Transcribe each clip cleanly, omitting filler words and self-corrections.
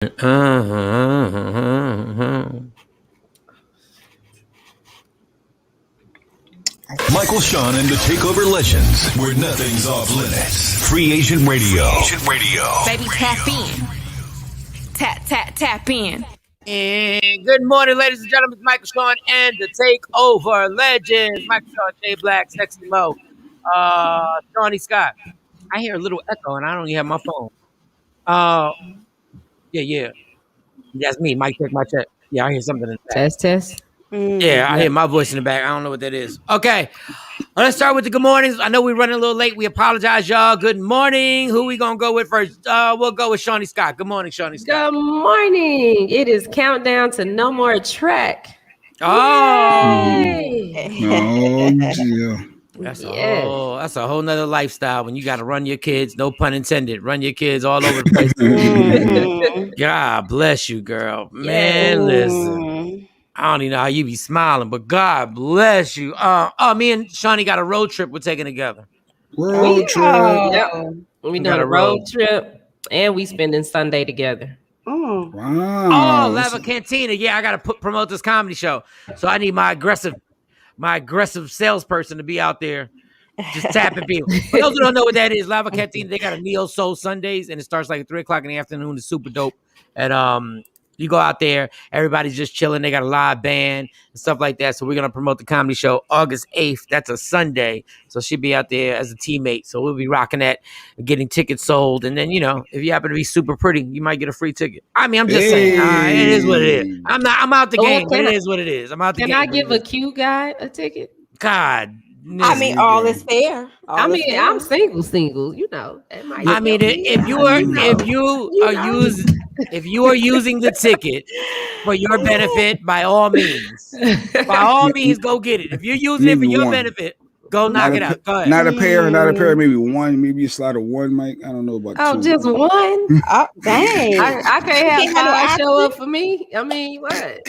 Michael, Shawn, and the Takeover Legends, where nothing's off limits. Free Agent Radio. Baby, tap in. Tap in. And good morning, ladies and gentlemen. Michael, Shawn, and the Takeover Legends. Michael, Shawn, J Black, Sexy Mo, Shawnee Scott. I hear a little echo, and I don't even have my phone. Yeah. That's me. Mike, check my check. Yeah, I hear something in the back. Test. Yeah, I hear my voice in the back. I don't know what that is. Okay, let's start with the good mornings. I know we're running a little late. We apologize, y'all. Good morning. Who we gonna go with first? We'll go with Shawnee Scott. Good morning, Shawnee Scott. Good morning. It is countdown to No More Track. Oh, yeah. That's a whole nother lifestyle when you got to run your kids. No pun intended. Run your kids all over the place. God bless you, girl. Man, listen. I don't even know how you be smiling, but God bless you. Me and Shawnee got a road trip we're taking together. Road trip. Yep. We done a road trip, and we spending Sunday together. Wow. Oh, Lava Cantina. Yeah, I got to promote this comedy show. So I need my aggressive salesperson to be out there just tapping people. For those who don't know what that is, Lava Cantina, they got a Neo Soul Sundays, and it starts like at 3 o'clock in the afternoon. It's super dope. And you go out there, everybody's just chilling. They got a live band and stuff like that. So we're going to promote the comedy show August 8th. That's a Sunday. So she'll be out there as a teammate. So we'll be rocking that, getting tickets sold. And then, if you happen to be super pretty, you might get a free ticket. I mean, I'm just saying, it is what it is. I'm out the game, but it is what it is. I'm out the game. Can I give a Q guy a ticket? God. All is fair. I'm single. If you are using the ticket for your benefit, by all means, go get it. If you're using it for your benefit, go knock it out. Go ahead. Not a pair, maybe one, maybe a slot of one, Mike. I don't know about two. Just one? Oh, dang. I can't have five show up for me. I mean, what?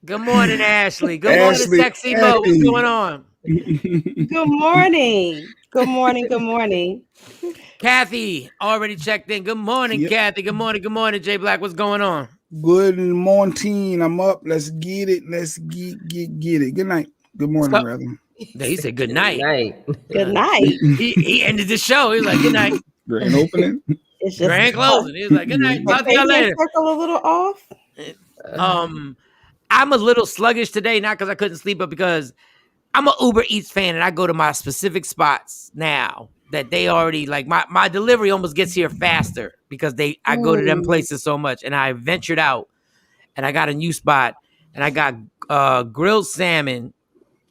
Good morning, Ashley. Good morning, Sexy Mo. What's going on? Good morning. Kathy already checked in. Good morning, Kathy. Good morning, J Black. What's going on? Good morning. I'm up. Let's get it. Let's get it. Good night. Good morning, rather. He said good night. Good night. He ended the show. He was like, good night. Grand opening. It's just grand closing. He was like, good night. Talk to y'all later. Circle a little off. I'm a little sluggish today, not because I couldn't sleep, but because I'm an Uber Eats fan, and I go to my specific spots now that they already like my delivery almost gets here faster because I go to them places so much. And I ventured out and I got a new spot and I got grilled salmon,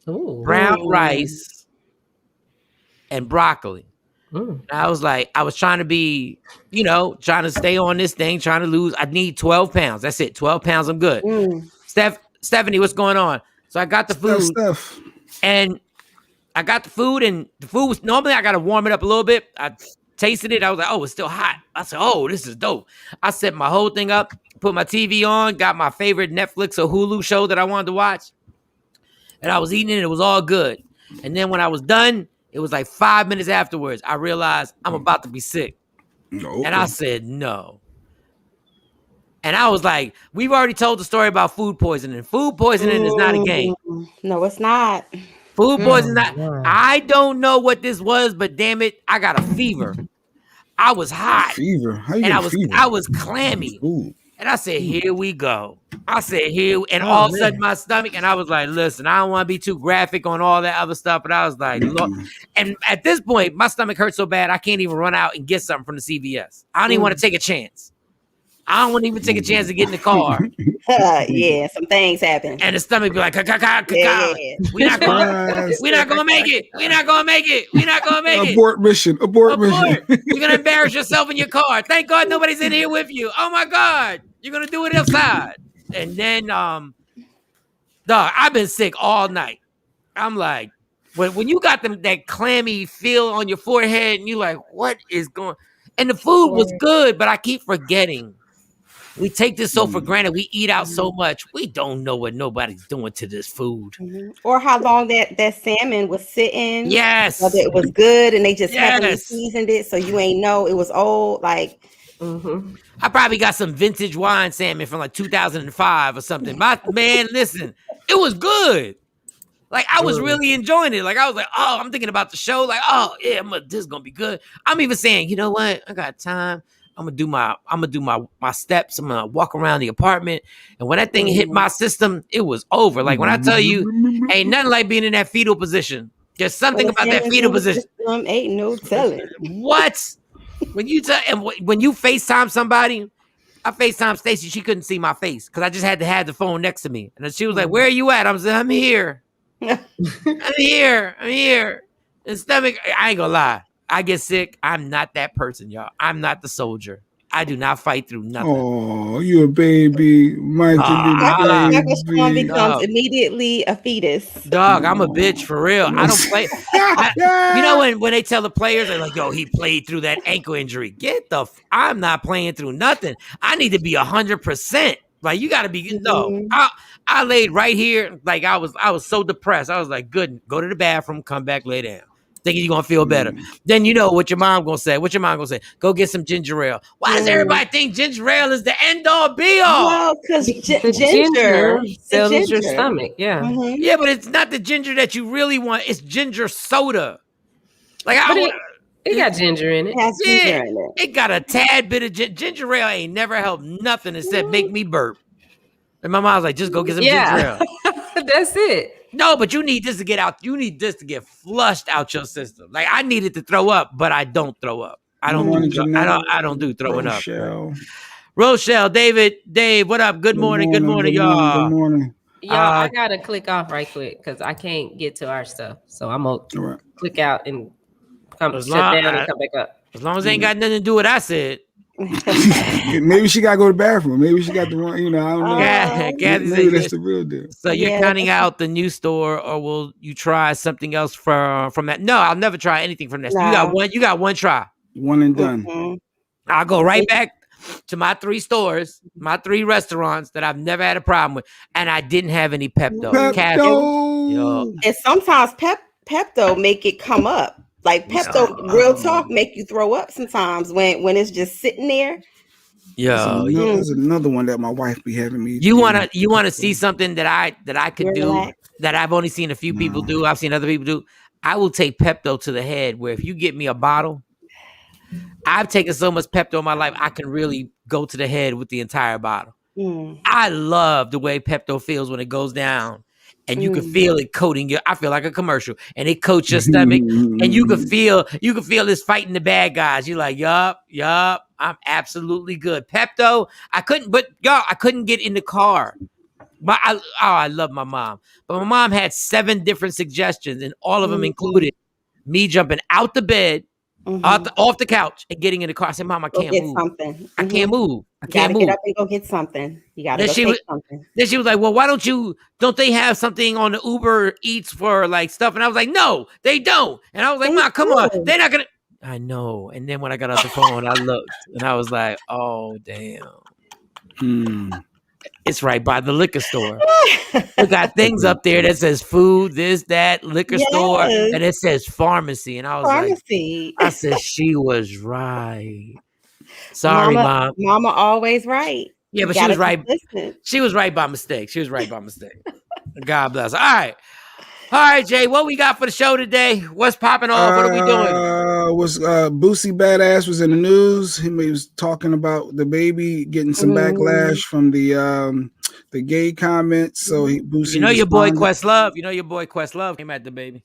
brown rice, and broccoli. And I was like, I was trying to be, trying to stay on this thing, trying to lose. I need 12 pounds. That's it. 12 pounds. I'm good. Stephanie, what's going on? So I got the food. And I got the food, and the food was normally I got to warm it up a little bit. I tasted it. I was like, oh, it's still hot. I said, oh, this is dope. I set my whole thing up, put my TV on, got my favorite Netflix or Hulu show that I wanted to watch. And I was eating it. It was all good. And then when I was done, it was like 5 minutes afterwards, I realized I'm about to be sick. No. And I said, no. And I was like, we've already told the story about food poisoning. Food poisoning is not a game. No, it's not. Food poisoning. I don't know what this was, but damn it, I got a fever. I was hot. Fever? How you and get fever? I was clammy. Ooh. And I said, here we go. And all of a sudden my stomach, and I was like, listen, I don't want to be too graphic on all that other stuff, but I was like, look. And at this point, my stomach hurts so bad, I can't even run out and get something from the CVS. I don't even want to take a chance. I don't want to even take a chance to get in the car. Yeah, some things happen. And the stomach be like, we're not gonna make it. We're not gonna make it. Abort mission. Abort mission. You're gonna embarrass yourself in your car. Thank God nobody's in here with you. Oh my God. You're gonna do it outside. And then dog, I've been sick all night. I'm like, when you got that clammy feel on your forehead and you're like, what is going? And the food was good, but I keep forgetting. We take this so for granted. We eat out so much. We don't know what nobody's doing to this food. Or how long that salmon was sitting. Yes. Whether it was good and they just haven't seasoned it. So you ain't know it was old. Like Mm-hmm. I probably got some vintage wine salmon from like 2005 or something. My man, listen, it was good. Like I was really enjoying it. Like I was like, oh, I'm thinking about the show. Like, oh yeah, this is gonna be good. I'm even saying, you know what? I got time. I'm gonna do my steps. I'm gonna walk around the apartment. And when that thing hit my system, it was over. Like when I tell you, ain't nothing like being in that fetal position. There's something about that fetal position. Ain't no telling. What? When you when you FaceTime somebody, I FaceTime Stacy, she couldn't see my face because I just had to have the phone next to me. And then she was like, where are you at? I was like, I'm here. I'm here. And stomach, I ain't gonna lie. I get sick. I'm not that person, y'all. I'm not the soldier. I do not fight through nothing. Oh, you a baby. Michael, Michael Shawn baby. becomes immediately a fetus. Dog, I'm a bitch for real. I don't play. You know when they tell the players, they're like, yo, he played through that ankle injury. I'm not playing through nothing. I need to be 100%. Like you got to be no. I laid right here, like I was so depressed. I was like, good, go to the bathroom, come back, lay down, thinking you're gonna feel better. Then you know what your mom gonna say. What your mom gonna say? Go get some ginger ale. Why does everybody think ginger ale is the end all be all? Well, because The ginger settles your stomach. Yeah. Mm-hmm. Yeah, but it's not the ginger that you really want. It's ginger soda. Like it got ginger in it. It has ginger in it. It got a tad bit of ginger ale. Ain't never helped nothing except make me burp. And my mom's like, just go get some ginger ale. That's it. No, but you need this to get out. You need this to get flushed out your system. Like I needed to throw up, but I don't throw up. I don't do throwing up. Rochelle, Dave, what up? Good morning, y'all. Good morning. Y'all, I gotta click off right quick because I can't get to our stuff. So I'm gonna click out and shut down and come back up. As long as they ain't got nothing to do with what I said. Maybe she gotta go to the bathroom. Maybe she got the one, I don't know. Maybe that's the real deal. So you're counting out the new store, or will you try something else from that? No, I'll never try anything from that. No. You got one try. One and done. Mm-hmm. I'll go right back to my 3 stores, my 3 restaurants that I've never had a problem with, and I didn't have any Pepto. And sometimes Pepto make it come up. Like Pepto, real talk, make you throw up sometimes when it's just sitting there. There's another one that my wife be having me. You wanna see something that I could do that I've only seen a few people do. I've seen other people do. I will take Pepto to the head. Where if you get me a bottle, I've taken so much Pepto in my life, I can really go to the head with the entire bottle. I love the way Pepto feels when it goes down. And you can feel it coating I feel like a commercial, and it coats your stomach, and you can feel it's fighting the bad guys. You're like, yup, I'm absolutely good. Pepto, I couldn't get in the car. I love my mom, but my mom had 7 different suggestions, and all of them included me jumping out the bed, off the couch, and getting in the car. I said, Mom, I can't move. Something. I can't move. I can't move. Get up and go get something. You gotta go take something. Then she was like, well, why don't they have something on the Uber Eats for like stuff? And I was like, no, they don't. And I was like, Mom, come on. They're not gonna. I know. And then when I got off the phone, I looked and I was like, oh, damn. It's right by the liquor store. We got things up there that says food, this, that, liquor store, and it says pharmacy. And I was like, I said, she was right. Sorry, Mom. Mama always right. Yeah, but she was right. She was right by mistake. God bless her. All right, Jay. What we got for the show today? What's popping off? What are we doing? Boosie Badass was in the news. He was talking about the baby getting some backlash from the gay comments. So Boosie, your boy Questlove came at the baby.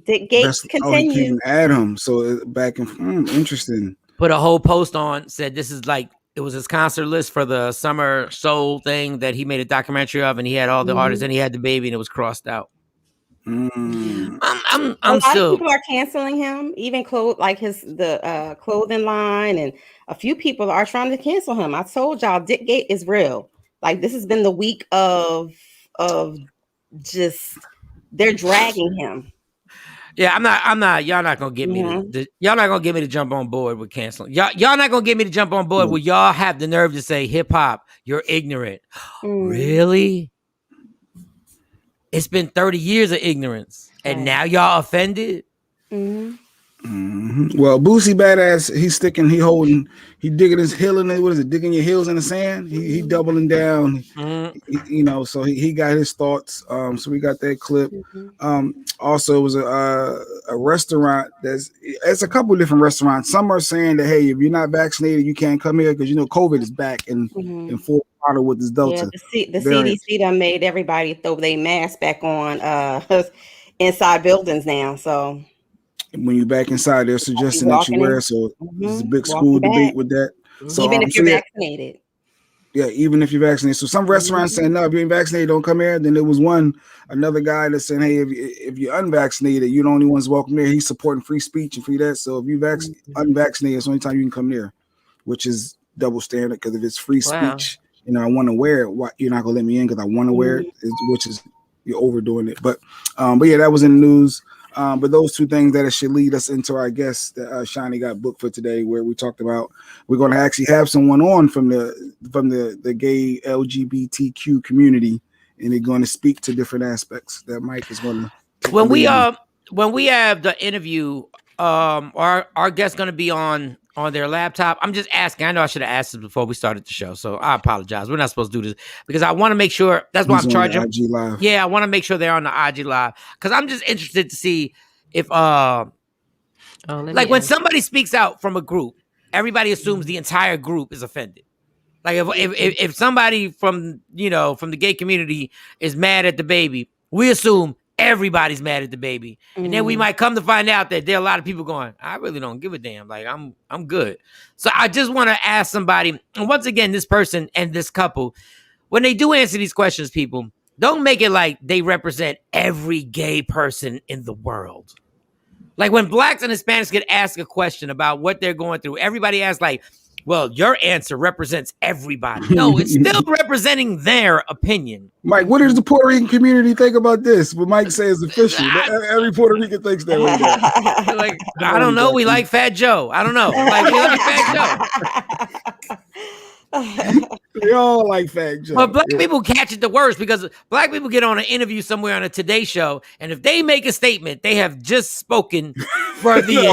Dick Gates continues. He came at him. So back and interesting. Put a whole post on, said this is like, it was his concert list for the Summer Soul thing that he made a documentary of, and he had all the artists, and he had the baby, and it was crossed out. I'm still. People are canceling him, even the clothing line, and a few people are trying to cancel him. I told y'all, Dickgate is real. Like this has been the week of just they're dragging him. Yeah, I'm not. Y'all not gonna get me. Y'all not gonna get me to jump on board with canceling. Y'all not gonna get me to jump on board with y'all have the nerve to say hip hop. You're ignorant. Really? It's been 30 years of ignorance, and now y'all offended. Well, Boosie Badass, he digging his heel in it. What is it? Digging your heels in the sand. He doubling down. So he got his thoughts. So we got that clip. Also, it was a restaurant. It's a couple of different restaurants. Some are saying that, hey, if you're not vaccinated, you can't come here because COVID is back in full throttle with this Delta. Yeah, the CDC done made everybody throw their mask back on inside buildings now. So when you're back inside, they're suggesting that you wear. So there's a big school debate with that. So even if you're vaccinated. Yeah, even if you're vaccinated. So some restaurants saying, no, if you're vaccinated, don't come here. Then there was another guy that said, hey, if you're unvaccinated, you're the only ones welcome there. He's supporting free speech and free that. So if you're unvaccinated, it's the only time you can come there, which is double standard. Because if it's free speech, I want to wear it. Why you're not gonna let me in because I want to wear it, which is you're overdoing it. But yeah, that was in the news. But those two things that it should lead us into our guest that Shani got booked for today, where we talked about we're going to actually have someone on from the gay LGBTQ community, and they're going to speak to different aspects that Mike is going to. When we have the interview, our guest's going to be on their laptop. I'm just asking. I know I should have asked this before we started the show, so I apologize. We're not supposed to do this because I want to make sure. That's why I'm charging. IG Live. Yeah, I want to make sure they're on the IG Live because I'm just interested to see if when somebody speaks out from a group, everybody assumes the entire group is offended. Like if somebody from the gay community is mad at the baby, we assume everybody's mad at the baby. And then we might come to find out that there are a lot of people going, I really don't give a damn. Like I'm good. So I just want to ask somebody, and once again, this person and this couple, when they do answer these questions, people, don't make it like they represent every gay person in the world. Like when blacks and Hispanics get asked a question about what they're going through, everybody asks like, well, your answer represents everybody. No, it's still representing their opinion. Mike, what does the Puerto Rican community think about this? What Mike says is official. Every Puerto Rican thinks that way. Like, I don't know. We like Fat Joe. I don't know. Like, we like Fat Joe. They all like Fat Joe. But black people catch it the worst because black people get on an interview somewhere on a Today Show, and if they make a statement, they have just spoken for the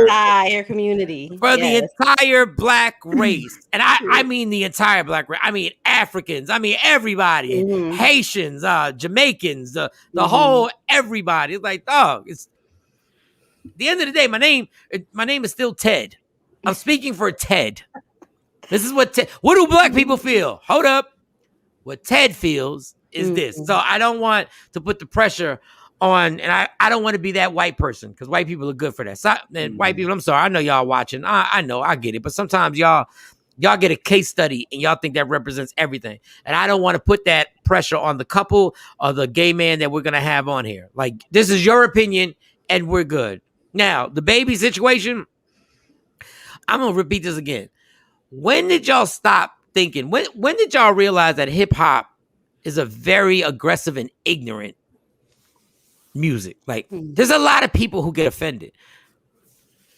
entire community, for the entire black race, and I mean the entire black race. I mean Africans. I mean everybody, Haitians, Jamaicans, the whole everybody. It's like, dog. It's at the end of the day. My name is still Ted. I'm speaking for Ted. This is what do black people feel? Hold up. What Ted feels is this. So I don't want to put the pressure on, and I don't want to be that white person because white people are good for that. So, and white people, I'm sorry. I know y'all watching. I know, I get it. But sometimes y'all get a case study and y'all think that represents everything. And I don't want to put that pressure on the couple or the gay man that we're going to have on here. Like, this is your opinion and we're good. Now, the baby situation, I'm going to repeat this again. When did y'all stop thinking? When did y'all realize that hip hop is a very aggressive and ignorant music? Like, there's a lot of people who get offended.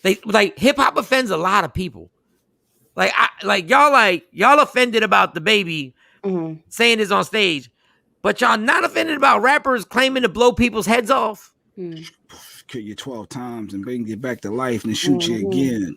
Like hip hop offends a lot of people. Y'all offended about the baby saying this on stage, but y'all not offended about rappers claiming to blow people's heads off. Kill you 12 times and bring you back to life and shoot you again.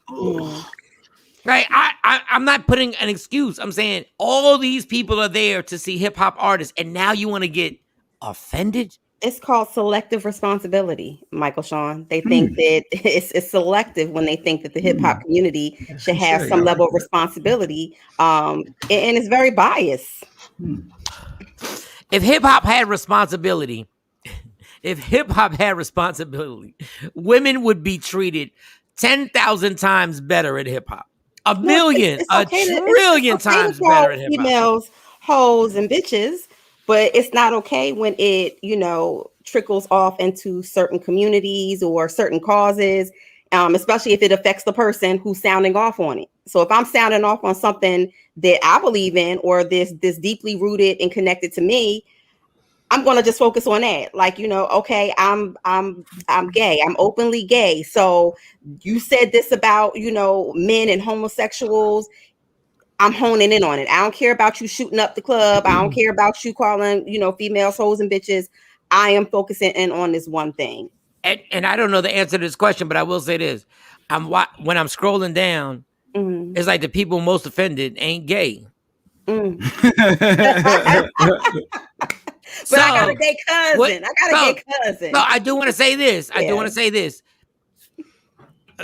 Right, I'm not putting an excuse. I'm saying all these people are there to see hip hop artists, and now you want to get offended? It's called selective responsibility, Michael Shawn. They think that it's selective when they think that the hip hop community should have some level of responsibility, and it's very biased. If hip hop had responsibility, women would be treated 10,000 times better in hip hop. A trillion times better in hip hop. Females, hoes, and bitches, but it's not okay when it, trickles off into certain communities or certain causes, especially if it affects the person who's sounding off on it. So if I'm sounding off on something that I believe in or this deeply rooted and connected to me, I'm going to just focus on that. Like, okay, I'm gay. I'm openly gay. So you said this about, men and homosexuals. I'm honing in on it. I don't care about you shooting up the club. I don't care about you calling, females hoes and bitches. I am focusing in on this one thing. and I don't know the answer to this question, but I will say this: when I'm scrolling down, it's like the people most offended ain't gay. But I got a gay cousin. No, I do want to say this.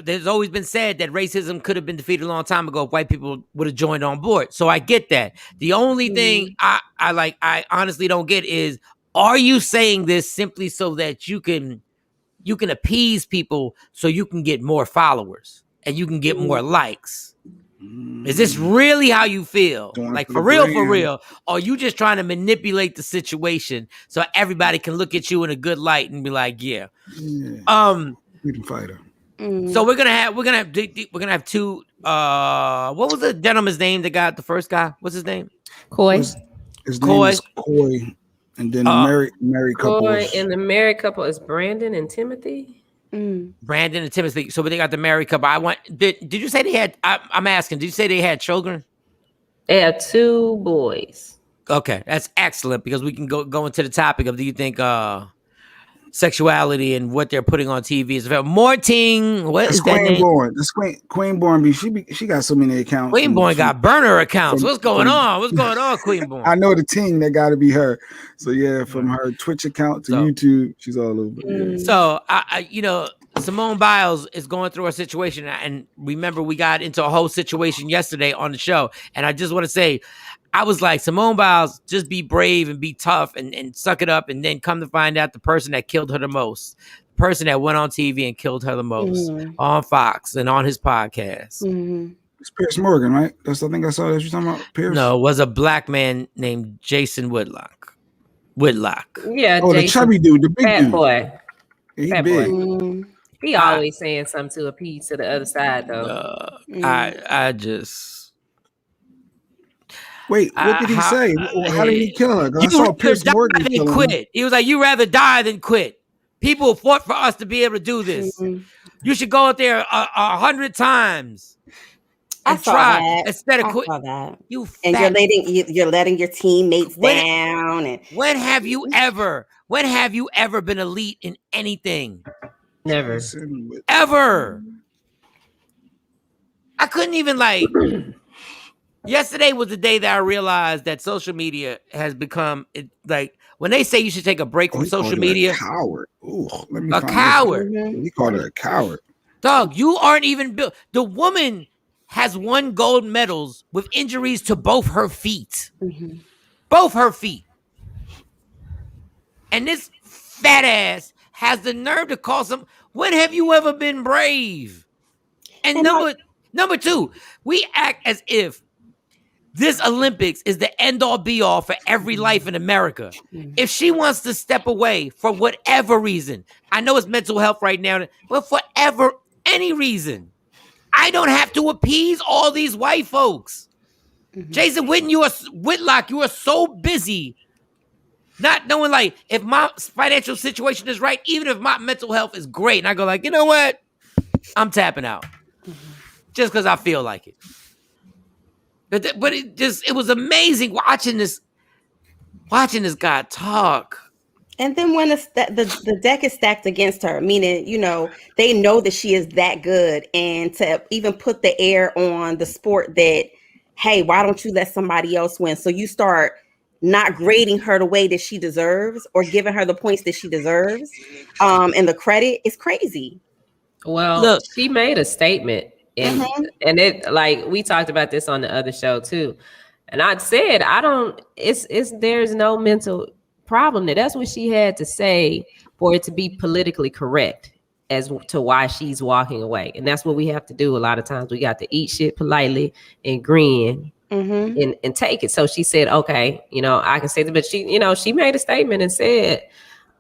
There's always been said that racism could have been defeated a long time ago if white people would have joined on board. So I get that. The only thing I honestly don't get is, are you saying this simply so that you can appease people so you can get more followers and you can get more likes? Is this really how you feel? Like for real? Or are you just trying to manipulate the situation so everybody can look at you in a good light and be like, yeah. Freedom fighter. So we're gonna have two. What was the gentleman's name that got the first guy? What's his name? Coy. His name is Coy, and then the married couple. Coy and the married couple is Brandon and Timothy. Brandon and Timothy. So they got the married couple. Did you say they had? I'm asking. Did you say they had children? They have 2 boys. Okay, that's excellent because we can go into the topic of, do you think sexuality and what they're putting on TV is about? Morting, what is that name? That's Queenborn. She got so many accounts. Queenborn got burner accounts. What's going on? What's going on, Queenborn? I know the team that got to be her. So yeah, from her Twitch account to YouTube, she's all over. Yeah. So I Simone Biles is going through a situation, and remember we got into a whole situation yesterday on the show, and I just want to say, I was like, Simone Biles, just be brave and be tough and suck it up, and then come to find out the person that killed her the most, the person that went on TV and killed her the most on Fox and on his podcast. It's Piers Morgan, right? I think I saw that you're talking about Piers. No, it was a black man named Jason Whitlock. Yeah. Oh, Jason, the chubby dude, the big dude. Boy. Yeah, he big. Boy. He always saying something to appease to the other side, though. I just... Wait, what did he say? How did he kill her? I saw Piers Morgan kill her. Quit. He was like, "You rather die than quit." People fought for us to be able to do this. You should go out there 100 times and try instead of quit. You and you're letting your teammates down. And when have you ever been elite in anything? Never. Ever. I couldn't even Yesterday was the day that I realized that social media has become when they say you should take a break from social media. A coward. Ooh, a coward. He called her a coward. Dog, you aren't even built. The woman has won gold medals with injuries to both her feet. Both her feet. And this fat ass has the nerve to call some. When have you ever been brave? And number 2, we act as if this Olympics is the end-all be-all for every life in America. If she wants to step away for whatever reason, I know it's mental health right now, but for any reason, I don't have to appease all these white folks. Jason Whitlock, you are so busy not knowing, if my financial situation is right, even if my mental health is great, and I go you know what? I'm tapping out. Just because I feel like it. But it was amazing watching this guy talk. And then when the deck is stacked against her, meaning, they know that she is that good, and to even put the air on the sport that, hey, why don't you let somebody else win? So you start not grading her the way that she deserves or giving her the points that she deserves. And the credit is crazy. Well, look, she made a statement. And it we talked about this on the other show too. And I said, there's no mental problem there. That's what she had to say for it to be politically correct as to why she's walking away. And that's what we have to do a lot of times. We got to eat shit politely and grin and take it. So she said, okay, I can say that, but she made a statement and said,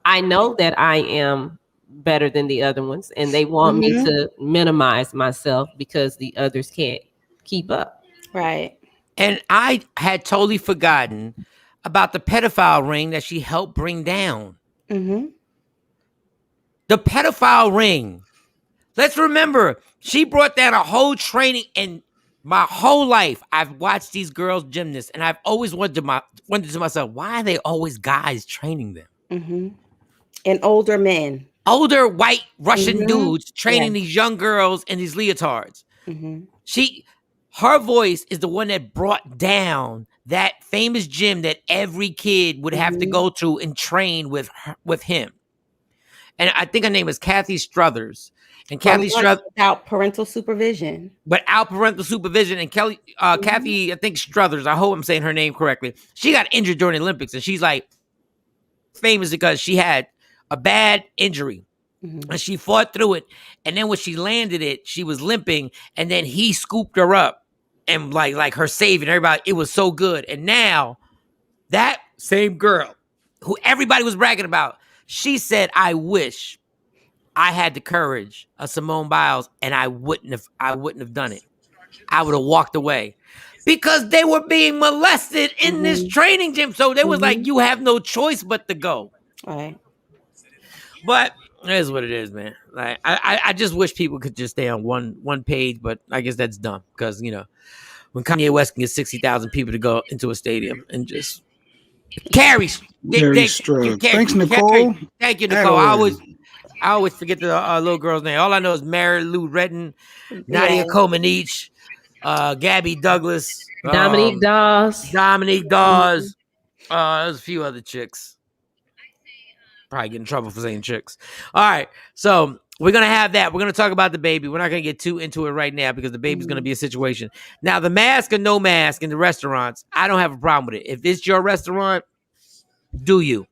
I know that I am better than the other ones, and they want me to minimize myself because the others can't keep up. Right. And I had totally forgotten about the pedophile ring that she helped bring down. The pedophile ring. Let's remember, she brought down a whole training, and my whole life I've watched these girls gymnasts, and I've always wondered to myself, why are they always guys training them? And older men. older white Russian dudes training these young girls in these leotards. Her voice is the one that brought down that famous gym that every kid would have to go to and train with him. And I think her name is Kathy Struthers. And Kathy Struthers, without parental supervision. And Kathy, I think Struthers, I hope I'm saying her name correctly. She got injured during the Olympics, and she's like famous because she had a bad injury. And she fought through it. And then when she landed it, she was limping. And then he scooped her up and like her saving everybody. It was so good. And now that same girl who everybody was bragging about, she said, I wish I had the courage of Simone Biles and I wouldn't have done it. I would have walked away because they were being molested in this training gym. So they was like, you have no choice but to go. Right. But it is what it is, man. Like I just wish people could just stay on one page, but I guess that's dumb because when Kanye West can get 60,000 people to go into a stadium and just carry. Thanks, Nicole. Thank you, Nicole. I always forget the little girl's name. All I know is Mary Lou Retton, Nadia Comaneci, Gabby Douglas, Dominique Dawes. There's a few other chicks. Probably get in trouble for saying chicks. All right, so we're gonna have that. We're gonna talk about the baby. We're not gonna get too into it right now because the baby's gonna be a situation. Now, the mask or no mask in the restaurants, I don't have a problem with it. If it's your restaurant, do you?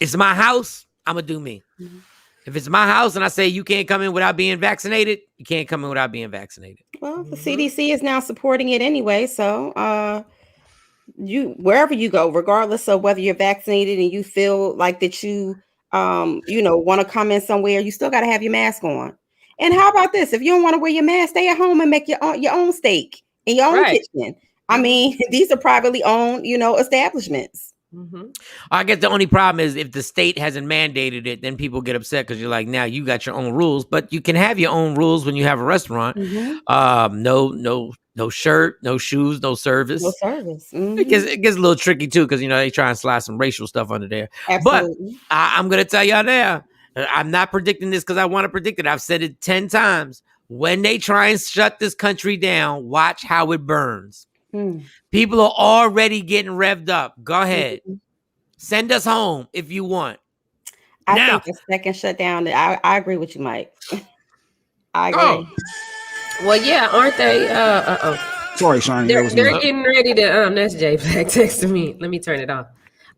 It's my house. I'm gonna do me. If it's my house and I say you can't come in without being vaccinated, you can't come in without being vaccinated. Well, the CDC is now supporting it anyway, so you wherever you go, regardless of whether you're vaccinated and you feel like that you want to come in somewhere, you still got to have your mask on. And how about this? If you don't want to wear your mask, stay at home and make your own steak in your own kitchen. I mean, these are privately owned, establishments. I guess the only problem is if the state hasn't mandated it, then people get upset because you're like, now you got your own rules, but you can have your own rules when you have a restaurant. No shirt, no shoes, no service. No service. It gets a little tricky too because they try and slide some racial stuff under there. Absolutely. But I'm gonna tell y'all now, I'm not predicting this because I want to predict it. I've said it 10 times. When they try and shut this country down, watch how it burns. People are already getting revved up. Go ahead. Send us home if you want. I think the second shutdown, I agree with you, Mike. I agree. Well, yeah, aren't they? Sorry, Shawn. They're getting ready to. That's Jay Black texting me. Let me turn it off.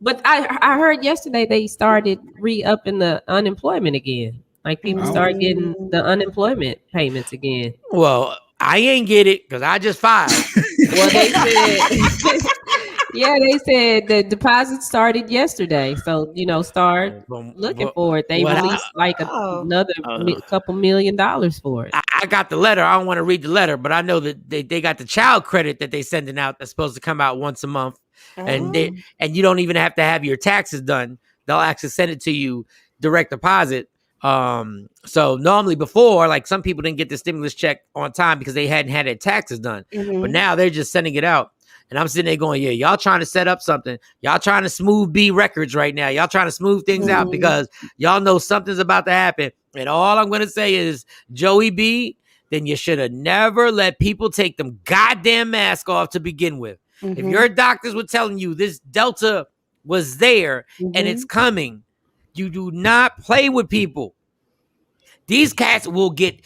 But I heard yesterday they started re-upping the unemployment again. Like people start getting the unemployment payments again. Well, I ain't get it because I just filed. Well, they said, they said the deposit started yesterday. So, start looking for it. They released another couple $1 million for it. I got the letter. I don't want to read the letter, but I know that they got the child credit that they sending out that's supposed to come out once a month. And you don't even have to have your taxes done. They'll actually send it to you direct deposit. So normally before, like some people didn't get the stimulus check on time because they hadn't had their taxes done. But now they're just sending it out. And I'm sitting there going, yeah, y'all trying to set up something. Y'all trying to smooth B records right now. Y'all trying to smooth things out because y'all know something's about to happen. And all I'm going to say is, Joey B, then you should have never let people take them goddamn mask off to begin with. If your doctors were telling you this Delta was there and it's coming, you do not play with people. These cats will get,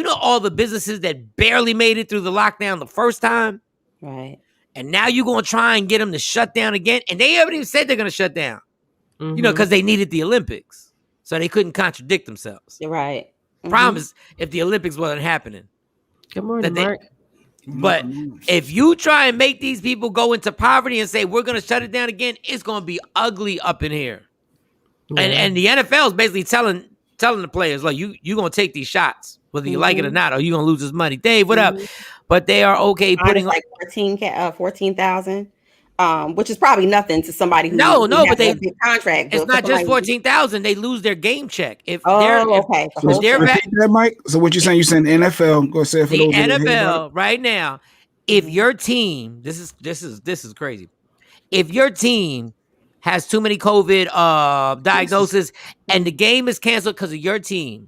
all the businesses that barely made it through the lockdown the first time. Right. And now you're going to try and get them to shut down again. And they haven't even said they're going to shut down, because they needed the Olympics. So they couldn't contradict themselves. You're right. Problem is, if the Olympics wasn't happening. Good morning, Mark. But if you try and make these people go into poverty and say, we're going to shut it down again, it's going to be ugly up in here. Yeah. And the NFL is basically telling the players, like, you're going to take these shots, whether you like it or not, or you're going to lose this money. Dave, what up? But they are okay putting like 14,000, which is probably nothing to somebody who but they big contract. It's not just 14,000. They lose their game check. Okay. That, Mike. So what you're saying? You're saying NFL? Go say it for the NFL right now. If your team, this is crazy. If your team has too many COVID diagnoses, and the game is canceled because of your team.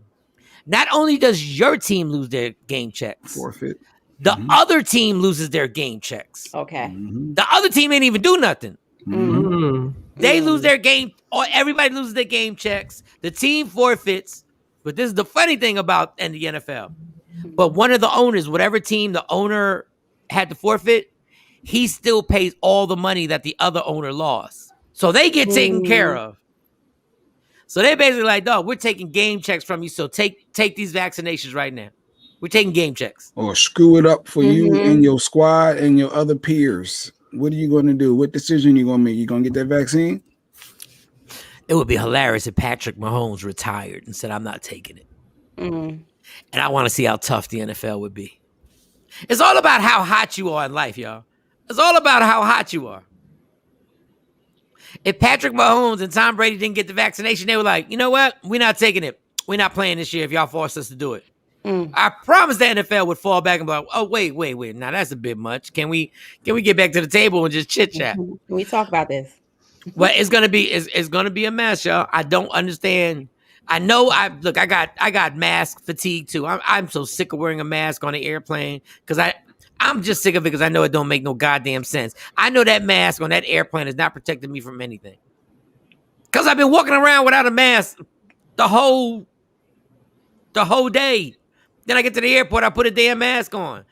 Not only does your team lose their game checks, forfeit. The other team loses their game checks. Okay. The other team ain't even do nothing. They lose their game, or everybody loses their game checks. The team forfeits. But this is the funny thing about the NFL. But one of the owners, whatever team the owner had to forfeit, he still pays all the money that the other owner lost. So they get taken care of. So they're basically like, dog, we're taking game checks from you. So take these vaccinations right now. We're taking game checks. Or screw it up for you and your squad and your other peers. What are you going to do? What decision are you going to make? You going to get that vaccine? It would be hilarious if Patrick Mahomes retired and said, I'm not taking it. And I want to see how tough the NFL would be. It's all about how hot you are in life, y'all. It's all about how hot you are. If Patrick Mahomes and Tom Brady didn't get the vaccination, they were like, you know what? We're not taking it. We're not playing this year if y'all force us to do it. I promise the NFL would fall back and be like, oh, wait. Now that's a bit much. Can we get back to the table and just chit chat? Can we talk about this? Well, it's gonna be a mess, y'all. I don't understand. I know I got mask fatigue too. I'm so sick of wearing a mask on the airplane because I'm just sick of it because I know it don't make no goddamn sense. I know that mask on that airplane is not protecting me from anything. Because I've been walking around without a mask the whole day. Then I get to the airport, I put a damn mask on.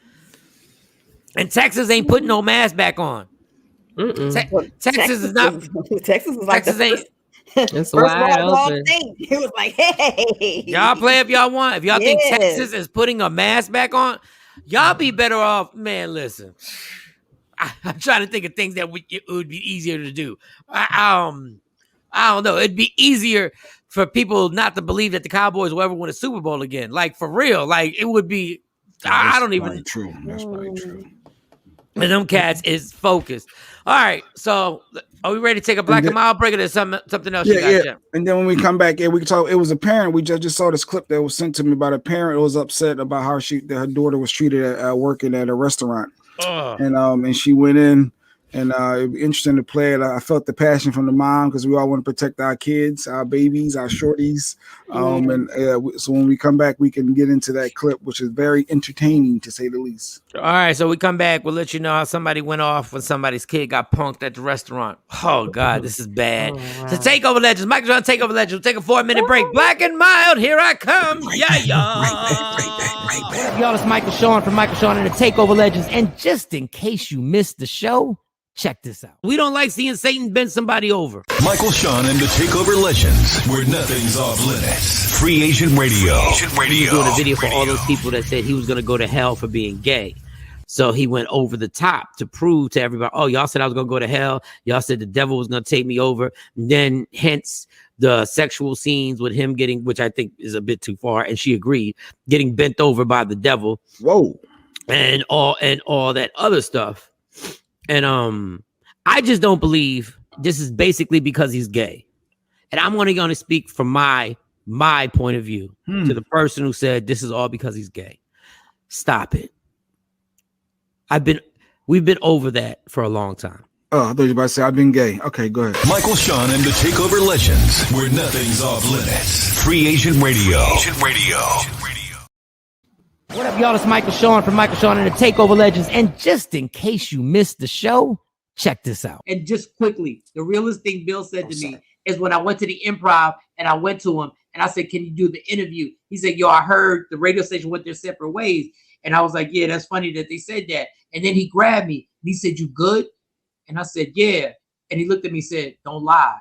And Texas ain't putting no mask back on. Texas is not. Texas is like Texas ain't. It's wide open. It was like, hey, y'all play if y'all want. If y'all think Texas is putting a mask back on, y'all be better off. Man, listen. I'm trying to think of things that it would be easier to do. I don't know. It'd be easier for people not to believe that the Cowboys will ever win a Super Bowl again. Like, for real. Like, it would be. I don't even. True. That's probably true. And them cats is focused. All right, so are we ready to take a black and mild break, or there's something else? Yeah. And then when we come back, we can talk. It was a parent. We just saw this clip that was sent to me about a parent who was upset about how her daughter was treated at working at a restaurant, and she went in. And it'd be interesting to play it. I felt the passion from the mom because we all want to protect our kids, our babies, our shorties. So when we come back, we can get into that clip, which is very entertaining to say the least. All right, so we come back. We'll let you know how somebody went off when somebody's kid got punked at the restaurant. Oh, God, this is bad. Oh, wow. The Takeover Legends. Michael Shawn Takeover Legends. We'll take a 4-minute break. Black and mild, here I come. Right back. Y'all, it's Michael Shawn from Michael Shawn and the Takeover Legends. And just in case you missed the show, check this out. We don't like seeing Satan bend somebody over. Michael Shawn and the Takeover Legends, where nothing's off limits. Free Agent Radio. He's doing a video for all those people that said he was going to go to hell for being gay. So he went over the top to prove to everybody, oh, y'all said I was going to go to hell. Y'all said the devil was going to take me over. And then hence the sexual scenes with him getting, which I think is a bit too far. And she agreed, getting bent over by the devil. Whoa. And all that other stuff. And I just don't believe this is basically because he's gay. And I'm only going to speak from my point of view to the person who said this is all because he's gay. Stop it. We've been over that for a long time. Oh, I thought you were about to say I've been gay. Okay, go ahead. Michael Shawn and the Takeover Legends, where nothing's off limits. Free Agent Radio. What up, y'all? It's Michael Shawn from Michael Shawn and the Takeover Legends. And just in case you missed the show, check this out. And just quickly, the realest thing Bill said to me is when I went to the Improv and I went to him and I said, can you do the interview? He said, yo, I heard the radio station went their separate ways. And I was like, yeah, that's funny that they said that. And then he grabbed me and he said, you good? And I said, yeah. And he looked at me and said, don't lie.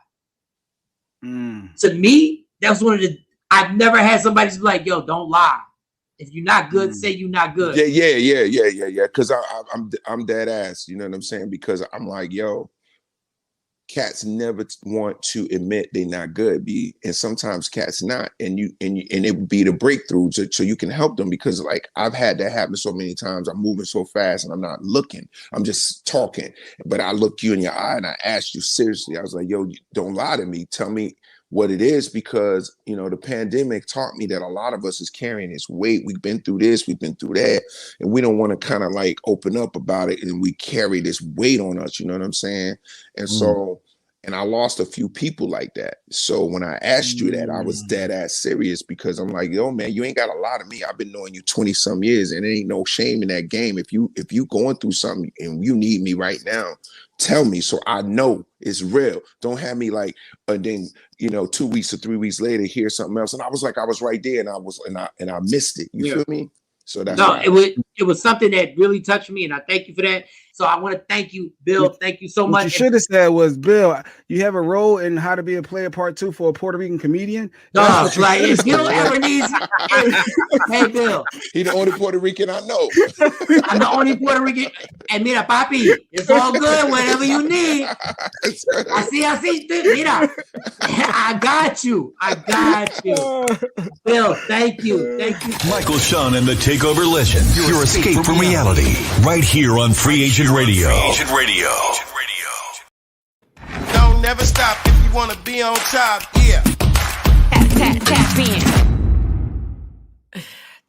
To me, that's one of the, I've never had somebody be like, yo, don't lie. If you're not good, say you're not good. Yeah. Because I'm dead ass. You know what I'm saying? Because I'm like, yo, cats never want to admit they're not good. And sometimes cats not. And it would be the breakthrough so you can help them. Because like I've had that happen so many times. I'm moving so fast and I'm not looking. I'm just talking. But I look you in your eye and I asked you seriously. I was like, yo, don't lie to me. Tell me what it is, because, you know, the pandemic taught me that a lot of us is carrying this weight. We've been through this, we've been through that, and we don't want to kind of like open up about it, and we carry this weight on us, you know what I'm saying? And so, And I lost a few people like that. So when I asked you that, I was dead ass serious, because I'm like, yo, man, you ain't got a lot of me. I've been knowing you 20 some years, and there ain't no shame in that game. If you going through something and you need me right now, tell me so I know it's real. Don't have me like, and then 2 weeks or 3 weeks later hear something else. And I was like, I was right there, and I missed it. You feel me? So that's it was something that really touched me, and I thank you for that. So I want to thank you, Bill. Thank you so much. What you should have said was, Bill, you have a role in How to Be a Player Part 2 for a Puerto Rican comedian. No, like if Bill ever needs, hey Bill, he the only Puerto Rican I know. I'm the only Puerto Rican. And mira, papi, it's all good. Whatever you need. Así, mira, I got you. Bill, thank you. Michael, Shawn, and the Takeover Legends. Your escape from reality. Right here on Free Agent Radio. Don't never stop if you want to be on top. Yeah. Tap in.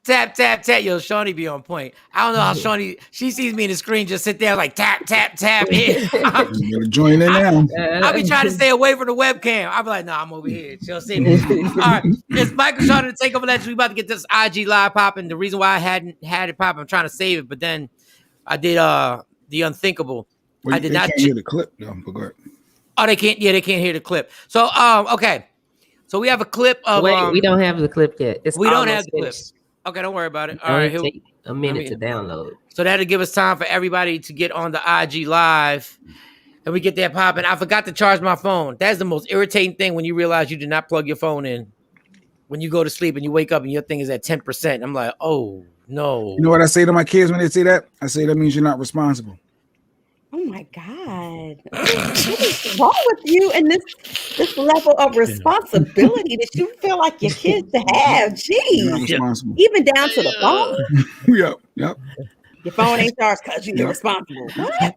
Tap. Yo, Shawnee be on point. I don't know how Shawnee, she sees me in the screen, just sit there like tap in. You better join in now. I'll be trying to stay away from the webcam. I'll be like, nah, I'm over here. She'll see me. All right. It's Michael, Shawn, and the Takeover Legends. We about to get this IG live popping. The reason why I hadn't had it pop, I'm trying to save it, but then I did the unthinkable. Well, I did not hear the clip. No, but go ahead. Oh, they can't hear the clip. So okay. So we have a clip of we don't have the clip yet. We don't have the clip. Okay, don't worry about it. All right, take a minute to download. So that'll give us time for everybody to get on the IG live, and we get that popping. I forgot to charge my phone. That's the most irritating thing when you realize you did not plug your phone in when you go to sleep and you wake up and your thing is at 10%. I'm like, oh no. You know what I say to my kids when they say that? I say that means you're not responsible. Oh my God. What is wrong with you and this level of responsibility that you feel like your kids to have? Jeez. Even down to the phone? Yep. Your phone ain't charged because you're responsible. What?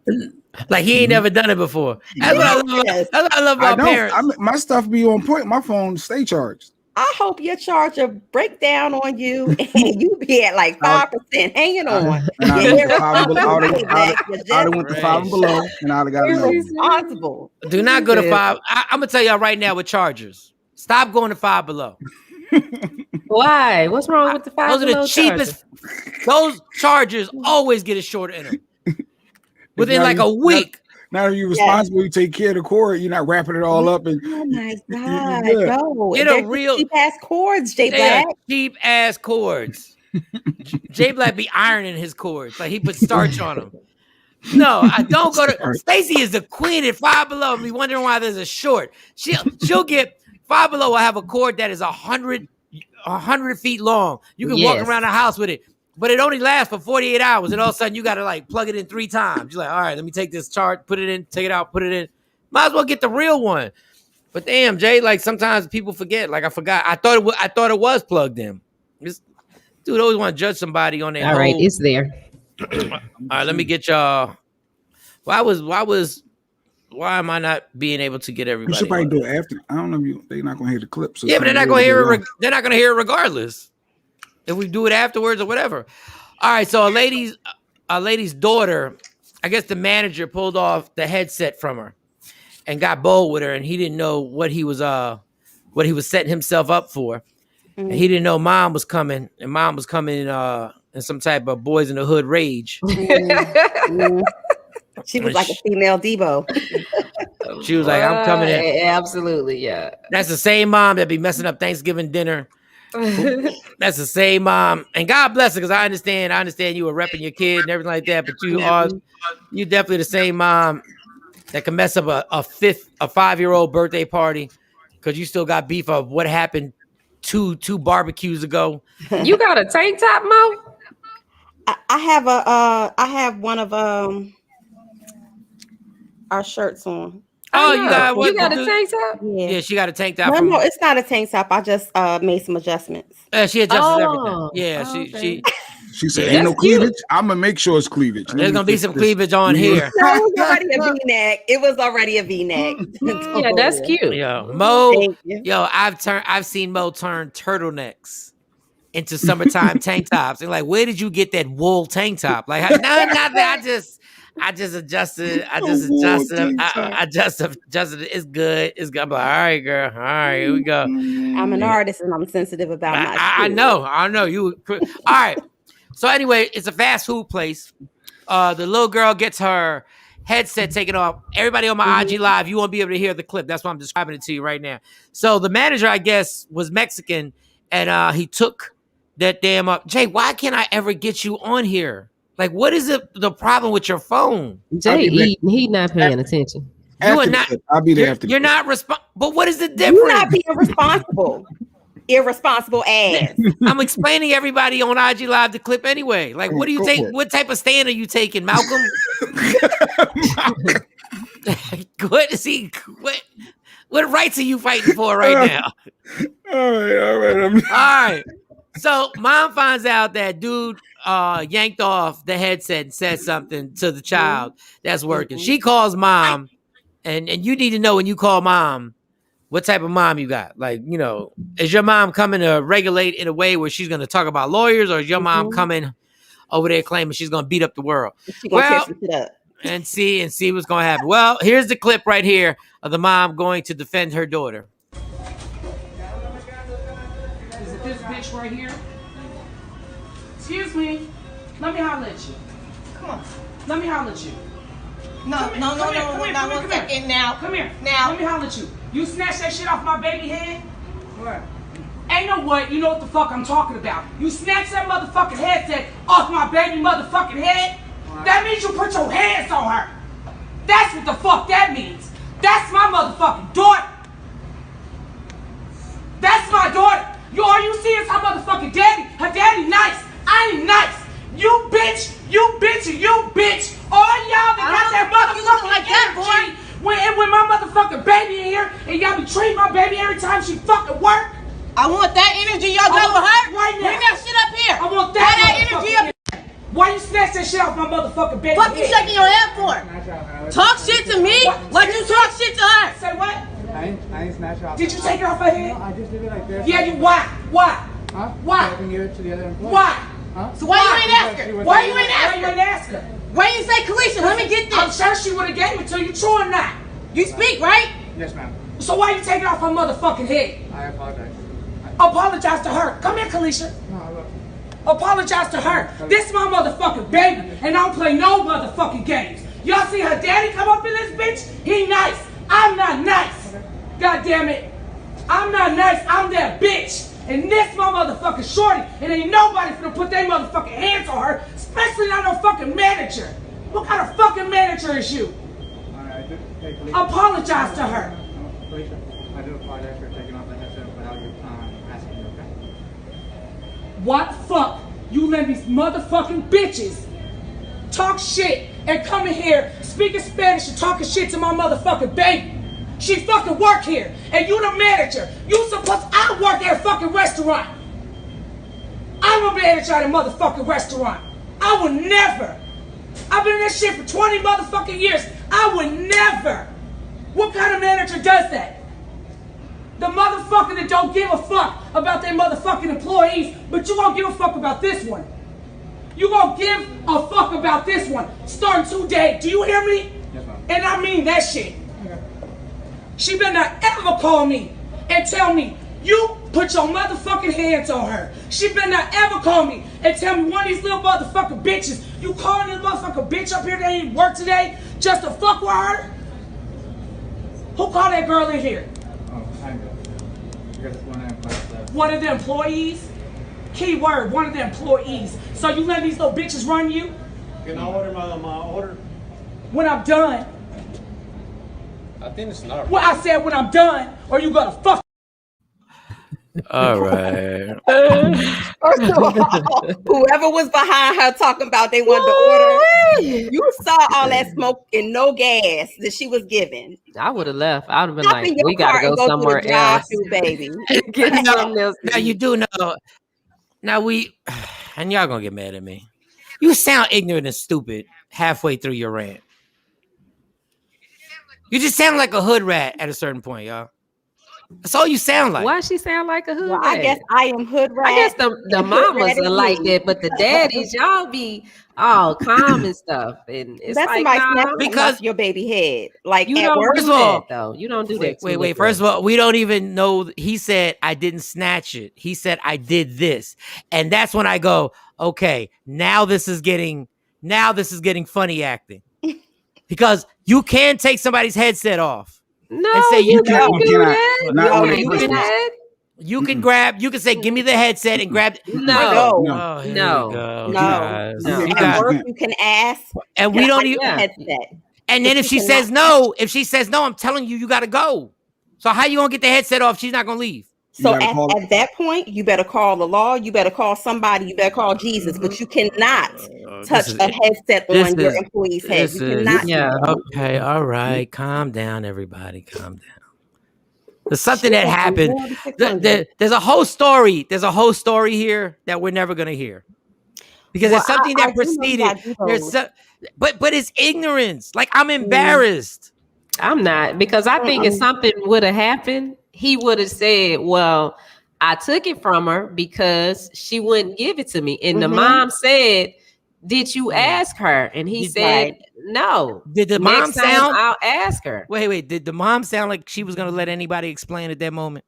Like he ain't never done it before. That's what I love about parents. My stuff be on point. My phone stay charged. I hope your charger break down on you and you be at like 5% hanging on. I went to 5 and below, and I'd have got responsible. Do not go to 5. I'm gonna tell y'all right now with chargers. Stop going to 5 below. Why? What's wrong with the 5 Those are the cheapest. Those chargers always get a short in them. Within like a week. Now that you're responsible, you take care of the cord. You're not wrapping it all up. And oh my God, no! Get a real cheap ass cords, J Black. Cheap ass cords. J Black be ironing his cords like he put starch on them. No, I don't go to. Stacy is the queen at 5 below. Be wondering why there's a short. She'll get 5 below. Will have a cord that is 100 feet long. You can walk around the house with it. But it only lasts for 48 hours, and all of a sudden you got to like plug it in 3 times. You're like, all right, let me take this chart, put it in, take it out, put it in. Might as well get the real one. But damn, Jay, like sometimes people forget. Like I forgot. I thought it was plugged in. This dude always want to judge somebody on their. All right, it's there. All right, let me get y'all. Why am I not being able to get everybody? You should probably do it after. I don't know if they're not gonna hear the clip. So yeah, but they're not gonna hear it. They're not gonna hear it regardless. If we do it afterwards or whatever. All right, so a lady's daughter, I guess the manager pulled off the headset from her and got bold with her, and he didn't know what he was setting himself up for. Mm-hmm. And he didn't know mom was coming, and mom was coming in some type of boys in the hood rage. Mm-hmm. She was like a female Debo. She was like, I'm coming in. Absolutely, yeah. That's the same mom that be messing up Thanksgiving dinner. That's the same mom, and God bless her, because I understand you were repping your kid and everything like that, but you definitely the same mom that can mess up a 5-year-old birthday party because you still got beef of what happened two barbecues ago. You got a tank top, Mo? I have one of our shirts on. Oh, you got a tank top? Yeah, she got a tank top. No, it's not a tank top. I just made some adjustments. She adjusts everything. Yeah, she said, "Ain't no cleavage." I'm gonna make sure it's cleavage. There's gonna be some cleavage on here. No, it was already a V-neck. It was already a V-neck. Yeah, that's cute. Yo, I've seen Mo turn turtlenecks into summertime tank tops. And like, where did you get that wool tank top? Like, no, not that. I just adjusted. I adjusted. It's good. It's good. I'm like, all right, girl. All right, here we go. I'm an artist and I'm sensitive about my shit. I know. You. All right. So anyway, it's a fast food place. The little girl gets her headset taken off. Everybody on my IG Live, you won't be able to hear the clip. That's why I'm describing it to you right now. So the manager, I guess, was Mexican, and he took that damn up. Jay, why can't I ever get you on here? Like, what is the problem with your phone? Jay, he not paying attention. You are not. I'll be there after. You're not responsible. But what is the difference? You're not being responsible. Irresponsible ass. I'm explaining everybody on IG Live the clip anyway. Like, what do you take? What type of stand are you taking, Malcolm? What is he? What rights are you fighting for right now? All right. All right. So mom finds out that dude yanked off the headset and said something to the child that's working. She calls mom, and you need to know when you call mom, what type of mom you got. Like, you know, is your mom coming to regulate in a way where she's going to talk about lawyers, or is your mom coming over there claiming she's going to beat up the world? Well, and see what's going to happen. Well, here's the clip right here of the mom going to defend her daughter. Is it this bitch right here? Excuse me. Let me holler at you. Come on. Let me holler at you. No, not 1 second now. Come here. Now. Let me holler at you. You snatched that shit off my baby head? What? Ain't no what. You know what the fuck I'm talking about. You snatched that motherfucking headset off my baby motherfucking head? What? That means you put your hands on her. That's what the fuck that means. That's my motherfucking daughter. That's my daughter. All you see is her motherfucking daddy. Her daddy nice. I ain't nice. You bitch, and you bitch. All y'all that got that motherfucking like that, boy. When my motherfucking baby in here, and y'all be treating my baby every time she fucking work. I want that energy y'all got with her. Right now. Bring that shit up here. I want that energy up here. Why you snatch that shit off my motherfucking baby? Fuck you shaking your head for? Talk shit to me? What you talk shit to her? Say what? I ain't snatch it off. Did you take it off her head? No, I just did it like this. Yeah, you why? Huh? Why? So I can give it to the other employee. Why? Huh? So why you ain't ask her? Why you ain't ask her? Why you say, Kalisha, let me get this? I'm sure she would have gave it to you, true or not. You speak, right? Yes, ma'am. So why you taking off her motherfucking head? I apologize. Apologize to her. Come here, Kalisha. No, I will. Apologize to her. This is my motherfucking baby, and I don't play no motherfucking games. Y'all see her daddy come up in this bitch? He nice. I'm not nice. God damn it. I'm not nice. I'm that bitch. And this my motherfucking shorty. And ain't nobody finna put their motherfucking hands on her, especially not no fucking manager. What kind of fucking manager is you? Apologize to her. Felicia, I do apologize for taking off the headset without you asking me, okay? Why the fuck you let these motherfucking bitches talk shit and come in here speaking Spanish and talking shit to my motherfucking baby? She fucking work here, and you the manager. I work at a fucking restaurant. I'm a manager at a motherfucking restaurant. I would never. I've been in this shit for 20 motherfucking years. I would never. What kind of manager does that? The motherfucker that don't give a fuck about their motherfucking employees, but you gonna give a fuck about this one. You gonna give a fuck about this one. Starting today. Do you hear me? Yes, ma'am. And I mean that shit. She better not ever call me and tell me you put your motherfucking hands on her. She better not ever call me and tell me one of these little motherfucking bitches, you calling this motherfucking bitch up here that ain't work today just to fuck with her? Who called that girl in here? Oh, I know. Because one of the employees. One of the employees? Key word, one of the employees. So you let these little bitches run you? Can I order my order? When I'm done. I think it's not. Well, I said when I'm done, or you gonna fuck. All right. First of all, whoever was behind her talking about they wanted to order, you saw all that smoke and no gas that she was giving. I would have left. I would have been like, we gotta go somewhere else. Baby. Get something else. Now you do know. Now and y'all gonna get mad at me. You sound ignorant and stupid halfway through your rant. You just sound like a hood rat at a certain point, y'all. That's all you sound like. Why she sound like a hood rat? I guess I am hood rat. I guess the mamas are like that, but the daddies, y'all be all calm and stuff. And it's that's like, because your baby head. Like you don't do that though. You don't do that. Wait. First of all, we don't even know. He said I didn't snatch it. He said I did this, and that's when I go, okay, now this is getting funny acting, because you can take somebody's headset off. No, and say you can't do that. You can grab. You can say, "Give me the headset," and grab. No. At work, you can ask, and we don't even. Headset. And then if she says no, I'm telling you, you got to go. So how you gonna get the headset off? She's not gonna leave. So at that point, you better call the law. You better call somebody. You better call Jesus. But you cannot touch a headset on your employee's head. You cannot. Yeah. Okay. All right. Calm down, everybody. Calm down. There's something that happened. There's a whole story. There's a whole story here that we're never gonna hear, because there's something that preceded. But it's ignorance. Like, I'm embarrassed. I'm not, because I think if something would have happened, he would have said, well, I took it from her because she wouldn't give it to me. And the mom said, did you ask her? And he said, no. Did the mom sound? I'll ask her. Wait. Did the mom sound like she was going to let anybody explain at that moment?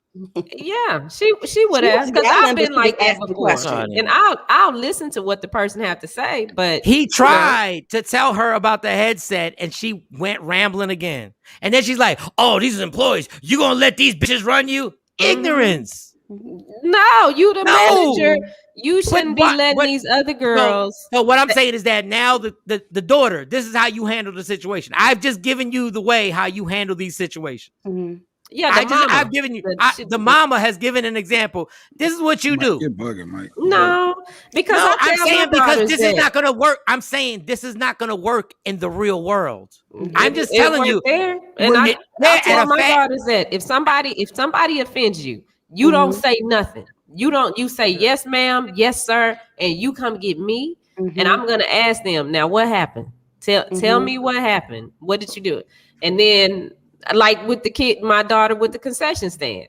Yeah, she would ask, because I've been like that before. And I'll listen to what the person have to say. But he tried to tell her about the headset, and she went rambling again. And then she's like, "Oh, these are employees. You gonna let these bitches run you?" Ignorance. No, you the manager. You shouldn't be letting these other girls. So what I'm saying is that now the daughter, this is how you handle the situation. I've just given you the way how you handle these situations. Yeah, I've given you. The mama has given an example. This is what you do. You're bugging, Mike. No, because I'm saying because this is not going to work. I'm saying this is not going to work in the real world. I'm just telling you. And I tell my daughters that if somebody offends you, you don't say nothing. You say yes, ma'am, yes, sir, and you come get me, and I'm gonna ask them, now what happened? Tell me what happened. What did you do? And then, like with the kid, my daughter with the concession stand,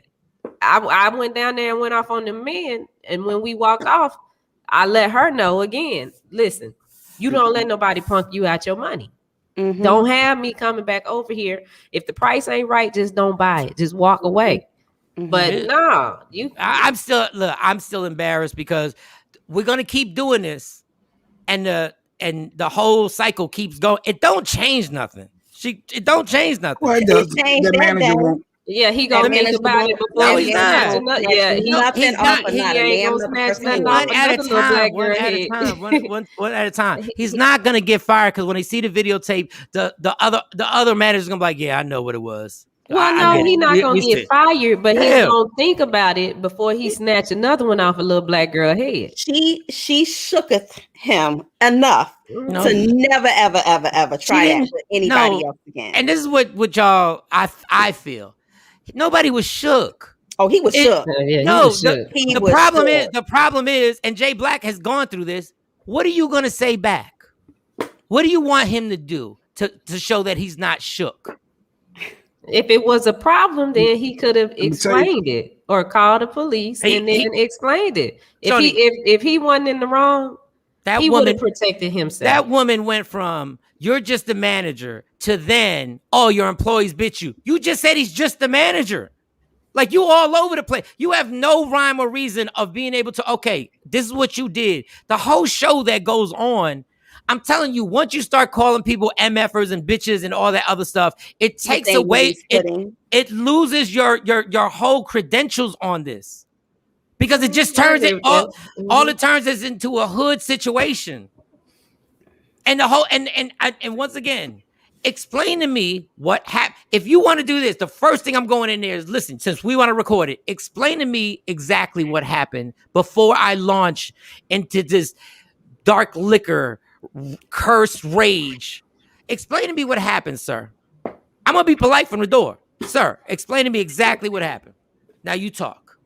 I went down there and went off on the men, and when we walked off, I let her know again, listen, you don't let nobody punk you out your money. Don't have me coming back over here. If the price ain't right, just don't buy it. Just walk away. But no, I'm still embarrassed, because we're gonna keep doing this, and the whole cycle keeps going. It don't change nothing. It don't change nothing. Well, it does. The manager won't. Yeah, he gonna think about it before he's not. He ain't gonna snatch nothing off another little black girl head. One at a time. He's not gonna get fired, because when they see the videotape, the other manager's gonna be like, yeah, I know what it was. Well, no, he's not gonna get fired, but he's gonna think about it before he snatch another one off a little black girl head. She shooketh him enough to never, ever try that with anybody else again. And this is what y'all I feel. Nobody was shook. Oh, he was shook. The problem is, and Jay Black has gone through this. What are you gonna say back? What do you want him to do to show that he's not shook? If it was a problem, then he could have explained it or called the police and then explained it. If he wasn't in the wrong, he would have protected himself. That woman went from you're just the manager to then, oh, your employees bitch you. You just said he's just the manager. Like, you all over the place. You have no rhyme or reason of being able to, okay, this is what you did. The whole show that goes on, I'm telling you, once you start calling people MFers and bitches and all that other stuff, it takes away, it loses your whole credentials on this, because it just turns it all it turns is into a hood situation. And the whole and once again, explain to me what happened. If you want to do this, the first thing I'm going in there is, listen, since we want to record it, explain to me exactly what happened before I launch into this dark liquor cursed rage. Explain to me what happened, sir. I'm gonna be polite from the door. Sir, explain to me exactly what happened. Now you talk.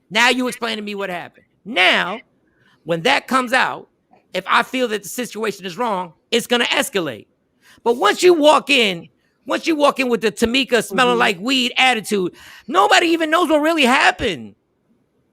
Now you explain to me what happened. Now, when that comes out, if I feel that the situation is wrong, it's gonna escalate. But once you walk in Once you walk in with the Tamika smelling like weed attitude, nobody even knows what really happened.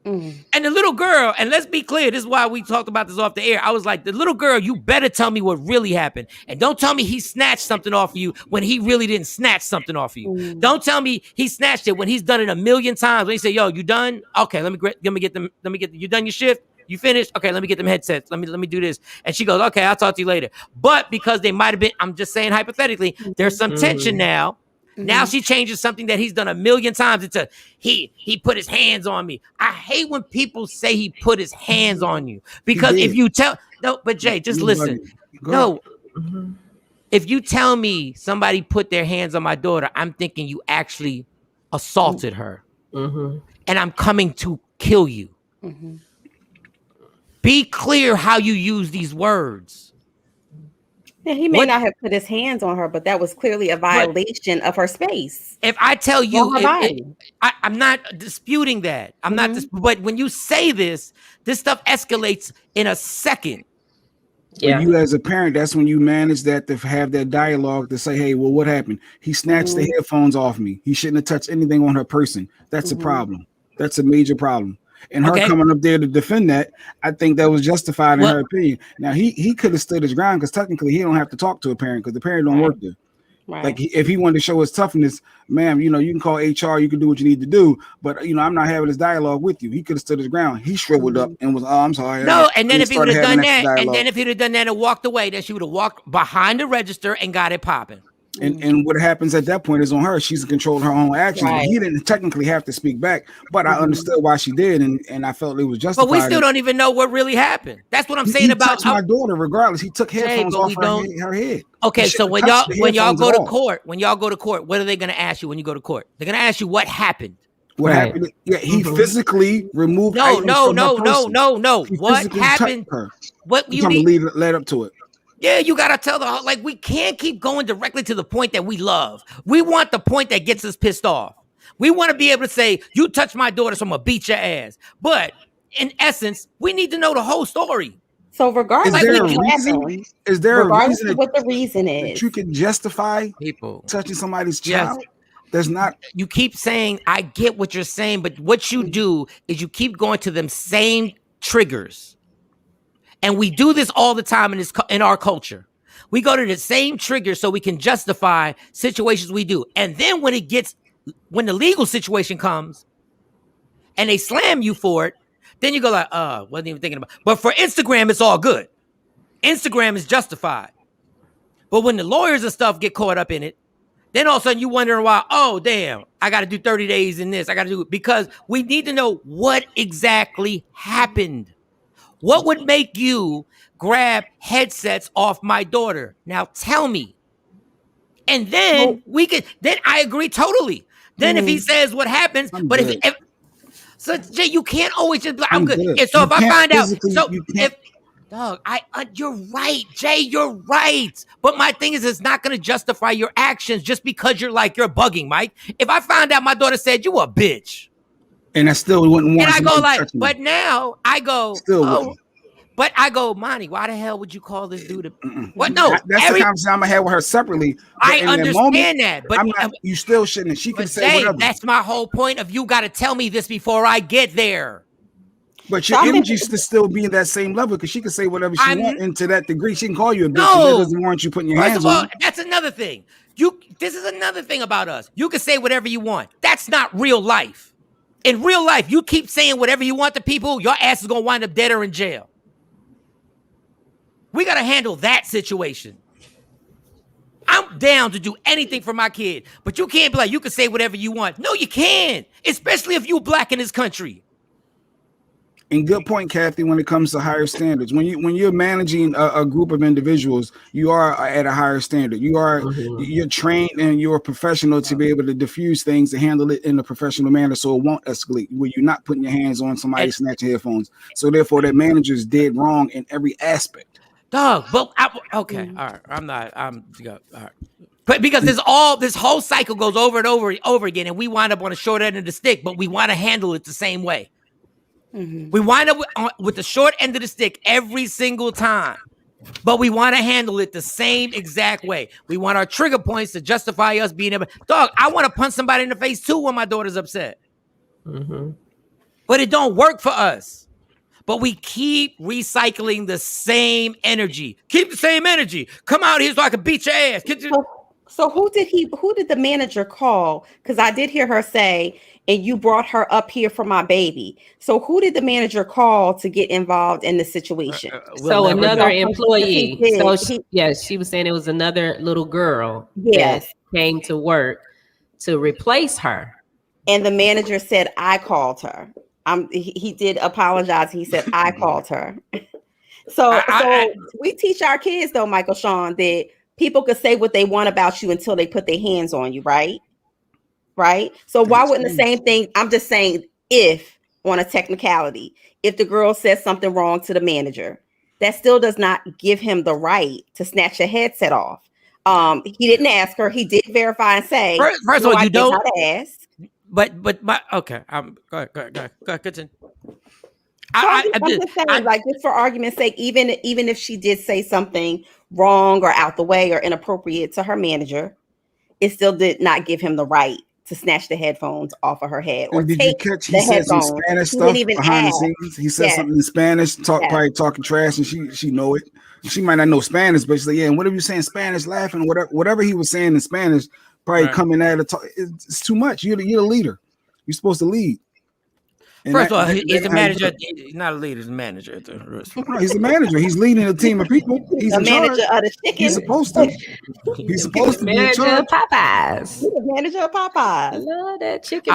And the little girl, and let's be clear, this is why we talked about this off the air. I was like, the little girl, you better tell me what really happened. And don't tell me he snatched something off of you when he really didn't snatch something off of you. Don't tell me he snatched it when he's done it a million times. When he say, yo, you done? Okay, let me get them. You done your shift? You finished? Okay, let me get them headsets. Let me do this. And she goes, okay, I'll talk to you later. But because they might have been, I'm just saying hypothetically, there's some tension now. Now she changes something that he's done a million times into he put his hands on me. I hate when people say he put his hands on you, because if you tell but Jay, just listen. If you tell me somebody put their hands on my daughter, I'm thinking you actually assaulted her, and I'm coming to kill you. Be clear how you use these words. Yeah, he may not have put his hands on her, but that was clearly a violation of her space. If I tell you, I'm not disputing that. I'm not. But when you say this stuff escalates in a second. Yeah. You as a parent, that's when you manage that, to have that dialogue to say, hey, well, what happened? He snatched the headphones off me. He shouldn't have touched anything on her person. That's a problem. That's a major problem. And her coming up there to defend that, I think that was justified in her opinion. Now, he could have stood his ground, because technically he don't have to talk to a parent, because the parent don't work there. Right. Like, if he wanted to show his toughness, ma'am, you can call HR, you can do what you need to do, but I'm not having this dialogue with you. He could have stood his ground. He shriveled up and was, I'm sorry. No, and then if he would have done that, and walked away, then she would have walked behind the register and got it popping. And what happens at that point is on her. She's in control of her own actions. Right. He didn't technically have to speak back, but I understood why she did, and I felt it was justified. But we still don't even know what really happened. That's what I'm saying about my daughter. Regardless, he took headphones off her head. Okay, so when y'all go to court, what are they going to ask you when you go to court? They're going to ask you what happened. What happened? Yeah, he physically removed. No. What happened? What you mean? Led up to it. Yeah, you gotta tell we can't keep going directly to the point that we love. We want the point that gets us pissed off. We want to be able to say, you touched my daughter, so I'm gonna beat your ass. But in essence, we need to know the whole story. So regardless, is there a reason what the reason is that you can justify people touching somebody's child? There's not. You keep saying, I get what you're saying, but what you do is you keep going to them same triggers. And we do this all the time in our culture. We go to the same trigger so we can justify situations we do. And then when the legal situation comes and they slam you for it, then you go like, wasn't even thinking about it. But for Instagram, it's all good. Instagram is justified. But when the lawyers and stuff get caught up in it, then all of a sudden you wondering why, oh, damn, I got to do 30 days in this. I got to do it, because we need to know what exactly happened. What would make you grab headsets off my daughter? Now tell me. And then then I agree totally. Then if he says what happens, but if so Jay, you can't always just be like, I'm good. And so if I find out, you're right, Jay, you're right. But my thing is, it's not going to justify your actions just because you're bugging, Mike. If I find out my daughter said you a bitch, and I still wouldn't want. And I go like, but now I go, but I go, Monty, why the hell would you call this dude what? No, that's the conversation I'm gonna have with her separately. I understand that, but you still shouldn't. She can say whatever. That's my whole point of you got to tell me this before I get there. But your energy should still be in that same level, because she can say whatever she wants, and to that degree, she can call you a bitch. That doesn't warrant you putting your hands on. That's another thing. This is another thing about us. You can say whatever you want. That's not real life. In real life, you keep saying whatever you want to people, your ass is going to wind up dead or in jail. We got to handle that situation. I'm down to do anything for my kid, but you can't be like, you can say whatever you want. No, you can't, especially if you're black in this country. And good point, Kathy, when it comes to higher standards. When you're managing a group of individuals, you are at a higher standard. You're trained and you're a professional to be able to diffuse things and handle it in a professional manner so it won't escalate, where you're not putting your hands on somebody snatching headphones. So therefore, that manager is dead wrong in every aspect. Dog, but okay, all right. All right. But because this whole cycle goes over and over again, and we wind up on the short end of the stick, but we want to handle it the same way. We wind up with the short end of the stick every single time. But we want to handle it the same exact way. We want our trigger points to justify us being able. Dog, I want to punch somebody in the face too when my daughter's upset. Mm-hmm. But it don't work for us. But we keep recycling the same energy. Keep the same energy. Come out here so I can beat your ass. So who did the manager call? Because I did hear her say, and you brought her up here for my baby. So who did the manager call to get involved in the situation? So another employee. She was saying it was another little girl that came to work to replace her. And the manager said, I called her. He did apologize. He said, I called her. So we teach our kids though, Michael Shawn, that people could say what they want about you until they put their hands on you, right? Right. So why wouldn't the same thing? I'm just saying, if on a technicality, if the girl says something wrong to the manager, that still does not give him the right to snatch your headset off. He didn't ask her. He did verify and say, first of all, you don't ask. But my okay. Go ahead. Continue. I'm just saying, like, just for argument's sake, even if she did say something wrong or out the way or inappropriate to her manager, it still did not give him the right to snatch the headphones off of her head. Or did you catch? He said some Spanish stuff behind the scenes. He said something in Spanish, probably talking trash, and she know it. She might not know Spanish, but she's like, yeah. And whatever you saying Spanish, laughing, whatever he was saying in Spanish, probably coming at it. It's too much. You're the leader. You're supposed to lead. And first of all, he's a manager. He's not a leader. He's a manager. No, he's a manager. He's leading a team of people. He's the manager of the chicken. He's supposed to. He's supposed to be in charge. Popeyes. He's the manager of Popeyes. I love that chicken.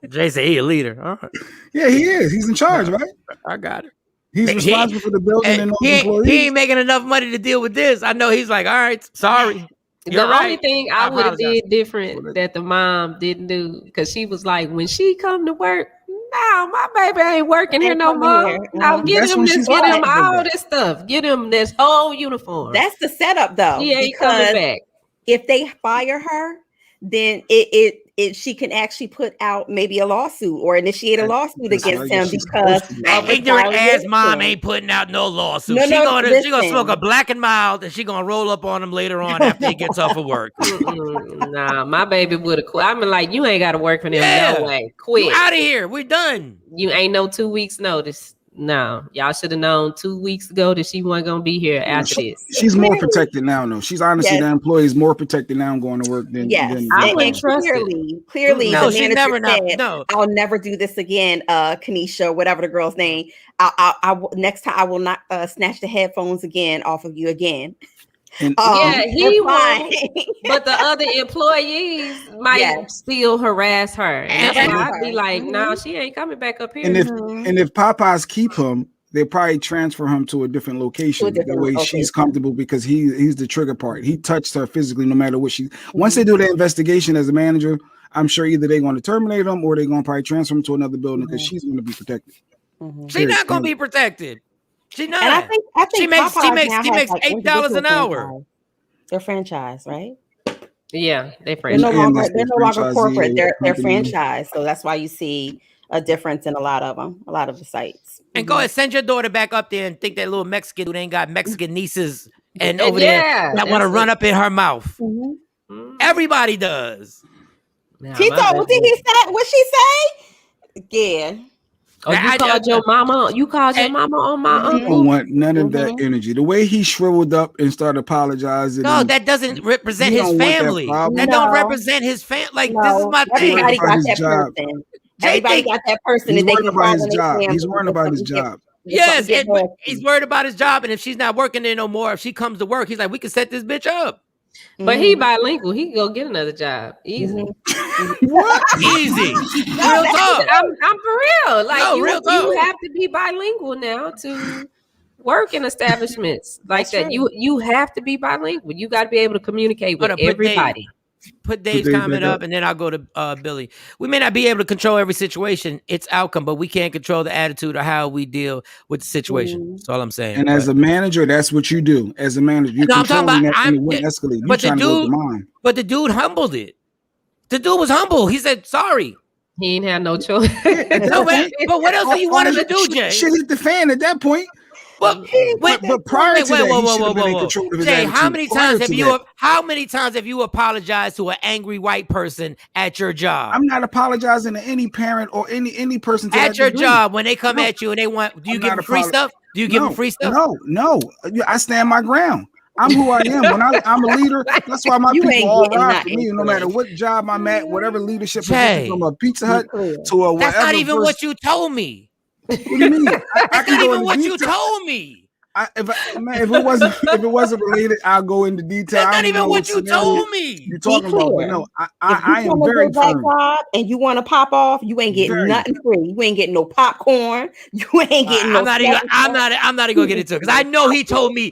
Jay said he's a leader. All right. Yeah, he is. He's in charge, right? I got it. He's responsible for the building and all the employees. He ain't making enough money to deal with this. I know he's like, all right, sorry. The only thing I would have did different that the mom didn't do, because she was like, when she come to work, no, my baby ain't working here no more. No, get him all this stuff. Get him this whole uniform. That's the setup, though. He ain't coming back. If they fire her, then she can actually put out maybe a lawsuit or initiate a lawsuit against him because ignorant ass mom ain't putting out no lawsuit. She gonna smoke a black and mild and she gonna roll up on him later on after he gets off of work. Nah, my baby would have quit. I'm like, you ain't got to work for them. No way. Quit. You out of here. We're done. You ain't no 2 weeks notice. No, y'all should have known 2 weeks ago that she wasn't gonna be here after this. She's more protected now, though. She's honestly the employee is more protected now going to work than. I wouldn't trust clearly. No, the she never said, no. I'll never do this again. Kanisha, whatever the girl's name. I next time I will not snatch the headphones again off of you again. And, he won't, but the other employees might still harass her. And that's why I'd be like, no, she ain't coming back up here. And if Popeyes keep him, they probably transfer him to a different location. That way she's comfortable because he's the trigger part. He touched her physically no matter what she. Once they do the investigation as a manager, I'm sure either they're going to terminate him or they're going to probably transfer him to another building because she's going to be protected. She's not going to be protected. She not. And I think she makes $8 an hour. They're franchise, right? Yeah, they're no longer corporate. They're franchise. So that's why you see a difference in a lot of them, a lot of the sites. And go ahead, send your daughter back up there and think that little Mexican dude ain't got Mexican nieces and over there that want to run up in her mouth. Everybody does. Tito, what did he say? What she say? Yeah. Oh, you called your mama. You called your mama on my uncle. I don't want none of that energy. The way he shriveled up and started apologizing. No, that doesn't represent his family. That don't represent his family. Like this is my thing. Everybody got that person. Everybody got that person. He's worried about his job. He's worried about his job. Yes, he's worried about his job. And if she's not working there no more, if she comes to work, he's like, we can set this bitch up. But he bilingual. He can go get another job. Easy. What? Easy. Real talk. I'm for real. Like real talk. You have to be bilingual now to work in establishments like that. You have to be bilingual. You got to be able to communicate with everybody. Put Dave's comment up and then I'll go to Billy. We may not be able to control every situation, its outcome, but we can't control the attitude or how we deal with the situation. That's all I'm saying. And as a manager, that's what you do. As a manager, you're controlling that and it wouldn't escalate. But the dude humbled it. The dude was humble. He said, sorry. He ain't had no choice. No, but what else do you want him to do, Jay? Shit hit the fan at that point. But prior to that, he should have been in control of his Jay, attitude. how many times have you apologized to an angry white person at your job? I'm not apologizing to any parent or any person at your job when they come at you and they want. Do you give them free stuff? Do you give them free stuff? No. I stand my ground. I'm who I am. When I'm a leader, that's why my people all ride for me. No matter what job I'm at, whatever leative position, from a Pizza Hut to a whatever. That's not even what you told me. What do you mean? That's not even what you told me. If it wasn't related, I'll go into detail. That's not even what you told me. You're talking about, but no, I am very firm. And you want to pop off, you ain't getting nothing free. You ain't getting no popcorn. You ain't getting no. I'm not even gonna get into it because I know he told me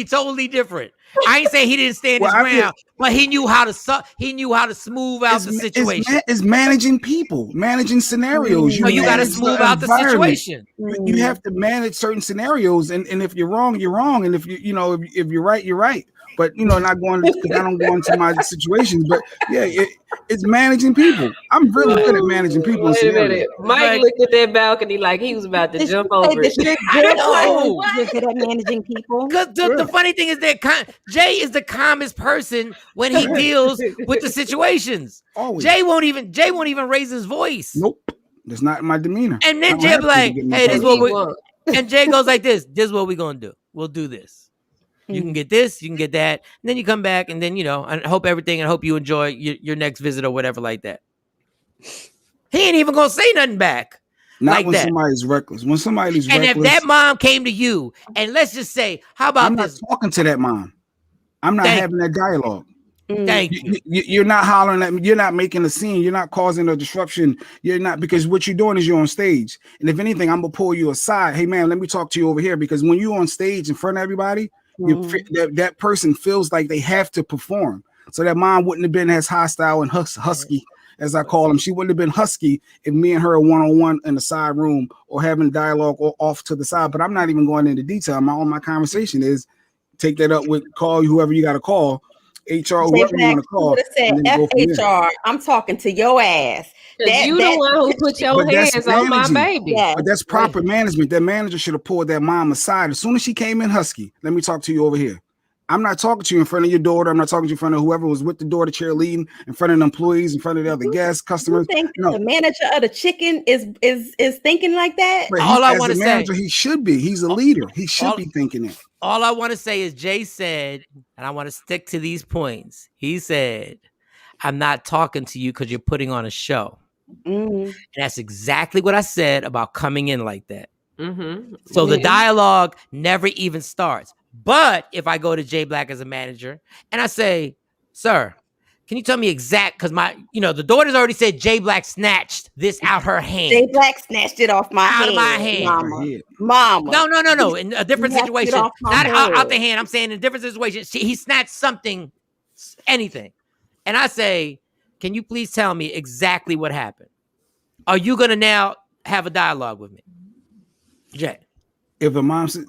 totally different. I ain't saying he didn't stand his ground, but he knew how to smooth out the situation. It's managing people, managing scenarios. You got to smooth out the situation. You have to manage certain scenarios, and if you're wrong, you're wrong, and if you're right, you're right. But not going because I don't go into my situations. But yeah, it's managing people. I'm really good at managing people. Wait a minute. Mike looked at that balcony like he was about to jump over it. I know. You're good at managing people. Because the funny thing is that Jay is the calmest person when he deals with the situations. Always. Jay won't even raise his voice. Nope, that's not my demeanor. And then Jay be like, "Hey, this is what we." And Jay goes like this. This is what we're gonna do. We'll do this. You can get this, you can get that, and then you come back, and then I hope everything, and hope you enjoy your next visit or whatever like that. He ain't even gonna say nothing back. Not like when that. Somebody's reckless. When somebody's and reckless, if that mom came to you, and let's just say, how about I'm this? not talking to that mom. I'm not having that dialogue. Thank you. You're not hollering at me. You're not making a scene. You're not causing a disruption. You're not, because what you're doing is you're on stage. And if anything, I'm gonna pull you aside. Hey man, let me talk to you over here. Because when you're on stage in front of everybody, that person feels like they have to perform. So that mom wouldn't have been as hostile and husky, as I call them. She wouldn't have been husky if me and her are one-on-one in the side room or having dialogue or off to the side. But I'm not even going into detail. My conversation is take that up with whoever you got to call. HR, whoever you want to call. Said FHR, I'm talking to your ass. You the one who put your hands on my baby. Yes. But that's proper management. That manager should have pulled that mom aside as soon as she came in husky. Let me talk to you over here. I'm not talking to you in front of your daughter. I'm not talking to you in front of whoever was with the daughter cheerleading, in front of the employees, in front of the other guests, customers. You think the manager of the chicken is thinking like that? All I want to say, he should be. He's a leader. He should be thinking it. All I want to say is Jay said, and I want to stick to these points. He said, "I'm not talking to you because you're putting on a show." And that's exactly what I said about coming in like that. So the dialogue never even starts. But if I go to Jay Black as a manager and I say, "Sir, can you tell me exact?" Because the daughter's already said Jay Black snatched this out her hand. Jay Black snatched it off my out of my hand, mama. No. In a different situation, not out the hand. I'm saying in a different situation, he snatched something, anything, and I say, "Can you please tell me exactly what happened?" Are you gonna now have a dialogue with me, Jay? If a mom says,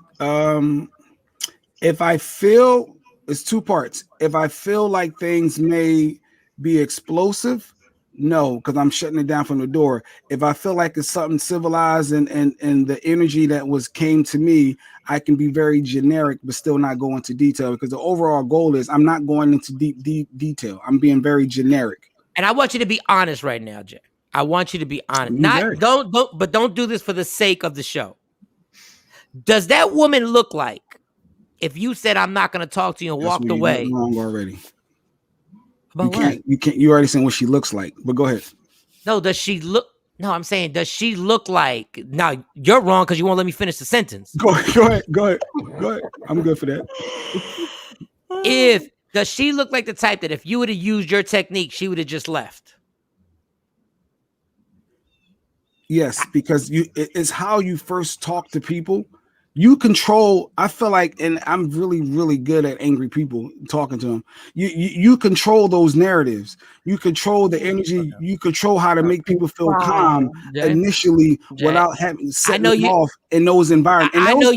if I feel, it's two parts. If I feel like things may be explosive, no, because I'm shutting it down from the door. If I feel like it's something civilized and the energy that came to me, I can be very generic, but still not go into detail, because the overall goal is I'm not going into deep detail. I'm being very generic. And I want you to be honest right now, Jay. I want you to be honest. Don't do this for the sake of the show. Does that woman look like, if you said I'm not going to talk to you and walked away? Wrong already. About what? You can't. You already saying what she looks like. But go ahead. No, does she look? No, I'm saying, does she look like? Now you're wrong because you won't let me finish the sentence. Go ahead. I'm good for that. Does she look like the type that if you would have used your technique, she would have just left? Yes, because it's how you first talk to people. You control. I feel like, and I'm really, really good at angry people, talking to them. You control those narratives. You control the energy. You control how to make people feel calm initially, without having setting them off in those environments. I know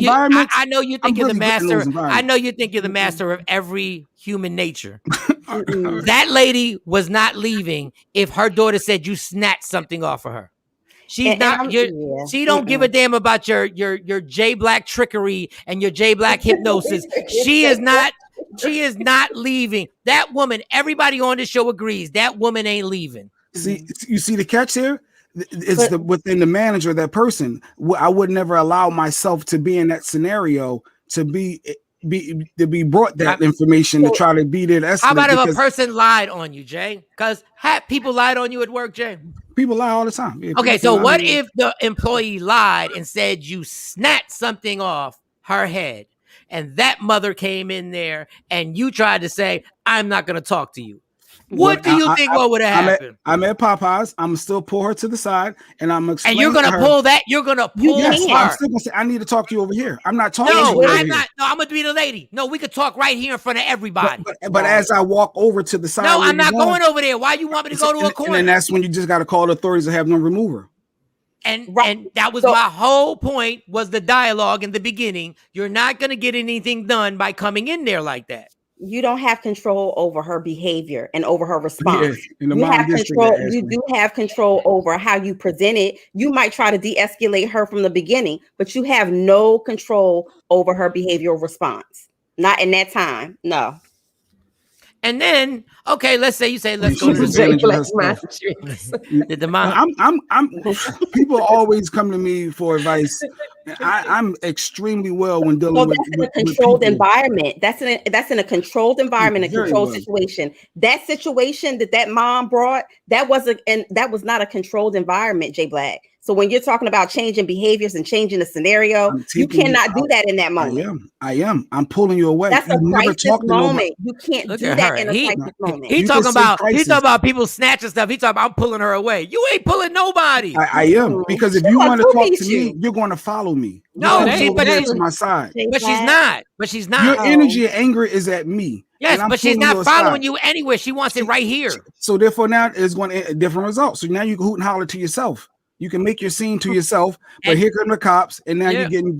you think you're the master. I know you think you're the master of every human nature. That lady was not leaving if her daughter said you snatched something off of her. She's not. She don't give a damn about your J Black trickery and your J Black hypnosis. She is not. She is not leaving. That woman. Everybody on this show agrees that woman ain't leaving. See, you see the catch here. It's within the manager, that person. I would never allow myself to be in that scenario to be brought that information to try to be there. How about if a person lied on you, Jay? Because people lied on you at work, Jay. People lie all the time. Yeah, okay, so what if the employee lied and said you snatched something off her head, and that mother came in there and you tried to say, "I'm not going to talk to you"? What do you think? What would have happened? I'm at Popeyes. I'm still pull her to the side, and I'm explaining. And you're gonna pull that. You're gonna pull her. I'm still gonna say, I need to talk to you over here. I'm not talking. No, I'm not. No, I'm gonna be the lady. No, we could talk right here in front of everybody. But as I walk over to the side, no, I'm not going over there. Why you want me to go to a corner? And that's when you just got to call the authorities to have them remove her. And that was my whole point. Was the dialogue in the beginning? You're not gonna get anything done by coming in there like that. You don't have control over her behavior and over her response. You have control. You do have control over how you present it. You might try to de-escalate her from the beginning, but you have no control over her behavioral response. Not in that time. No. And then, okay, let's say let's go to the mom. I'm people always come to me for advice. I'm extremely well when dealing with a controlled environment. That's in a controlled environment, a controlled situation. That situation that mom brought, that was not a controlled environment, J Black. So when you're talking about changing behaviors and changing the scenario, you cannot do that in that moment. I am. I'm pulling you away. That's a crisis moment. You can't do that in a crisis moment. He's talking about people snatching stuff. He's talking about I'm pulling her away. You ain't pulling nobody. I am, because if you want to talk to me, you're going to follow me. No, but to my side. But she's not. But she's not. Your energy and anger is at me. Yes, but she's not following you anywhere. She wants it right here. So therefore, now it's going to different results. So now you can hoot and holler to yourself. You can make your scene to yourself, but here come the cops, and now you're getting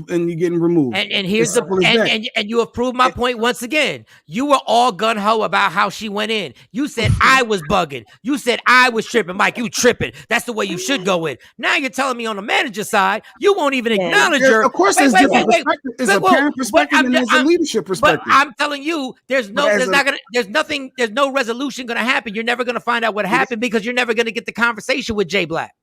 removed. And here's and you have proved my point once again. You were all gun ho about how she went in. You said I was bugging. You said I was tripping. Mike, you tripping. That's the way you should go in. Now you're telling me on the manager side, you won't even acknowledge her. Of course, there's different perspectives. There's a parent perspective and there's a leadership perspective. But I'm telling you, there's no resolution gonna happen. You're never gonna find out what happened because you're never gonna get the conversation with Jay Black.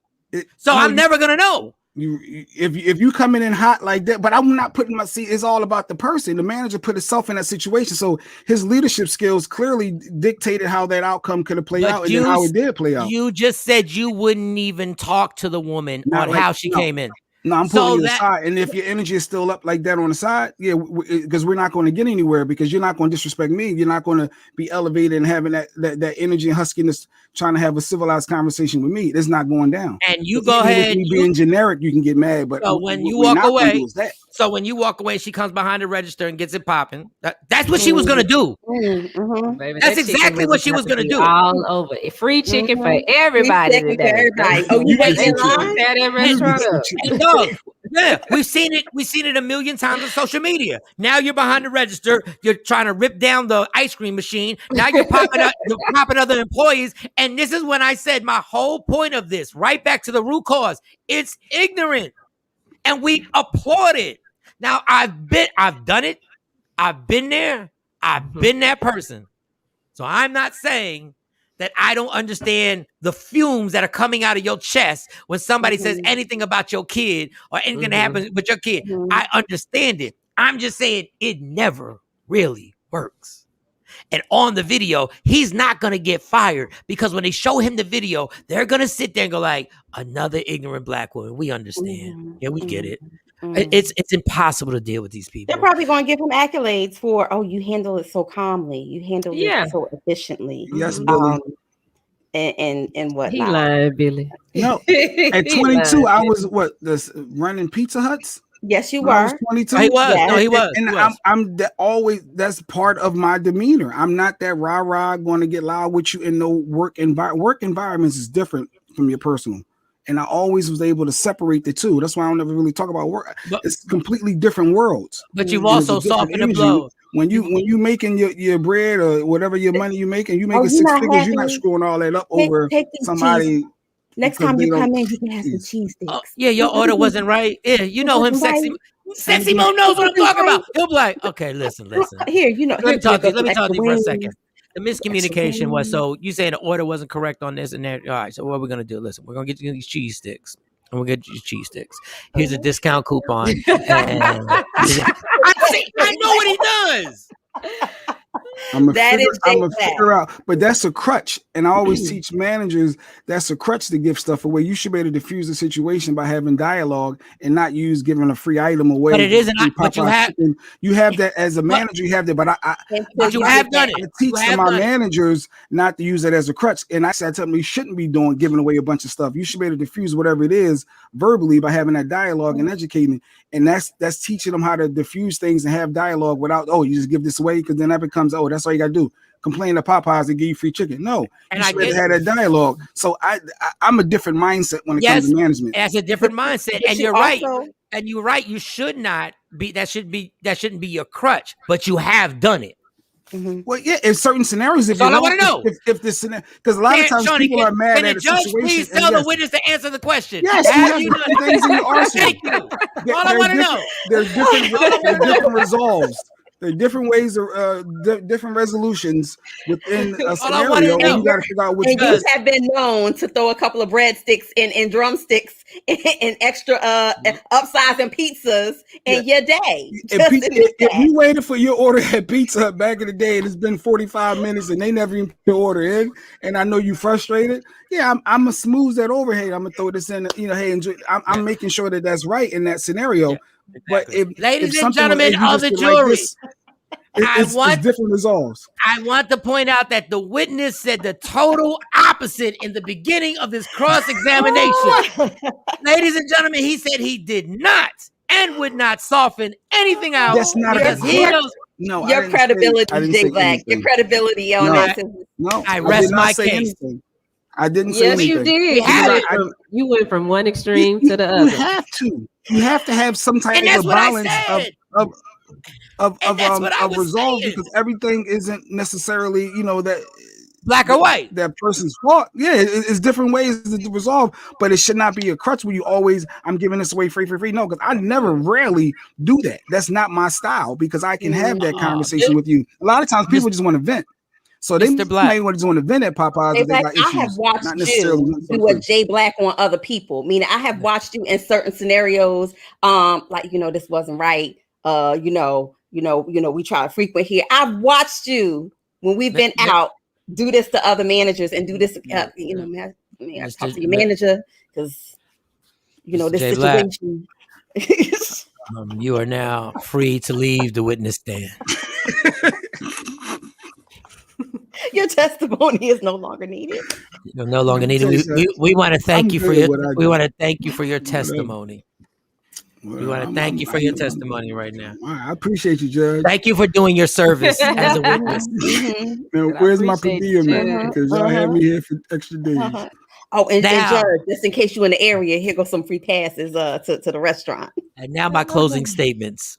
I'm never gonna know. If you come in hot like that, but I'm not putting it's all about the person. The manager put himself in that situation, so his leadership skills clearly dictated how that outcome could have played out, and then how it did play out. You just said you wouldn't even talk to the woman on how she came in. No, I'm pulling you aside, and if your energy is still up like that on the side, because we're not going to get anywhere, because you're not going to disrespect me. You're not going to be elevated and having that energy and huskiness, trying to have a civilized conversation with me. It's not going down. And you go ahead. Being generic, you can get mad, but when you walk away, she comes behind the register and gets it popping. That's what she was going to do. Baby, that's exactly what she was going to do. All over. Free chicken for everybody. Oh, you wait in line at that restaurant. Yeah, we've seen it. We've seen it a million times on social media. Now you're behind the register. You're trying to rip down the ice cream machine. Now you're popping other employees. And this is when I said my whole point of this, right back to the root cause. It's ignorant, and we applaud it. Now I've done it. I've been there. I've been that person. So I'm not saying that I don't understand the fumes that are coming out of your chest when somebody says anything about your kid or anything that happens with your kid. I understand it. I'm just saying it never really works. And on the video, he's not going to get fired, because when they show him the video, they're going to sit there and go like, another ignorant black woman. We understand. Yeah, we get it. It's impossible to deal with these people. They're probably going to give him accolades for, you handle it so calmly. You handle it so efficiently. Yes, Billy. And what? He lied, Billy. No, at 22, I was running Pizza Huts. Yes, you were. I was 22. He was. Yes. No, he was. And I'm always, that's part of my demeanor. I'm not that rah-rah going to get loud with you in no work environment. Work environments is different from your personal. And I always was able to separate the two. That's why I don't ever really talk about work. It's completely different worlds. But you've also softened the blow. When you making your bread or whatever your money you making 6 figures, you're not screwing all that up over somebody. Next time you come in, you can have some cheese sticks. Yeah, your order wasn't right. Yeah, you know him, Sexy Mo knows what I'm talking about. He'll be like, okay, listen. Here, let me talk to you for a second. The miscommunication was, so you saying the order wasn't correct on this and that. All right, so what we're gonna do? Listen, we're gonna get you these cheese sticks, and we'll get you cheese sticks. Here's a discount coupon. I know what he does. I'm gonna figure out, but that's a crutch. And I always teach managers that's a crutch to give stuff away. You should be able to diffuse the situation by having dialogue and not use giving a free item away. But it isn't. But you have that as a manager. You have that, but you have done it. I teach my managers not to use it as a crutch. And I said, tell them you shouldn't be giving away a bunch of stuff. You should be able to diffuse whatever it is verbally by having that dialogue and educating. And that's teaching them how to diffuse things and have dialogue without, you just give this away, because then that becomes, that's all you gotta do. Complain to Popeyes and give you free chicken. No, you should have that dialogue. So I'm a different mindset when it comes to management. That's a different mindset, and you're right. And you're right. You should not be. That shouldn't be your crutch. But you have done it. Mm-hmm. Well, yeah, in certain scenarios, that's all I want to know. If this scenario, because a lot of times people are mad at a situation. Can the judge please tell the witness to answer the question? Yes, have you done things in your arsenal? Thank you. All I want to know. There's different resolves. There are different ways of different resolutions within a scenario. And you got to figure out which. And you have been known to throw a couple of breadsticks and drumsticks and extra upsizing pizzas in your day. If you waited for your order at Pizza Hut back in the day, and it's been 45 minutes and they never even put the order in, and I know you frustrated. Yeah, I'm gonna smooth that over. Hey, I'm gonna throw this in. Hey, enjoy. I'm making sure that that's right in that scenario. Yeah. Exactly. But ladies and gentlemen of the jury, it's different resolves. I want to point out that the witness said the total opposite in the beginning of this cross-examination. Ladies and gentlemen, he said he did not and would not soften anything out. That's not your credibility, J Black. Your credibility on this. No, I rest my case. I didn't say anything. Yes, you did. You went from one extreme to the other. You have to. You have to have some type of balance of resolve, because everything isn't necessarily, that black or white. That person's fault. Yeah, it's different ways to resolve, but it should not be a crutch where you always, I'm giving this away free. No, because I rarely do that. That's not my style, because I can have that conversation with you. A lot of times people just want to vent. So they may want to do an event at Popeyes. If they got issues, I have watched you do a J Black on other people. Meaning, I have watched you in certain scenarios. Like, this wasn't right. We try to frequent here. I've watched you when we've been out do this to other managers and do this. Man, I talk to your manager, because this J. situation. You are now free to leave the witness stand. Your testimony is no longer needed. You're no longer needed. We want to thank you for your. We want to thank you for your testimony. We want to thank you for your testimony right now. I appreciate you, Judge. Thank you for doing your service as a witness. Now, where's my per diem, man? Because y'all had me here for extra days. Oh, and Judge, just in case you're in the area, here goes some free passes to the restaurant. And now my closing statements.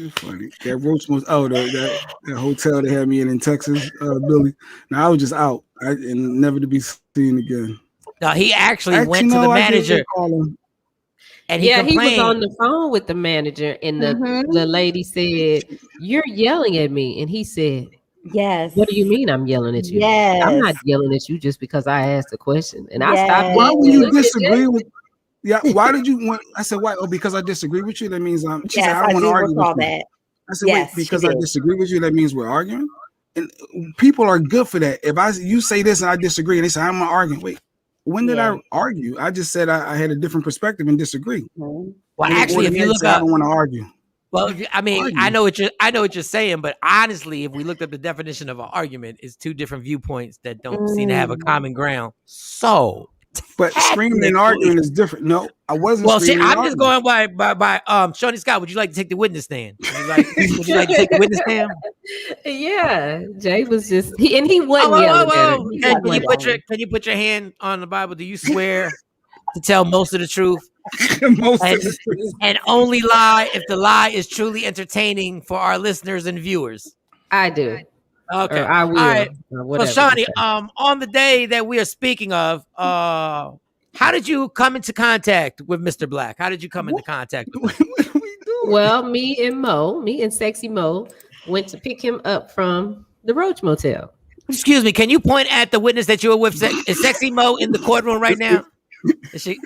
It's funny. That Roach was that hotel they had me in Texas, Billy. Now I was just out and never to be seen again. No, he actually went to the manager. And he was on the phone with the manager, and the lady said, "You're yelling at me," and he said, "Yes." What do you mean I'm yelling at you? Yes. I'm not yelling at you just because I asked a question. And I stopped. Why would you disagree with? Yeah, why did you want? I said, why? Oh, because I disagree with you. That means she said, I don't want to argue with you. I said, wait, because I disagree with you, that means we're arguing. And people are good for that. If you say this and I disagree, and they say I'm not arguing. Wait, when did I argue? I just said I had a different perspective and disagree. Well, actually, if you look up, I don't want to argue. Well, I mean, I know what you're saying, but honestly, if we looked up the definition of an argument, it's two different viewpoints that don't seem to have a common ground. So But screaming and arguing is different. No, I wasn't. Well, see, screaming and I'm just arguing. going by Shawnee Scott. Would you like to take the witness stand? Would you like to take the witness stand? Yeah, Jay was just he wasn't yelling at her. Can you put your hand on the Bible? Do you swear to tell most of the truth? And only lie if the lie is truly entertaining for our listeners and viewers. I do. Okay. Or I will. All right. So Shawnee, on the day that we are speaking of, how did you come into contact with Mr. Black? How did you come into contact with him? What are we doing? Well, me and Sexy Mo went to pick him up from the Roach Motel. Excuse me, can you point at the witness that you were with? Is Sexy Mo in the courtroom right now? Is she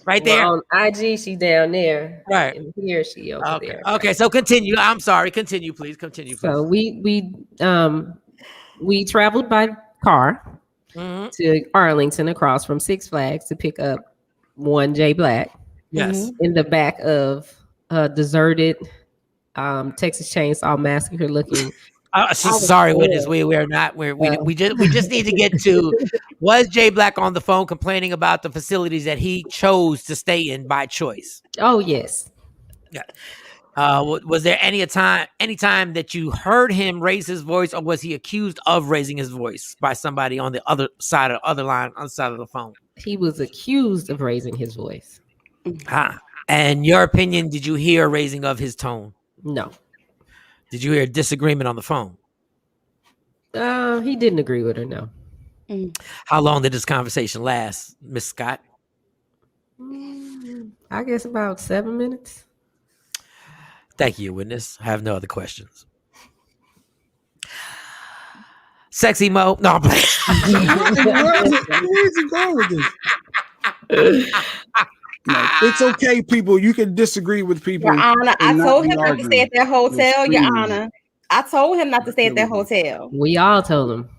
right there? Well, on IG, she down there. Right. And here she over there. Okay, so continue. I'm sorry. Continue, please. So we traveled by car to Arlington across from Six Flags to pick up one Jay Black. Yes. In the back of a deserted Texas Chainsaw Massacre looking. Sorry, witness. We are not. We just need to get to. Was Jay Black on the phone complaining about the facilities that he chose to stay in by choice? Oh yes. Yeah. Was there any time that you heard him raise his voice, or was he accused of raising his voice by somebody on the other side of the phone? He was accused of raising his voice. And your opinion? Did you hear a raising of his tone? No. Did you hear a disagreement on the phone? He didn't agree with her. No. How long did this conversation last, Miss Scott? I guess about 7 minutes. Thank you, witness. I have no other questions. Sexy Mo. No, I'm playing. Where's he going with this? No, it's okay, people. You can disagree with people. Your Honor, I told him not to stay at that hotel, Your Honor. I told him not to stay at that hotel. We all told him.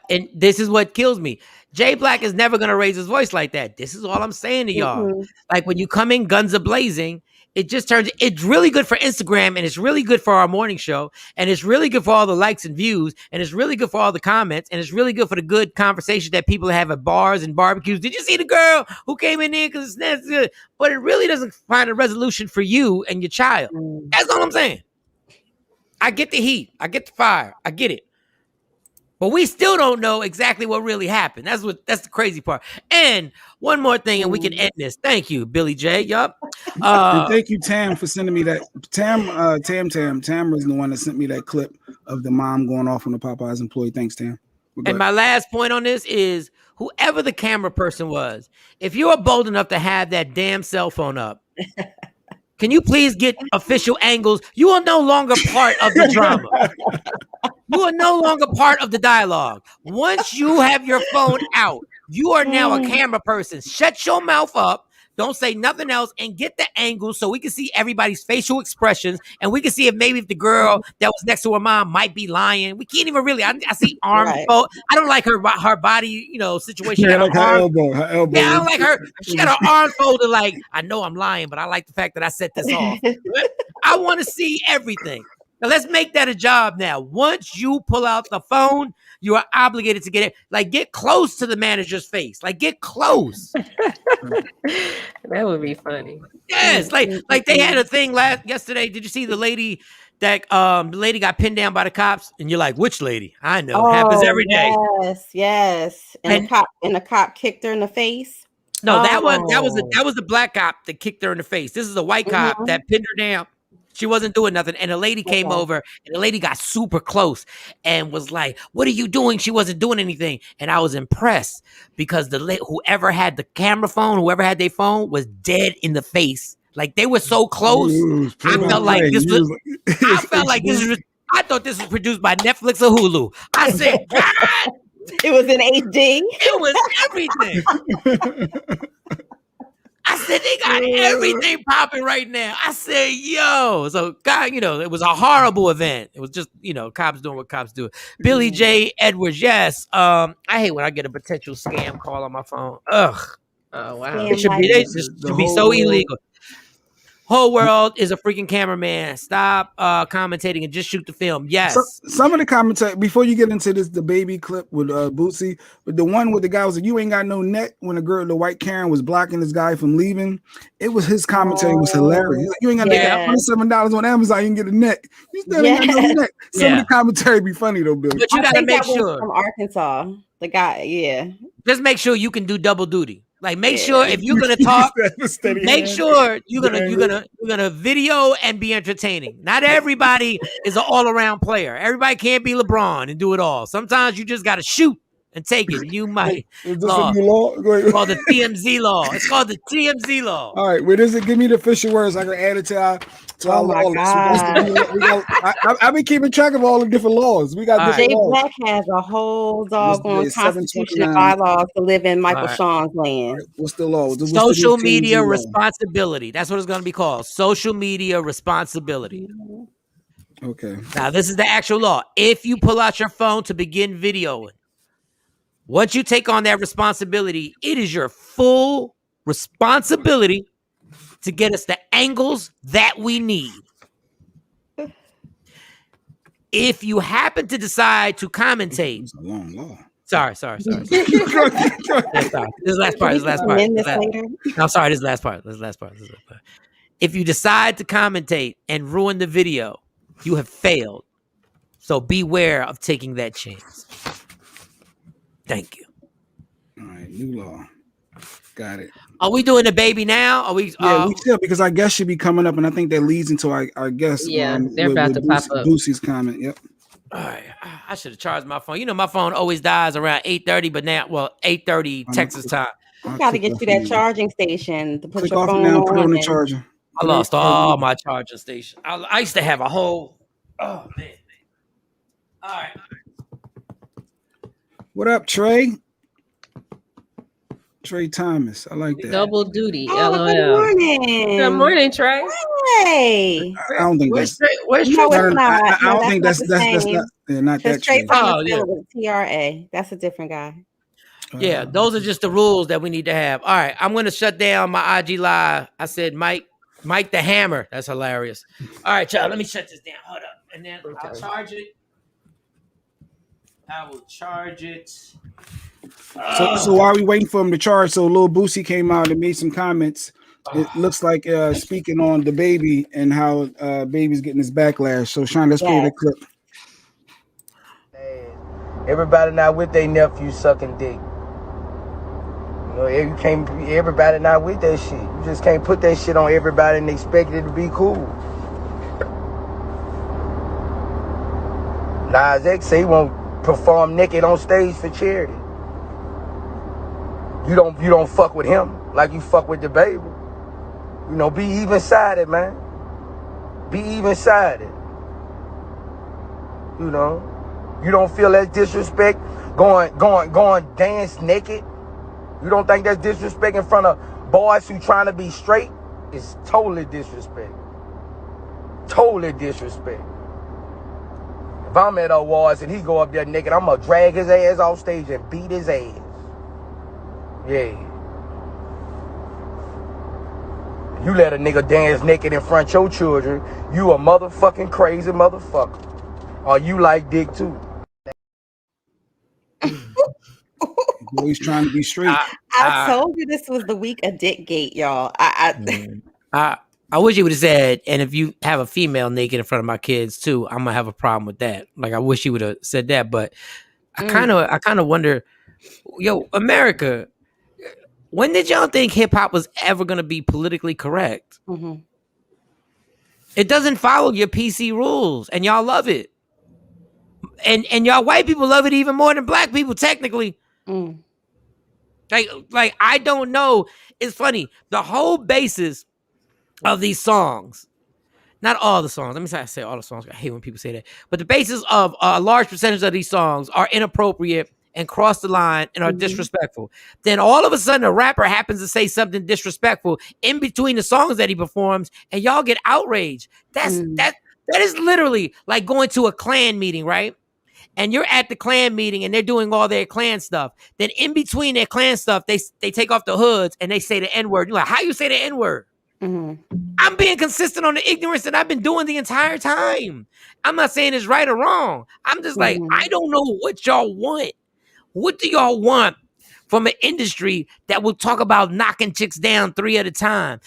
And this is what kills me. Jay Black is never going to raise his voice like that. This is all I'm saying to y'all. Like when you come in guns a-blazing, it's really good for Instagram, and it's really good for our morning show, and it's really good for all the likes and views, and it's really good for all the comments, and it's really good for the good conversation that people have at bars and barbecues. Did you see the girl who came in there? Because that's good. But it really doesn't find a resolution for you and your child. That's all I'm saying. I get the heat. I get the fire. I get it. But we still don't know exactly what really happened. That's the crazy part. And one more thing, and we can end this. Thank you, Billy J. Yup. And thank you, Tam, for sending me that. Tam was the one that sent me that clip of the mom going off on the Popeyes employee. Thanks, Tam. And my last point on this is whoever the camera person was, if you are bold enough to have that damn cell phone up, can you please get official angles? You are no longer part of the drama. You are no longer part of the dialogue. Once you have your phone out, you are now a camera person. Shut your mouth up. Don't say nothing else and get the angles so we can see everybody's facial expressions, and we can see if the girl that was next to her mom might be lying. We can't even really. I see arms. Right. I don't like her body, situation. Yeah, like her elbow. Yeah, I don't like her. She got her arm folded. Like, I know I'm lying, but I like the fact that I set this off. I want to see everything. Now let's make that a job now. Once you pull out the phone, you are obligated to get it. Like, get close to the manager's face. Like, get close. That would be funny. Yes, like they had a thing yesterday. Did you see the lady that the lady got pinned down by the cops? And you're like, which lady? I know. Happens every day. Yes. And the cop kicked her in the face. No, that was the black cop that kicked her in the face. This is a white cop that pinned her down. She wasn't doing nothing. And a lady came over, and the lady got super close and was like, what are you doing? She wasn't doing anything. And I was impressed because whoever had the camera phone, whoever had their phone was dead in the face. Like, they were so close. I felt like this was I thought this was produced by Netflix or Hulu. I said, God. It was in HD. It was everything. I said, they got everything popping right now. I said, yo. So, God, it was a horrible event. It was just, cops doing what cops do. Billy J. Edwards, yes. I hate when I get a potential scam call on my phone. Ugh. Oh, wow. It should be so illegal. Whole world is a freaking cameraman. Stop commentating and just shoot the film. Yes. Some of the commentary before you get into the baby clip with Bootsy, but the one with the guy was like, "You ain't got no neck." When the white Karen was blocking this guy from leaving, it was his commentary was hilarious. He's like, "You ain't got $27 on Amazon. You can get a neck. You still ain't got no neck." Some of the commentary be funny though, Bill. But you gotta make sure from Arkansas, the guy, just make sure you can do double duty. Like, make sure if you're gonna talk, make sure you're gonna video and be entertaining. Not everybody is an all-around player. Everybody can't be LeBron and do it all. Sometimes you just gotta shoot and take it. You might. Is this a new law? It's called the TMZ law. It's called the TMZ law. All right, where does it? Give me the official words. I can add it to our law. I've been keeping track of all the different laws. We got Jay Black has a whole doggone constitution of bylaws to live in Michael Sean's land. Right. What's the law? Social media responsibility. That's what it's going to be called. Social media responsibility. Okay. Now, this is the actual law. If you pull out your phone to begin videoing, once you take on that responsibility, it is your full responsibility to get us the angles that we need. If you happen to decide to commentate, it's a long law. Sorry. This is the last part. I'm sorry. This is the last part. If you decide to commentate and ruin the video, you have failed. So beware of taking that chance. Thank you. All right, new law. Got it. Are we doing the baby now? Are we? Yeah, we still, because our guest should be coming up, and I think that leads into our guest. Yeah, they're about to pop up. Boosie's comment. Yep. All right, I should have charged my phone. You know, my phone always dies around 8:30, but now, 8:30 Texas time. You got to get you that charging station to put your phone now, on. put it on the charger. I lost all my charging station. I used to have a whole. Oh man. All right. What up, Trey? Trey Thomas. I like that. Double duty. Oh, LOL. good morning. Good morning, Trey. Hey. I don't think Where's that's. Where's No, Trey? it's not. I don't No, think that's not that Trey Trey. Thomas yeah. with TRA. That's a different guy. Yeah, those are just the rules that we need to have. All right, I'm gonna shut down my IG live. I said Mike the Hammer. That's hilarious. All right, y'all. Let me shut this down. Hold up, and then I'll charge it. I will charge it. So while we waiting for him to charge, so Lil Boosie came out and made some comments. It looks like speaking on the baby and how baby's getting his backlash. So Sean, let's play the clip. Everybody not with their nephew sucking dick. You know, you can't. Everybody not with that shit. You just can't put that shit on everybody and expect it to be cool. Nas X say he won't perform naked on stage for charity. You don't fuck with him like you fuck with the baby. You know, be even-sided, man. Be even-sided. You know, you don't feel that disrespect going dance naked. You don't think that's disrespect in front of boys who trying to be straight? It's totally disrespect. Totally disrespect. If I'm at awards and he go up there naked, I'm gonna drag his ass off stage and beat his ass. Yeah. You let a nigga dance naked in front of your children, you a motherfucking crazy motherfucker. Or you like dick too. He's trying to be straight. I told you this was the week of Dickgate, y'all. I wish you would have said, and if you have a female naked in front of my kids too, I'm gonna have a problem with that. Like, I wish you would have said that, but I kind of wonder, yo, America, when did y'all think hip hop was ever gonna be politically correct? Mm-hmm. It doesn't follow your PC rules, and y'all love it. And y'all white people love it even more than black people, technically. Like I don't know. It's funny. The whole basis of these songs, not all the songs. Let me say all the songs. I hate when people say that. But the basis of a large percentage of these songs are inappropriate and cross the line and are disrespectful. Then all of a sudden a rapper happens to say something disrespectful in between the songs that he performs, and y'all get outraged. That is literally like going to a Klan meeting, right? And you're at the Klan meeting and they're doing all their Klan stuff. Then in between their Klan stuff, they take off the hoods and they say the N-word. You're like, how you say the N-word? I'm being consistent on the ignorance that I've been doing the entire time. I'm not saying it's right or wrong. I'm just like, I don't know what y'all want. What do y'all want from an industry that will talk about knocking chicks down 3 at a time?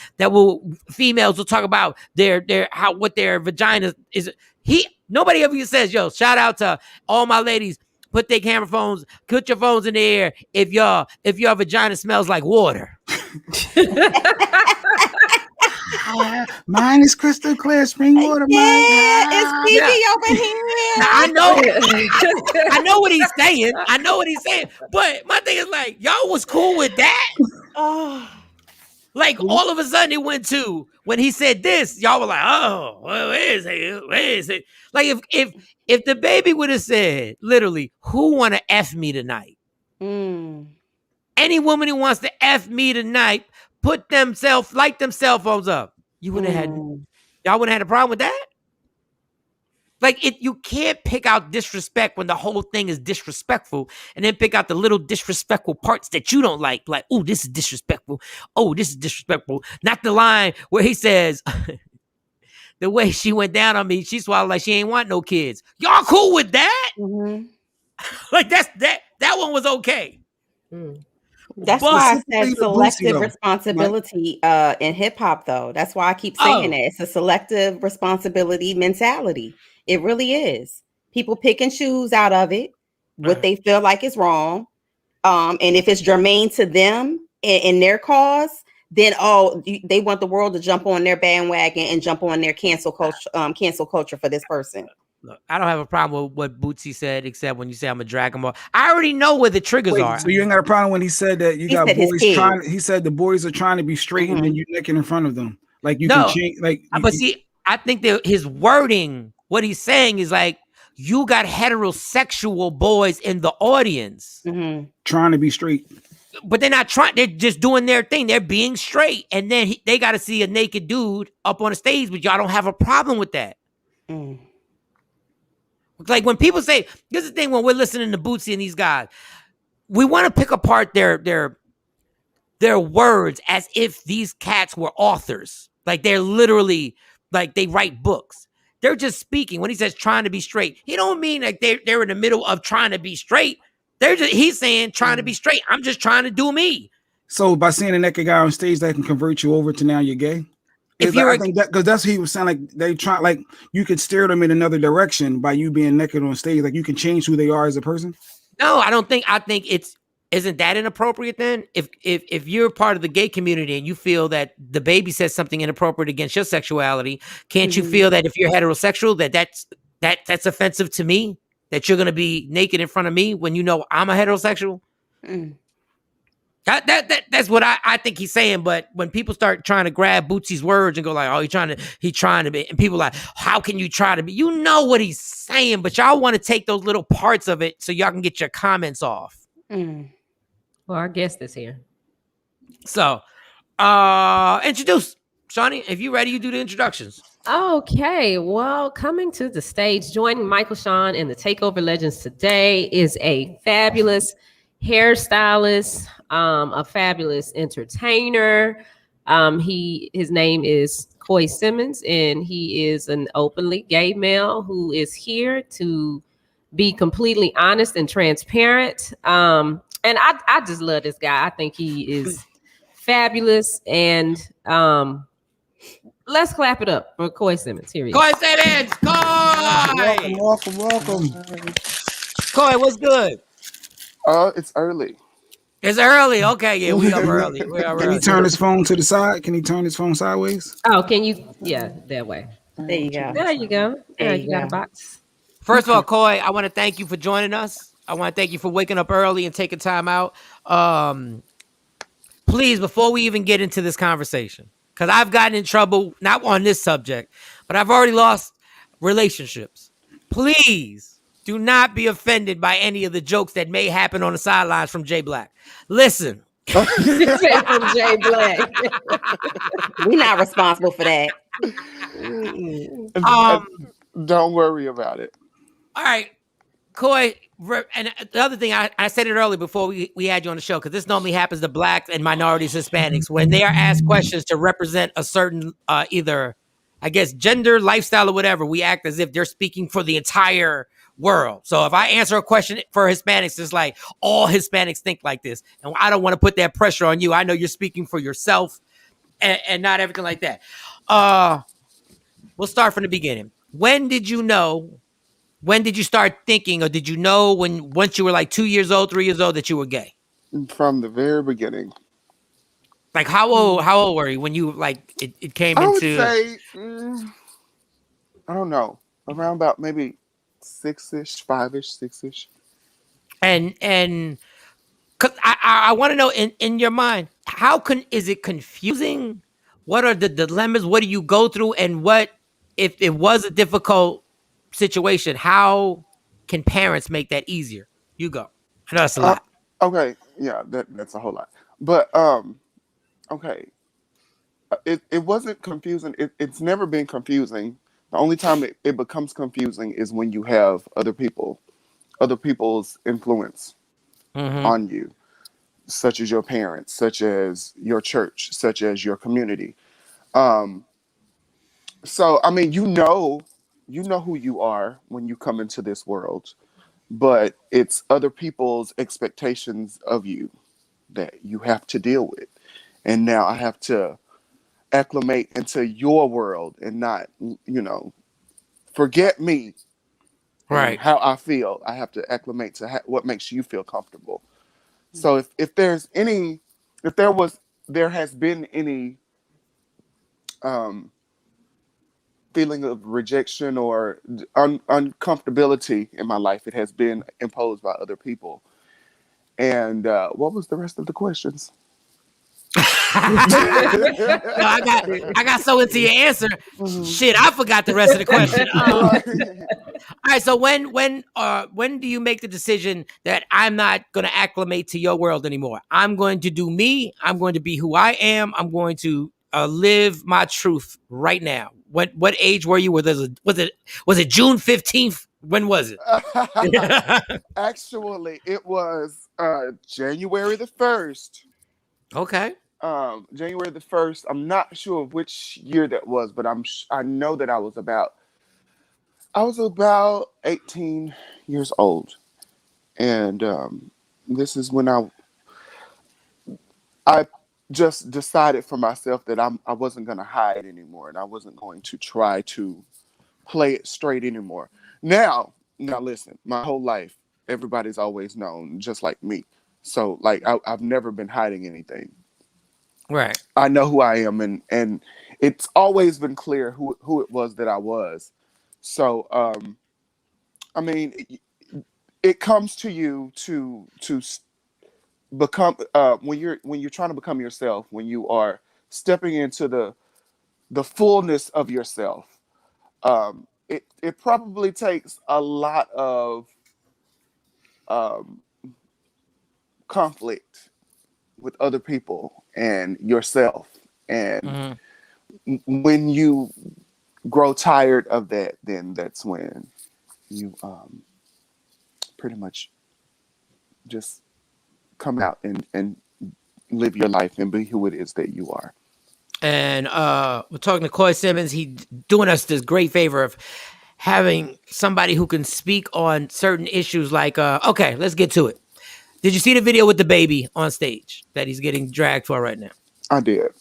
Females will talk about what their vagina is. Nobody ever says, yo, shout out to all my ladies. Put your phones in the air if your vagina smells like water. Mine is crystal clear, spring water. It's PG over here. I know what he's saying. But my thing is like, y'all was cool with that. Like all of a sudden it went to when he said this, y'all were like, oh, well, wait a second. Like if the baby would have said literally, who want to F me tonight? Any woman who wants to F me tonight, light them cell phones up. You wouldn't have y'all wouldn't have had a problem with that. Like you can't pick out disrespect when the whole thing is disrespectful, and then pick out the little disrespectful parts that you don't like. Like, oh, this is disrespectful. Oh, this is disrespectful. Not the line where he says, the way she went down on me, she swallowed like she ain't want no kids. Y'all cool with that? Like that one was okay. That's why I said selective responsibility in hip hop, though. That's why I keep saying that. It's a selective responsibility mentality. It really is. People pick and choose out of it what they feel like is wrong. And if it's germane to them and their cause, then they want the world to jump on their bandwagon and jump on their cancel culture for this person. Look, I don't have a problem with what Bootsy said, except when you say I'm a drag them off. I already know where the triggers are. So you ain't got a problem when he said that you got boys trying. He said the boys are trying to be straight, and then you naked in front of them. Like you can change. I think that his wording, what he's saying is like, you got heterosexual boys in the audience trying to be straight, but they're not trying. They're just doing their thing. They're being straight, and then they got to see a naked dude up on the stage, but y'all don't have a problem with that. Like when people say, this is the thing when we're listening to Bootsy and these guys, we want to pick apart their words as if these cats were authors. Like they're literally, like they write books. They're just speaking. When he says trying to be straight, he don't mean like they're in the middle of trying to be straight. He's saying trying to be straight. I'm just trying to do me. So by seeing a naked guy on stage, that can convert you over to now you're gay? I think that because that's what he was saying. Like they try, like you could steer them in another direction by you being naked on stage. Like you can change who they are as a person. No, I don't think. I think isn't that inappropriate then? If you're part of the gay community and you feel that the baby says something inappropriate against your sexuality, can't you feel that if you're heterosexual that's offensive to me? That you're gonna be naked in front of me when you know I'm a heterosexual? That's what I think he's saying. But when people start trying to grab Bootsy's words and go like, oh, he trying to be, and people are like, how can you try to be? You know what he's saying, but y'all want to take those little parts of it so y'all can get your comments off. Well, our guest is here. So introduce Shawnee. If you're ready, you do the introductions. Okay, well, coming to the stage, joining Michael Shawn and the Takeover Legends today is a fabulous hairstylist, a fabulous entertainer. His name is Coy Simmons, and he is an openly gay male who is here to be completely honest and transparent. And I just love this guy. I think he is fabulous. And let's clap it up for Coy Simmons. Here he is. Coy Simmons! Coy! Welcome. Coy, what's good? It's early. It's early. Okay, yeah, we up early. Can he turn his phone to the side? Can he turn his phone sideways? Oh, can you? Yeah, that way. There you go. There you go. There you got a box. First of all, Coy, I want to thank you for joining us. I want to thank you for waking up early and taking time out. Please, before we even get into this conversation, because I've gotten in trouble, not on this subject, but I've already lost relationships. Please do not be offended by any of the jokes that may happen on the sidelines from Jay Black. Listen. From Jay Black. We're not responsible for that. Don't worry about it. All right. Coy, and the other thing, I said it earlier before we had you on the show, because this normally happens to blacks and minorities, Hispanics, when they are asked questions to represent a certain either, I guess, gender, lifestyle, or whatever, we act as if they're speaking for the entire world. So if I answer a question for Hispanics, it's like all Hispanics think like this. And I don't want to put that pressure on you. I know you're speaking for yourself and not everything like that. We'll start from the beginning. When did you know? When did you start thinking, or did you know once you were like 2 years old, 3 years old, that you were gay? From the very beginning. Like how old were you when you like it came I into? would say, I don't know, around about maybe 6-ish, 5-ish, 6-ish. And cause I want to know in your mind, is it confusing? What are the dilemmas? What do you go through? And what if it was a difficult situation? How can parents make that easier? You go. I know that's a lot. Okay, yeah, that's a whole lot. But okay, it wasn't confusing. It's never been confusing. The only time it becomes confusing is when you have other people's influence on you, such as your parents, such as your church, such as your community. So I mean, you know who you are when you come into this world, but it's other people's expectations of you that you have to deal with. And now I have to acclimate into your world and not, forget me and Right. how I feel. I have to acclimate to what makes you feel comfortable. So if there has been any feeling of rejection or uncomfortability in my life, it has been imposed by other people. And what was the rest of the questions? No, I got so into your answer. Shit, I forgot the rest of the question. All right, so when do you make the decision that I'm not going to acclimate to your world anymore? I'm going to do me. I'm going to be who I am. I'm going to live my truth right now. What age were you? Was it June 15th? When was it? Actually, it was January the 1st. Okay. January the 1st. I'm not sure of which year that was, but I know that I was about 18 years old, and this is when I just decided for myself that I wasn't going to hide anymore, and I wasn't going to try to play it straight anymore. Now listen, my whole life, everybody's always known, just like me. So like I've never been hiding anything. Right. I know who I am, and it's always been clear who it was that I was. So I mean, it comes to you to become when you're trying to become yourself, when you are stepping into the fullness of yourself. It probably takes a lot of conflict with other people and yourself, and when you grow tired of that, then that's when you pretty much just come out and live your life and be who it is that you are. And we're talking to Coy Simmons. He's doing us this great favor of having somebody who can speak on certain issues like, okay, let's get to it. Did you see the video with the baby on stage that he's getting dragged for right now? I did.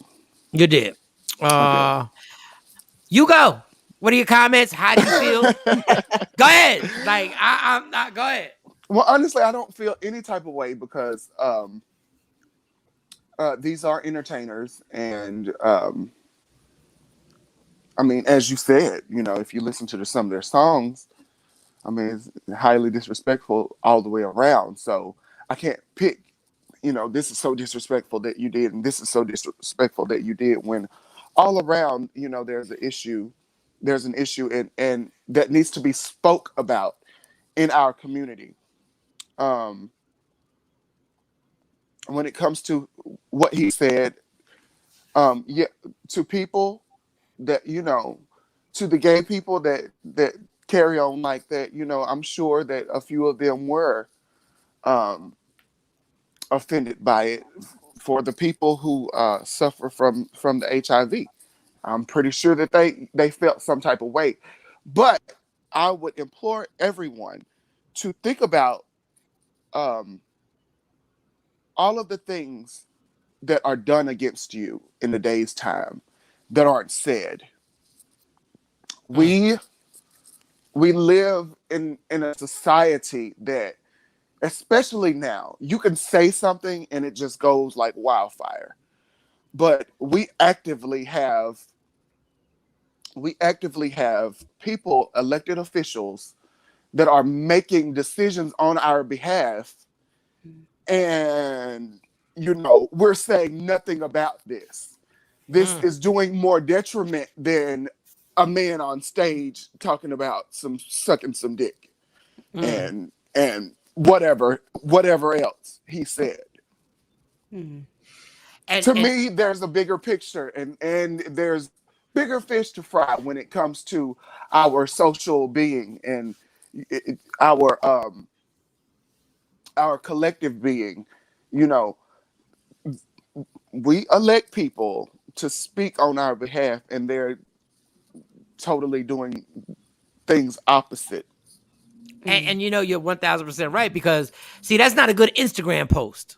You did. You go. What are your comments? How do you feel? Go ahead. Like, I'm not, go ahead. Well, honestly, I don't feel any type of way because these are entertainers, and I mean, as you said, if you listen to some of their songs, I mean, it's highly disrespectful all the way around. So I can't pick, this is so disrespectful that you did, and this is so disrespectful that you did, when all around, there's an issue, and that needs to be spoke about in our community. When it comes to what he said, to people that, to the gay people that carry on like that, you know, I'm sure that a few of them were offended by it. For the people who suffer from the HIV, I'm pretty sure that they felt some type of way. But I would implore everyone to think about all of the things that are done against you in the day's time that aren't said. We live in a society that, especially now, you can say something and it just goes like wildfire. But we actively have people, elected officials, that are making decisions on our behalf, and you know, we're saying nothing about this. This is doing more detriment than a man on stage talking about some sucking some dick and whatever else he said. To me, there's a bigger picture, and there's bigger fish to fry when it comes to our social being and our collective being. You know, we elect people to speak on our behalf, and they're totally doing things opposite. And you know, you're 1000% right, because see, that's not a good Instagram post.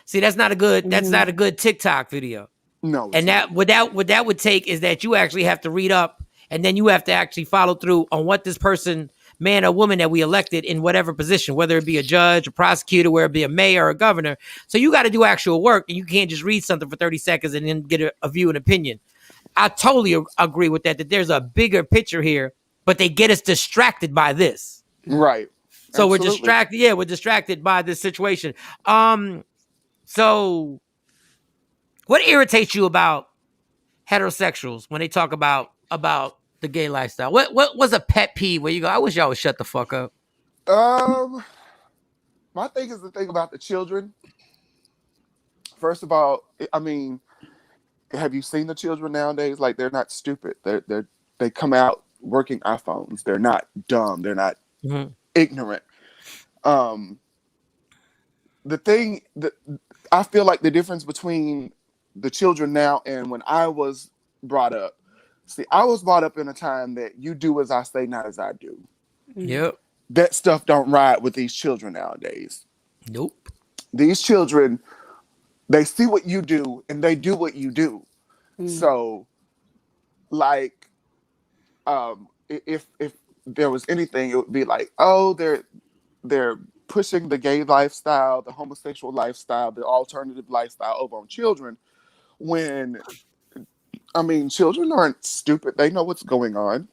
See, that's not a good TikTok video. No. And what that would take is that you actually have to read up, and then you have to actually follow through on what this person, man or woman, that we elected in whatever position, whether it be a judge, a prosecutor, whether it be a mayor or a governor. So you got to do actual work, and you can't just read something for 30 seconds and then get a view and opinion. I totally agree with that there's a bigger picture here, but they get us distracted by this. Right. So Absolutely. we're distracted. Yeah, we're distracted by this situation. So what irritates you about heterosexuals when they talk about the gay lifestyle? What was a pet peeve where you go, I wish y'all would shut the fuck up? My thing is the thing about the children. First of all, I mean, have you seen the children nowadays? Like, they're not stupid. They come out working iPhones. They're not dumb. They're not ignorant. The thing that I feel like the difference between the children now and when I was brought up. See, I was brought up in a time that you do as I say, not as I do. Yep. That stuff don't ride with these children nowadays. Nope. These children, they see what you do and they do what you do. So, like, if there was anything, it would be like, oh, they're pushing the gay lifestyle, the homosexual lifestyle, the alternative lifestyle over on children. When, I mean, children aren't stupid. They know what's going on.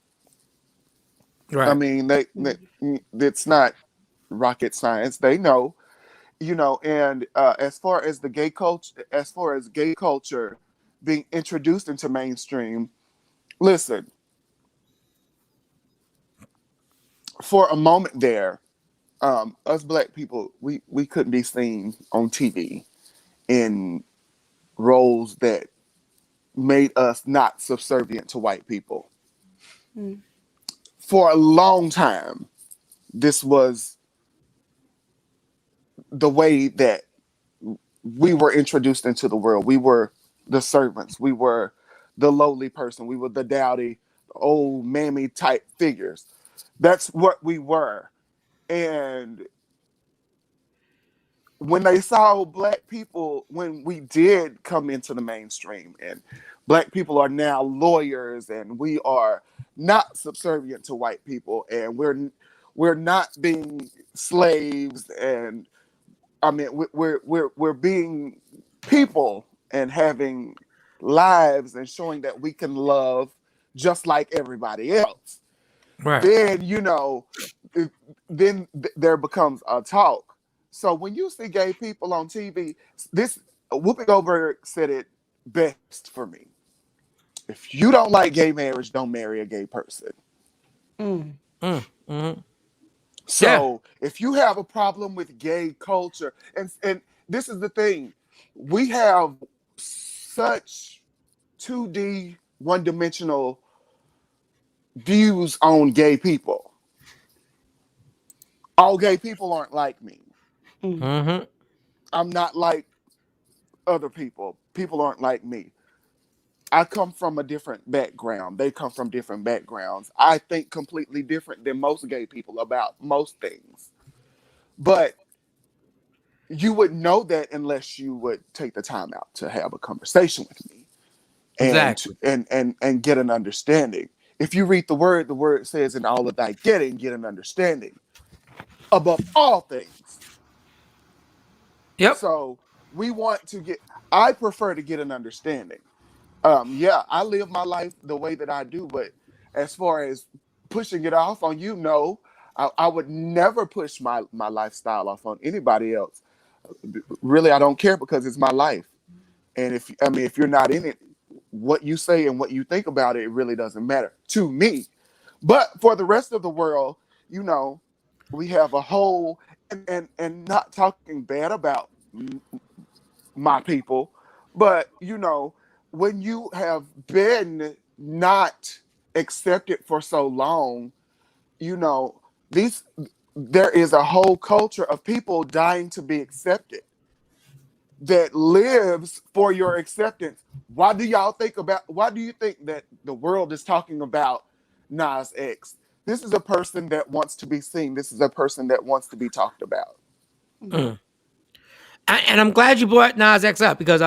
Right. I mean, it's not rocket science. They know, you know. And as far as gay culture being introduced into mainstream, listen. For a moment there, us Black people, we couldn't be seen on TV in roles that made us not subservient to white people. For a long time, this was the way that we were introduced into the world. We were the servants. We were the lowly person. We were the dowdy, old mammy type figures. That's what we were. And when they saw Black people, when we did come into the mainstream, and Black people are now lawyers, and we are not subservient to white people, and we're not being slaves, and I mean we're being people and having lives and showing that we can love just like everybody else. Right. Then, you know, then there becomes a talk. So when you see gay people on TV, this Whoopi Goldberg said it best for me. If you don't like gay marriage, don't marry a gay person. So if you have a problem with gay culture, and this is the thing, we have such 2D, one-dimensional views on gay people. all gay people aren't like me. Mm-hmm. I'm not like other people. People aren't like me. I come from a different background. They come from different backgrounds. I think completely different than most gay people about most things. But you would know that unless you would take the time out to have a conversation with me Exactly. and get an understanding. If you read the word says, in all of thy getting, get an understanding above all things. Yep. So I prefer to get an understanding. Yeah, I live my life the way that I do, but as far as pushing it off on you, no, I would never push my lifestyle off on anybody else. Really, I don't care because it's my life. And if you're not in it, what you say and what you think about it, it really doesn't matter to me. But for the rest of the world, we have a whole and not talking bad about my people, but when you have been not accepted for so long, these there is a whole culture of people dying to be accepted that lives for your acceptance. Why do you think that the world is talking about Nas X? This is a person that wants to be seen. This is a person that wants to be talked about. Mm. And I'm glad you brought Nas X up because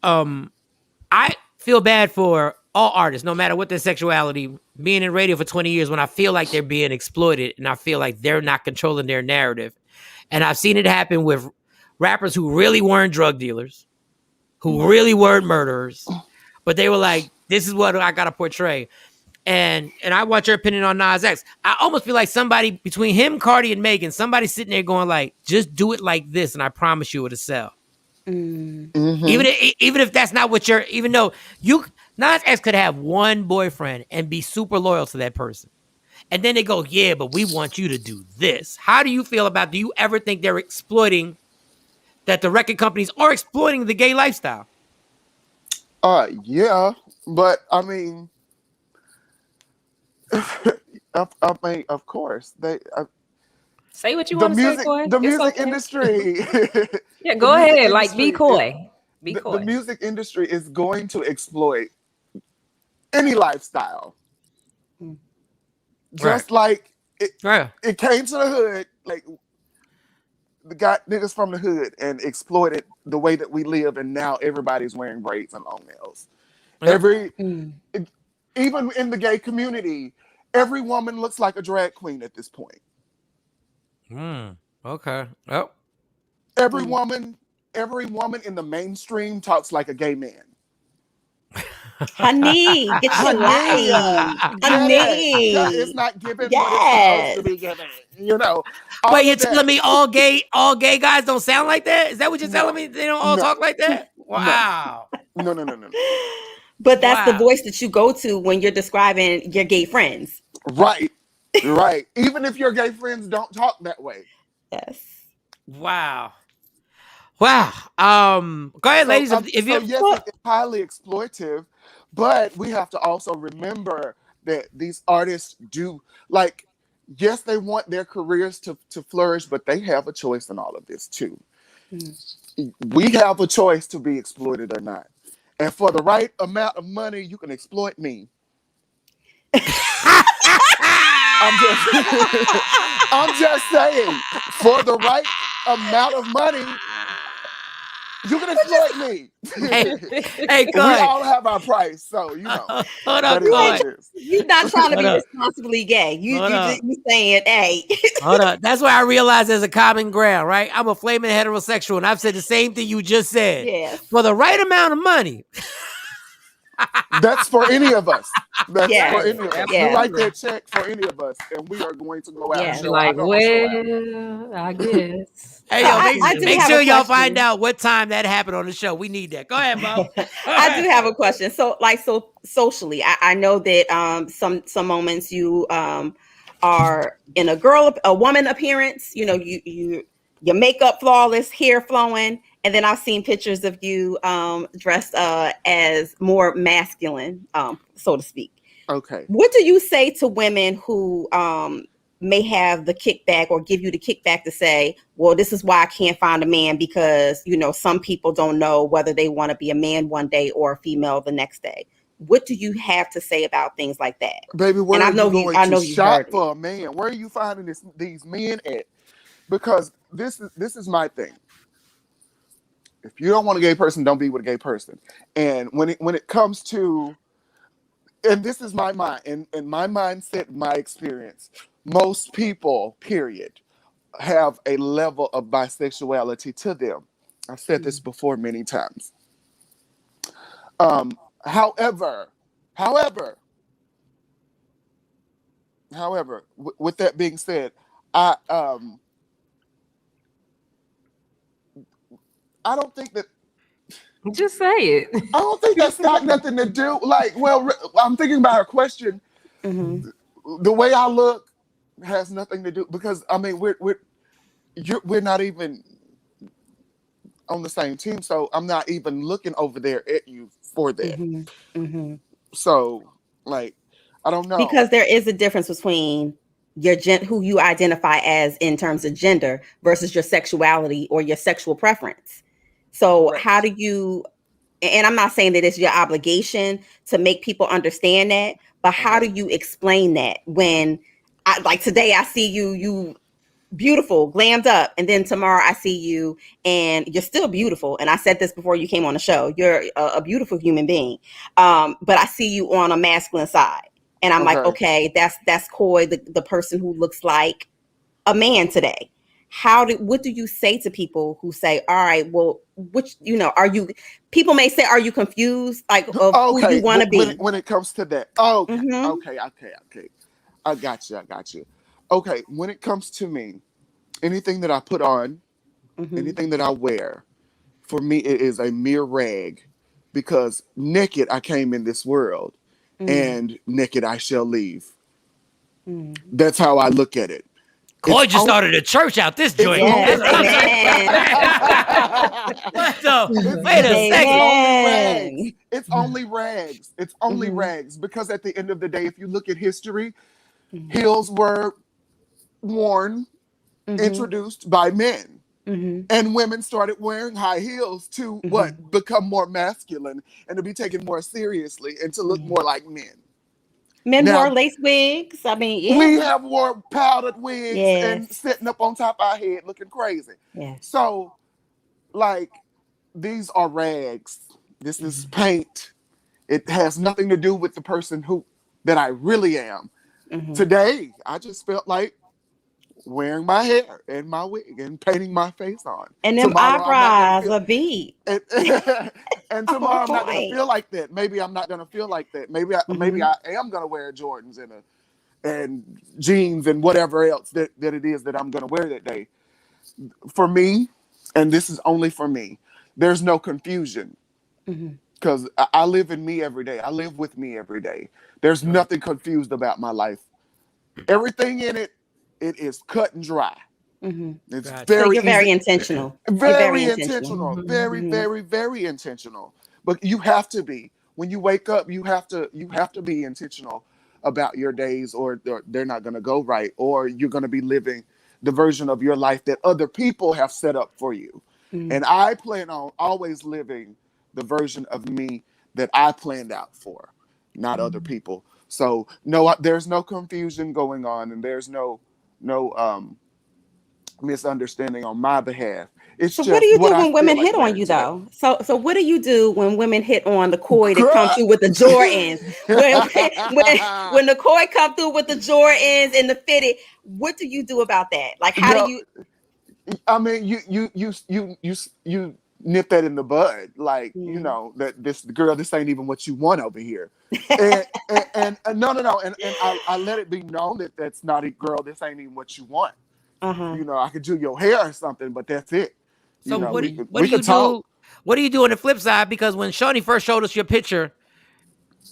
I feel bad for all artists, no matter what their sexuality. Being in radio for 20 years, when I feel like they're being exploited and I feel like they're not controlling their narrative, and I've seen it happen with rappers who really weren't drug dealers, who really weren't murderers, but they were like, "This is what I gotta portray." And I want your opinion on Nas X. I almost feel like somebody between him, Cardi, and Megan, somebody's sitting there going like, "Just do it like this, and I promise you it'll sell." Mm-hmm. Even if that's not what even though Nas X could have one boyfriend and be super loyal to that person. And then they go, yeah, but we want you to do this. How do you feel about, do you ever think they're exploiting, that the record companies are exploiting the gay lifestyle? Yeah, but I mean, of course, say what you want to say, Coy. The music industry. Yeah, go ahead. Like, be coy. The music industry is going to exploit any lifestyle. Just like it came to the hood, like the got niggas from the hood and exploited the way that we live, and now everybody's wearing braids and long nails. Even in the gay community, every woman looks like a drag queen at this point. Okay. Yep. Every woman in the mainstream talks like a gay man. Honey, get your life. Honey. It's not given what it's supposed to be given. Wait, you're telling me all gay guys don't sound like that? Is that what you're telling me? They don't all talk like that? Wow. No. But that's the voice that you go to when you're describing your gay friends. Right. Even if your gay friends don't talk that way. Yes. Wow. Go ahead, ladies. Yes, it's highly exploitive, but we have to also remember that these artists do, like, yes, they want their careers to flourish, but they have a choice in all of this too. We have a choice to be exploited or not. And for the right amount of money, you can exploit me. I'm just saying, for the right amount of money, you can exploit me. Hey, we all have our price, so Hold on, you're not trying to be responsibly gay. You saying, hey. Hold on. That's why I realized there's a common ground, right? I'm a flaming heterosexual, and I've said the same thing you just said. Yes. For the right amount of money. That's for any of us. That's for any of us. Yes. You write that check for any of us, and we are going to go out. Yeah. I guess. Hey, yo, make sure y'all find out what time that happened on the show. We need that. Go ahead, Mo. I do have a question. So socially, I know that some moments you are in a woman appearance. Your makeup flawless, hair flowing. And then I've seen pictures of you dressed as more masculine, so to speak. Okay. What do you say to women who may have the kickback or give you the kickback to say, well, this is why I can't find a man because, you know, some people don't know whether they want to be a man one day or a female the next day. What do you have to say about things like that? Baby, where are you going to shop heard for a man? Where are you finding these men at? Because this is my thing. If you don't want a gay person, don't be with a gay person. And when it comes to, and this is my mind, and my mindset, my experience, most people, period, have a level of bisexuality to them. I've said this before many times. However, with that being said, I don't think that. Just say it. I don't think that's got nothing to do. Like, well, I'm thinking about her question. Mm-hmm. The way I look has nothing to do because I mean we're not even on the same team, so I'm not even looking over there at you for that. Mm-hmm. Mm-hmm. So, like, I don't know, because there is a difference between your who you identify as in terms of gender versus your sexuality or your sexual preference. So right. How do you, and I'm not saying that it's your obligation to make people understand that, but how do you explain that when like today I see you beautiful, glammed up, and then tomorrow I see you and you're still beautiful. And I said this before you came on the show, you're a beautiful human being. But I see you on a masculine side. And I'm like, okay, that's Coy, the person who looks like a man today. What do you say to people who say, all right, well, which, you know, people may say, are you confused? Like, of who you want to be? When it comes to that. Okay. I got you. Okay, when it comes to me, anything that I put on, anything that I wear, for me, it is a mere rag because naked I came in this world and naked I shall leave. That's how I look at it. Coy just started a church out this joint. Yes, wait a second. It's only rags. It's only rags because at the end of the day, if you look at history, heels were worn, introduced by men. And women started wearing high heels to become more masculine and to be taken more seriously and to look more like men. Men wore lace wigs. I mean, we have wore powdered wigs and sitting up on top of our head looking crazy. So, like, these are rags. This is paint. It has nothing to do with the person that I really am. Today, I just felt like wearing my hair and my wig and painting my face on. And them eyebrows are beat. And tomorrow I'm not going to feel like that. Maybe I'm not going to feel like that. Maybe I am going to wear Jordans and jeans and whatever else that it is that I'm going to wear that day. For me, and this is only for me, there's no confusion. Because I live in me every day. I live with me every day. There's nothing confused about my life. Everything in it is cut and dry. It's so you're very intentional. Very intentional. Very intentional. But you have to be. When you wake up, you have to be intentional about your days, or they're not going to go right, or you're going to be living the version of your life that other people have set up for you. And I plan on always living the version of me that I planned out for, not other people. So no, there's no confusion going on, and there's no misunderstanding on my behalf. It's so just what do you do when women like hit on you though? So what do you do when women hit on the Coy that come through with the Jordans? when the Coy come through with the Jordans and the fitted, what do you do about that? Like how do you? I mean, you nip that in the bud, like you know that this ain't even what you want over here, and no, and I let it be known that that's not it, girl. This ain't even what you want. You know, I could do your hair or something, but that's it. So you know, what do you do? What do you do on the flip side? Because when Shawnee first showed us your picture,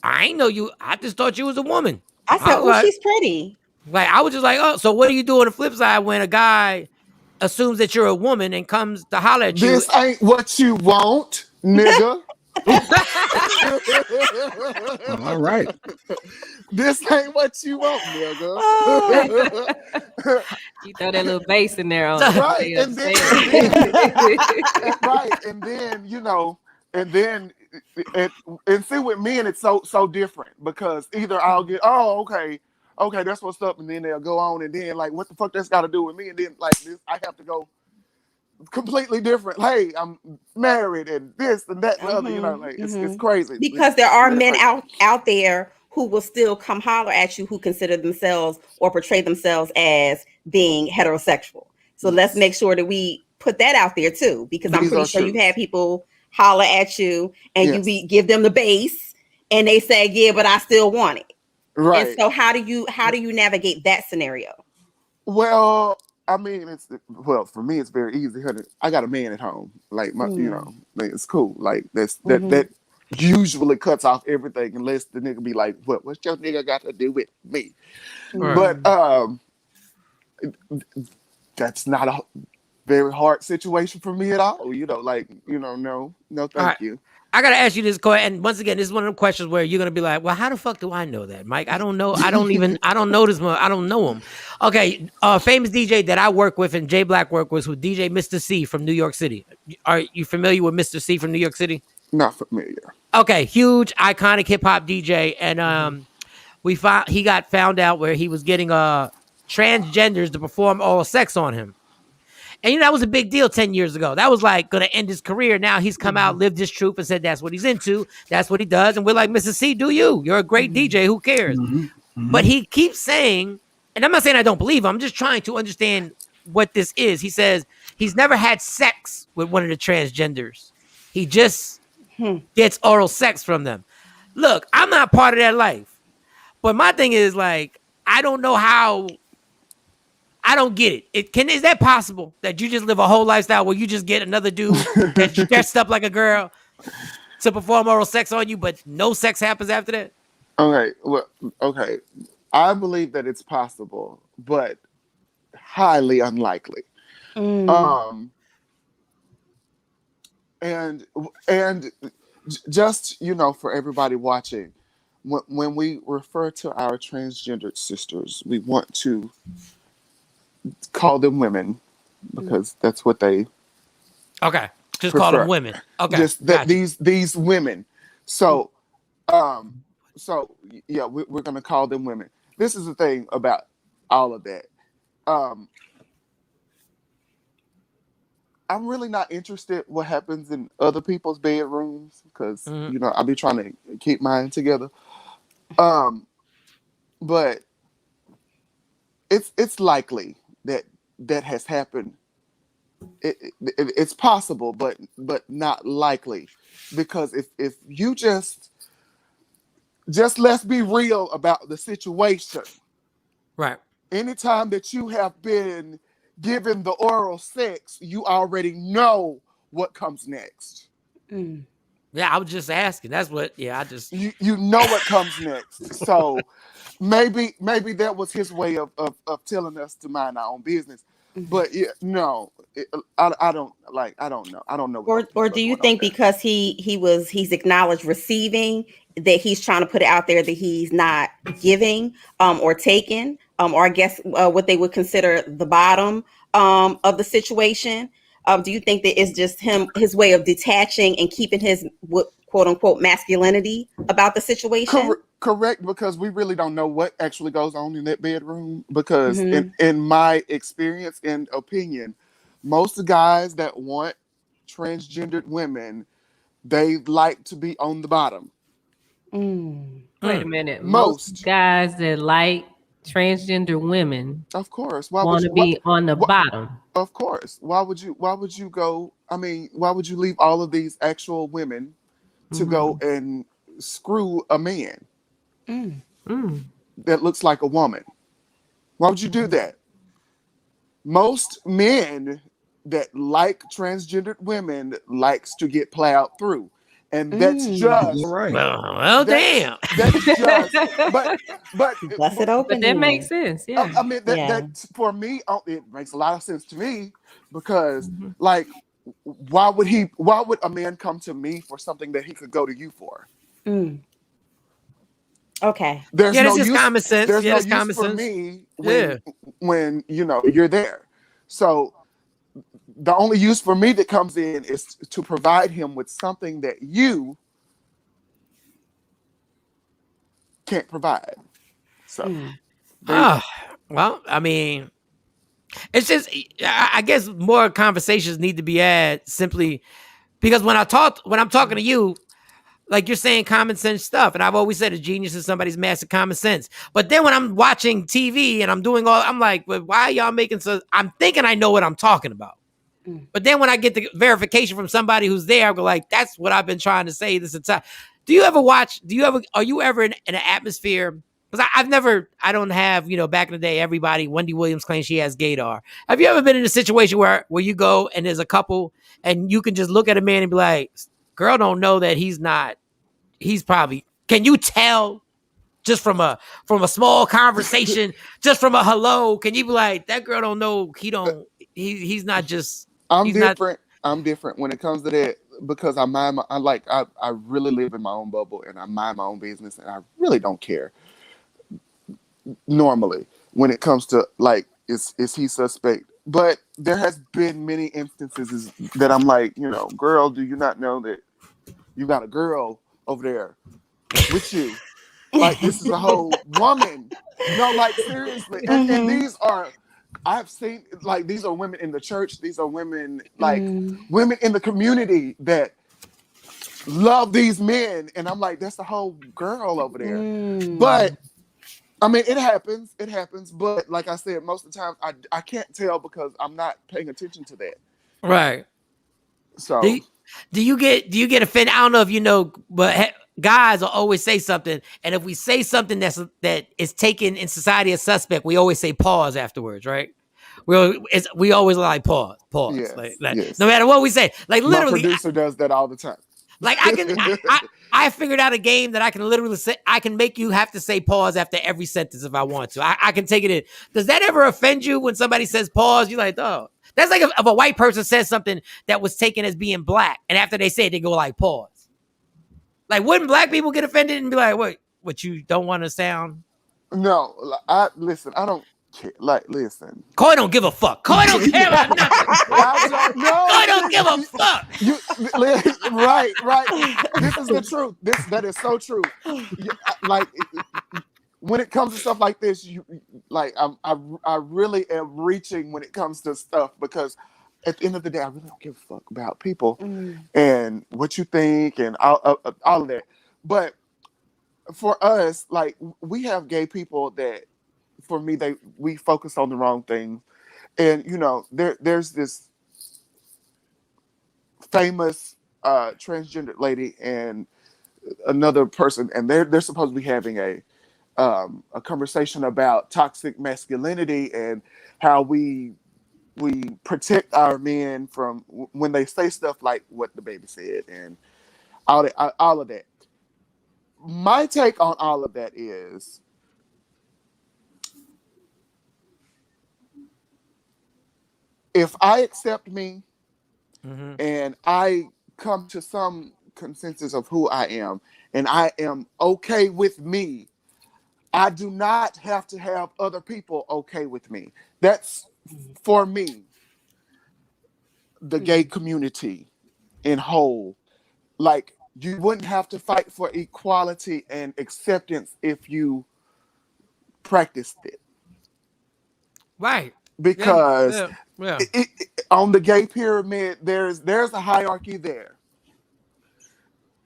I ain't know you. I just thought you was a woman. I said, "Oh, she's pretty." Like I was just like, "Oh, so what do you do on the flip side when a guy assumes that you're a woman and comes to holler at you?" This ain't what you want, nigga. All right. This ain't what you want, nigga. You throw that little bass in there on right, and then right, and then and see with men it's so different because either I'll get okay, that's what's up, and then they'll go on and then like what the fuck that's got to do with me, and then like this I have to go completely different. Hey, I'm married and this and that and other, like it's crazy because there are men out there who will still come holler at you who consider themselves or portray themselves as being heterosexual. So let's make sure that we put that out there too, because I'm pretty sure you've had people holler at you and you give them the base and they say, yeah, but I still want it. Right. And so how do you navigate that scenario? Well, I mean, for me, it's very easy. I got a man at home. Like it's cool. Like that usually cuts off everything unless the nigga be like, what's your nigga got to do with me? Right. But that's not a very hard situation for me at all. No, thank you. I gotta ask you this question, and once again, this is one of the questions where you're gonna be like, "Well, how the fuck do I know that, Mike? I don't know. I don't know this one. I don't know him." Okay, famous DJ that I work with and Jay Black worked with DJ Mr. C from New York City. Are you familiar with Mr. C from New York City? Not familiar. Okay, huge, iconic hip hop DJ, and he got found out where he was getting transgenders to perform oral sex on him. And that was a big deal 10 years ago. That was like going to end his career. Now he's come out, lived his truth, and said that's what he's into. That's what he does. And we're like, Mr. C, do you? You're a great DJ. Who cares? But he keeps saying, and I'm not saying I don't believe him. I'm just trying to understand what this is. He says he's never had sex with one of the transgenders. He just gets oral sex from them. Look, I'm not part of that life. But my thing is like, I don't know how... I don't get it. Is that possible that you just live a whole lifestyle where you just get another dude that's dressed up like a girl to perform oral sex on you, but no sex happens after that? Okay. I believe that it's possible, but highly unlikely. And just for everybody watching, when we refer to our transgendered sisters, we want to call them women because that's what they just prefer. Call them women. Okay, just that these women. So we're gonna call them women. This is the thing about all of that. I'm really not interested what happens in other people's bedrooms because I be trying to keep mine together. But it's likely that has happened. It's possible, but not likely, because if you just let's be real about the situation. Right. Anytime that you have been given the oral sex, you already know what comes next. Yeah, I was just asking. That's what. Yeah, I just you know what comes next. So. Maybe that was his way of telling us to mind our own business, but I don't know. I don't know. Or do you think because he's acknowledged receiving that he's trying to put it out there that he's not giving or taking or I guess what they would consider the bottom of the situation? Do you think that it's just his way of detaching and keeping his quote unquote masculinity about the situation? Correct, because we really don't know what actually goes on in that bedroom. Because in my experience and opinion, most guys that want transgendered women, they like to be on the bottom. Wait a minute. Most guys that like transgender women, of course, want to be on the bottom. Of course. Why would you go? I mean, why would you leave all of these actual women to go and screw a man that looks like a woman? Why would you do that? Most men that like transgendered women likes to get plowed through. And that's just right. Well, damn. That's just, but it open. But that makes sense. Yeah. I mean, that for me, it makes a lot of sense to me because, like, why would a man come to me for something that he could go to you for? Okay. There's no just use. common sense. There's no use common for sense. me when you're there. So the only use for me that comes in is to provide him with something that you can't provide. So, well, I mean, it's just, I guess more conversations need to be had simply because when I'm talking to you, like you're saying common sense stuff. And I've always said a genius is somebody's master common sense. But then when I'm watching TV and I'm like, well, why are y'all making so? I'm thinking I know what I'm talking about. But then when I get the verification from somebody who's there, I go like, that's what I've been trying to say this entire. Are you ever in an atmosphere? Because I don't have, back in the day, Wendy Williams claims she has gaydar. Have you ever been in a situation where you go and there's a couple and you can just look at a man and be like, girl don't know that he's probably, can you tell just from a small conversation, just from a hello, can you be like, that girl don't know, he's not just, I'm different when it comes to that because I really live in my own bubble and I mind my own business and I really don't care normally when it comes to like, is he suspect? But there has been many instances that I'm like, girl, do you not know that you got a girl over there with you? Like, this is a whole woman. No, like, seriously. And these are, I've seen, like, these are women in the church. These are women, like, women in the community that love these men. And I'm like, that's a whole girl over there. But, I mean, it happens. It happens. But, like I said, most of the time, I can't tell because I'm not paying attention to that. Right. So. Do you get offended? I don't know if you know, but guys will always say something, and if we say something that is taken in society as suspect, we always say pause afterwards, right? We always like pause, yes, like yes. no matter what we say, like literally. My producer does that all the time. Like I figured out a game that I can literally say, I can make you have to say pause after every sentence if I want to. I can take it in. Does that ever offend you when somebody says pause? You're like, oh. That's like if a white person says something that was taken as being black, and after they say it, they go like, pause. Like, wouldn't black people get offended and be like, wait, what, you don't want to sound? No, listen, I don't care. Like, listen. Coy don't give a fuck. Coy don't care about nothing. Coy don't give a fuck. Right. This is the truth. That is so true. Like, when it comes to stuff like this, I really am reaching when it comes to stuff because at the end of the day, I really don't give a fuck about people and what you think and all of that. But for us, like, we have gay people that, for me, we focus on the wrong thing. And there's this famous transgender lady and another person, and they're supposed to be having a conversation about toxic masculinity and how we protect our men from when they say stuff like what the baby said and all of that. My take on all of that is if I accept me and I come to some consensus of who I am and I am okay with me, I do not have to have other people okay with me. That's, for me, the gay community in whole. Like, you wouldn't have to fight for equality and acceptance if you practiced it. Right. Because on the gay pyramid, there's a hierarchy there.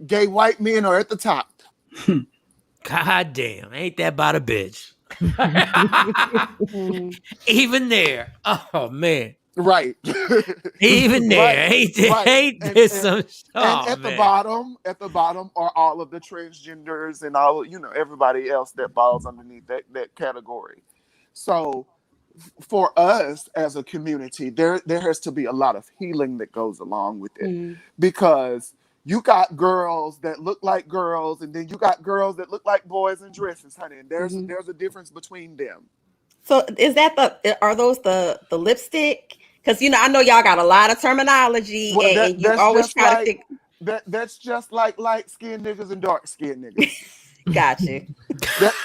Gay white men are at the top. God damn, ain't that about a bitch? Even there. Oh, man. Right. Even there. Right. Ain't this some... Oh, and at the bottom are all of the transgenders and all, everybody else that falls underneath that category. So for us as a community, there has to be a lot of healing that goes along with it because you got girls that look like girls, and then you got girls that look like boys in dresses, honey. And there's a difference between them. So are those the lipstick Because I know y'all got a lot of terminology, Well, and you always try to think. That's just like light-skinned niggas and dark-skinned niggas. Got you.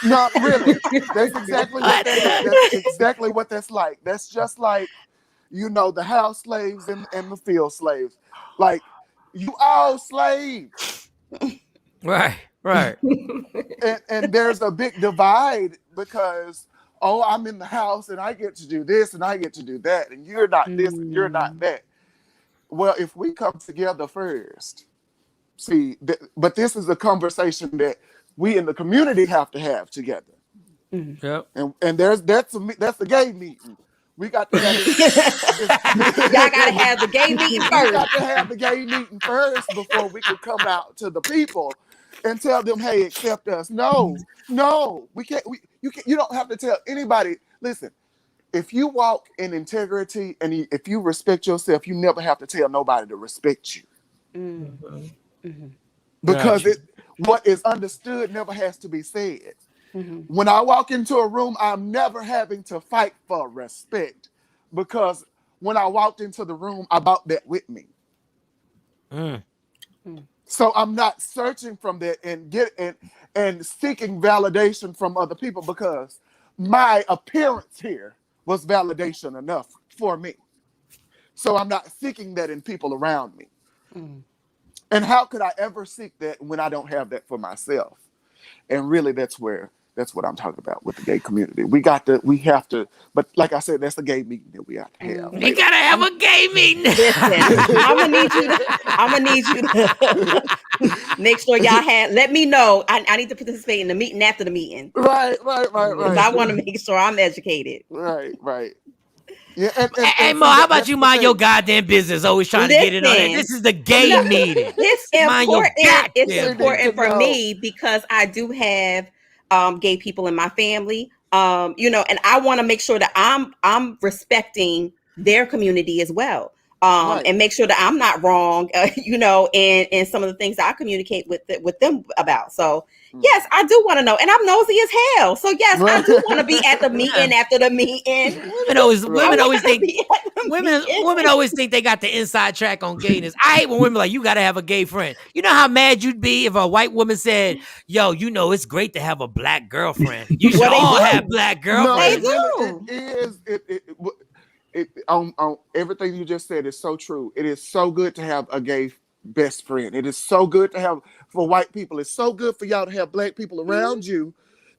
No, really. That's exactly what that is. That's exactly what that's like. That's just like, the house slaves and the field slaves. Like, you all slaves. Right. And there's a big divide because, I'm in the house and I get to do this and I get to do that, and you're not this and you're not that. Well, if we come together first, but this is a conversation that we in the community have to have together. Yep. And that's the gay meeting. We got to have y'all gotta have the gay meeting first. We got to have the gay meeting first before we can come out to the people and tell them, hey, accept us. No, we can't. You don't have to tell anybody. Listen, if you walk in integrity and if you respect yourself, you never have to tell nobody to respect you. Because what is understood never has to be said. When I walk into a room, I'm never having to fight for respect, because when I walked into the room, I brought that with me. So I'm not searching from that and seeking validation from other people, because my appearance here was validation enough for me. So I'm not seeking that in people around me. And how could I ever seek that when I don't have that for myself? And really, that's what I'm talking about with the gay community. We have to, but like I said, that's the gay meeting that we have to have. We gotta have a gay meeting. Listen, I'm gonna need you to make sure y'all have. Let me know. I need to participate in the meeting after the meeting. Right. I want to make sure I'm educated. Right. Yeah. Hey, Mo, how about you mind your goddamn business? Always trying to get it on it. This is the gay meeting. It's important for me because I do have gay people in my family, and I want to make sure that I'm respecting their community as well, and make sure that I'm not wrong, in some of the things that I communicate with them about. So yes, I do want to know, and I'm nosy as hell. So yes, I do want to be at the meeting after the meeting. Women always think they got the inside track on gayness. I hate when women like, you got to have a gay friend. You know how mad you'd be if a white woman said, yo, it's great to have a black girlfriend. You should all have black girlfriends. No, it is. On everything you just said is so true. It is so good to have a gay best friend. It is so good to have for white people. It's so good for y'all to have black people around you,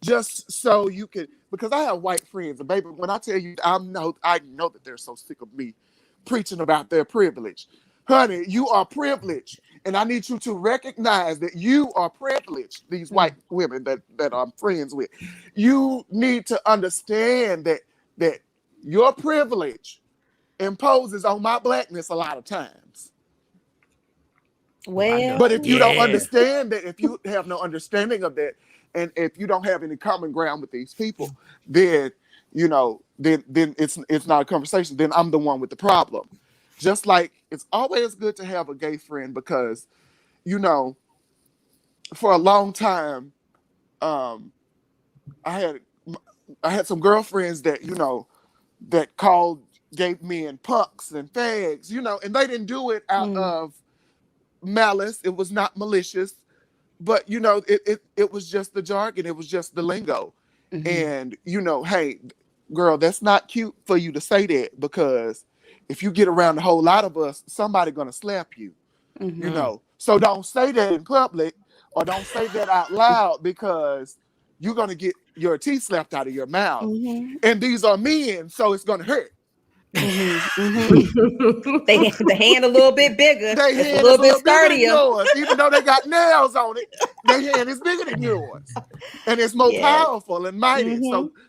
just so you can. Because I have white friends, and baby, when I tell you, I know that they're so sick of me preaching about their privilege. Honey, you are privileged, and I need you to recognize that you are privileged. These white women that I'm friends with, you need to understand that your privilege imposes on my blackness a lot of times. Well, but if you don't understand that, if you have no understanding of that, and if you don't have any common ground with these people, then then it's not a conversation. Then I'm the one with the problem. Just like it's always good to have a gay friend, because for a long time, I had some girlfriends that that called gay men punks and fags, and they didn't do it out of malice. It was not malicious, but it was just the jargon. It was just the lingo. And hey, girl, that's not cute for you to say that, because if you get around a whole lot of us, somebody gonna slap you. So don't say that in public, or don't say that out loud, because you're gonna get your teeth slapped out of your mouth. And these are men, so it's gonna hurt. The hand a little bit bigger. It's a little bit sturdier. Yours, even though they got nails on it, their hand is bigger than yours, and it's more powerful and mighty.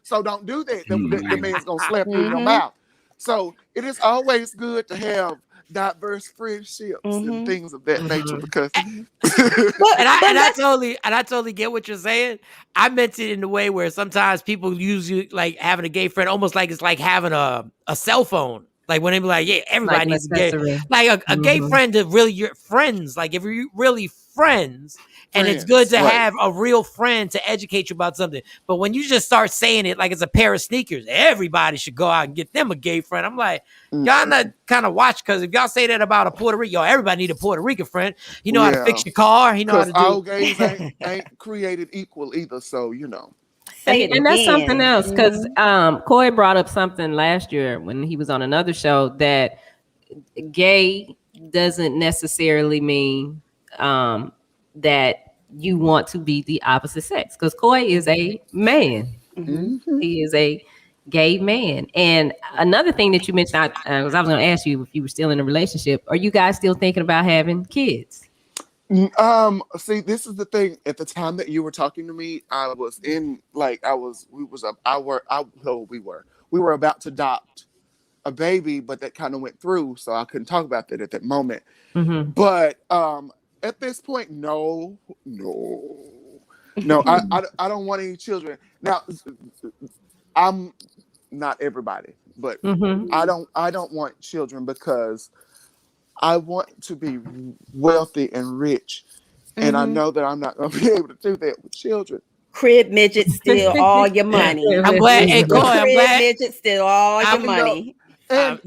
So don't do that. The man's gonna slap you in your mouth. So it is always good to have diverse friendships and things of that nature, because I totally get what you're saying. I meant it in the way where sometimes people use you like having a gay friend almost like it's like having a cell phone. Like when they be like, yeah, everybody needs a gay, like a gay friend to really your friends. Like if you're really friends. And it's good to have a real friend to educate you about something. But when you just start saying it like it's a pair of sneakers, everybody should go out and get them a gay friend. I'm like, y'all not kind of watch, because if y'all say that about a Puerto Rican, everybody need a Puerto Rican friend. He know how to fix your car. He know how to do. All gays ain't created equal either. So And that's something else, because Coy brought up something last year when he was on another show, that gay doesn't necessarily mean that you want to be the opposite sex, because Coy is a man. He is a gay man. And another thing that you mentioned, because I was going to ask you if you were still in a relationship, are you guys still thinking about having kids? See, this is the thing. At the time that you were talking to me, I was in we were about to adopt a baby, but that kind of went through, so I couldn't talk about that at that moment. But at this point, no, I don't want any children. Now, I'm not everybody, but I don't want children because I want to be wealthy and rich, and I know that I'm not going to be able to do that with children. Crib midget steal all your money. I'm glad. Hey, Coy, I'm glad. Midget steal all your money. And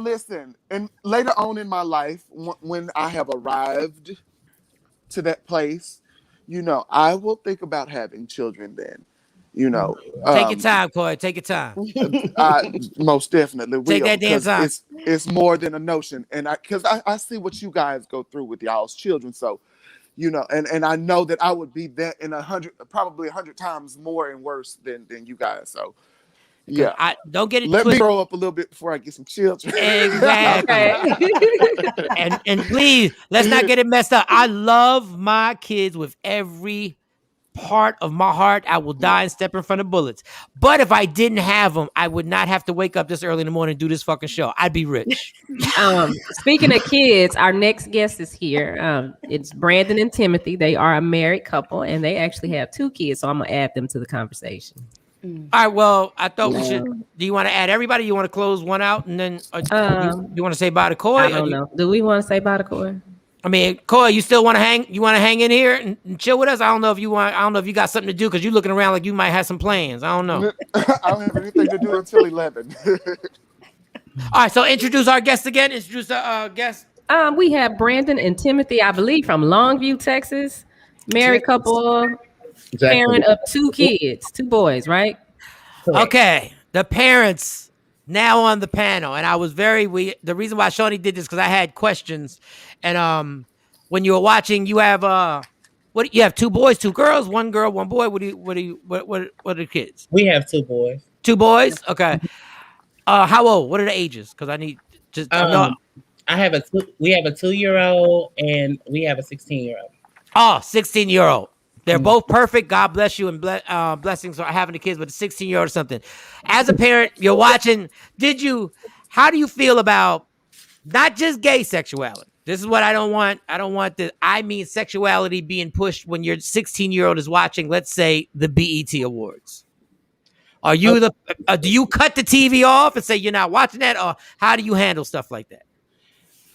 listen, and later on in my life, when I have arrived to that place, I will think about having children then. Take your time, Coy. Take your time. I most definitely will. Take that damn time. It's more than a notion, and because I see what you guys go through with y'all's children, so and I know that I would be that in probably 100 times more and worse than you guys. So. Yeah, don't get it. Let me grow up a little bit before I get some children. Exactly. and please, let's not get it messed up. I love my kids with every part of my heart. I will die and step in front of bullets. But if I didn't have them, I would not have to wake up this early in the morning and do this fucking show. I'd be rich. Speaking of kids, our next guest is here. It's Brandon and Timothy. They are a married couple, and they actually have 2 kids. So I'm gonna add them to the conversation. All right. Well, I thought we should. Do you want to add everybody? You want to close one out, and then you want to say bye to Coy? I don't know. Do we want to say bye to Coy? I mean, Coy, you still want to hang? You want to hang in here and chill with us? I don't know if you want. I don't know if you got something to do, because you're looking around like you might have some plans. I don't know. I don't have anything to do until 11. All right. So introduce our guest again. Introduce the guest. We have Brandon and Timothy, I believe, from Longview, Texas. Married couple. Exactly. Parent of 2 kids, 2 boys, right? Okay, the parents now on the panel, and I was the reason why Shawnee did this, because I had questions, and when you were watching, you have you have 2 boys, 2 girls, 1 girl, 1 boy. What are the kids? We have 2 boys. 2 boys. Okay. How old? What are the ages? Because I need just. We have a 2-year-old and we have a 16-year-old. Oh, 16-year-old. They're both perfect. God bless you, and blessings for having the kids, but a 16-year-old or something. As a parent, you're watching. How do you feel about not just gay sexuality? This is what I don't want. I don't want I mean sexuality being pushed when your 16-year-old is watching, let's say, the BET Awards. Are you do you cut the TV off and say you're not watching that, or how do you handle stuff like that?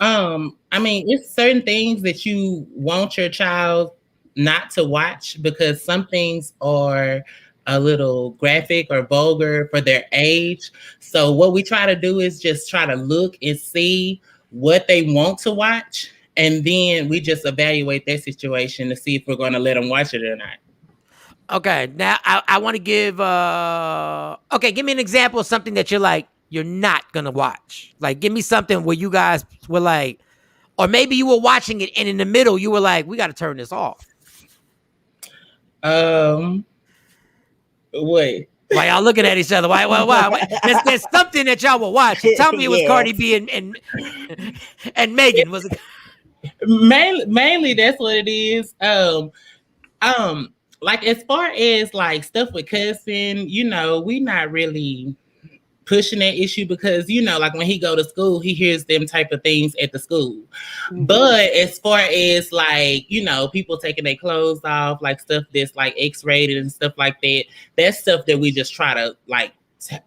I mean, it's certain things that you want your child not to watch, because some things are a little graphic or vulgar for their age. So what we try to do is just try to look and see what they want to watch, and then we just evaluate their situation to see if we're going to let them watch it or not. Okay, now I want to give give me an example of something that you're not gonna watch. Like, give me something where you guys were like, or maybe you were watching it and in the middle you were like, we got to turn this off. Wait. Why y'all looking at each other? Why? There's something that y'all were watching. Tell me it was Cardi B and Megan. Was it? Mainly that's what it is. Like, as far as like stuff with cussing, we not really pushing that issue, because like when he go to school, he hears them type of things at the school. Mm-hmm. But as far as like people taking their clothes off, like stuff that's like X-rated and stuff like that, that's stuff that we just try to like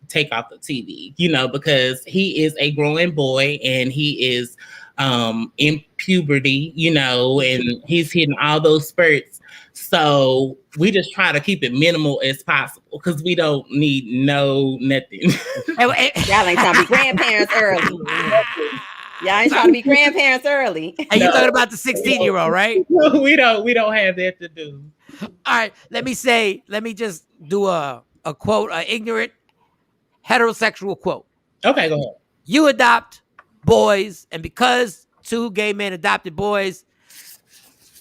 take off the TV, because he is a growing boy and he is in puberty, and he's hitting all those spurts. So we just try to keep it minimal as possible because we don't need nothing. Y'all ain't trying to be grandparents early. Y'all ain't trying to be grandparents early. And you're talking about the 16-year-old, right? No, we don't have that to do. All right, let me just do a quote, an ignorant heterosexual quote. Okay, go ahead. You adopt boys, and because 2 gay men adopted boys,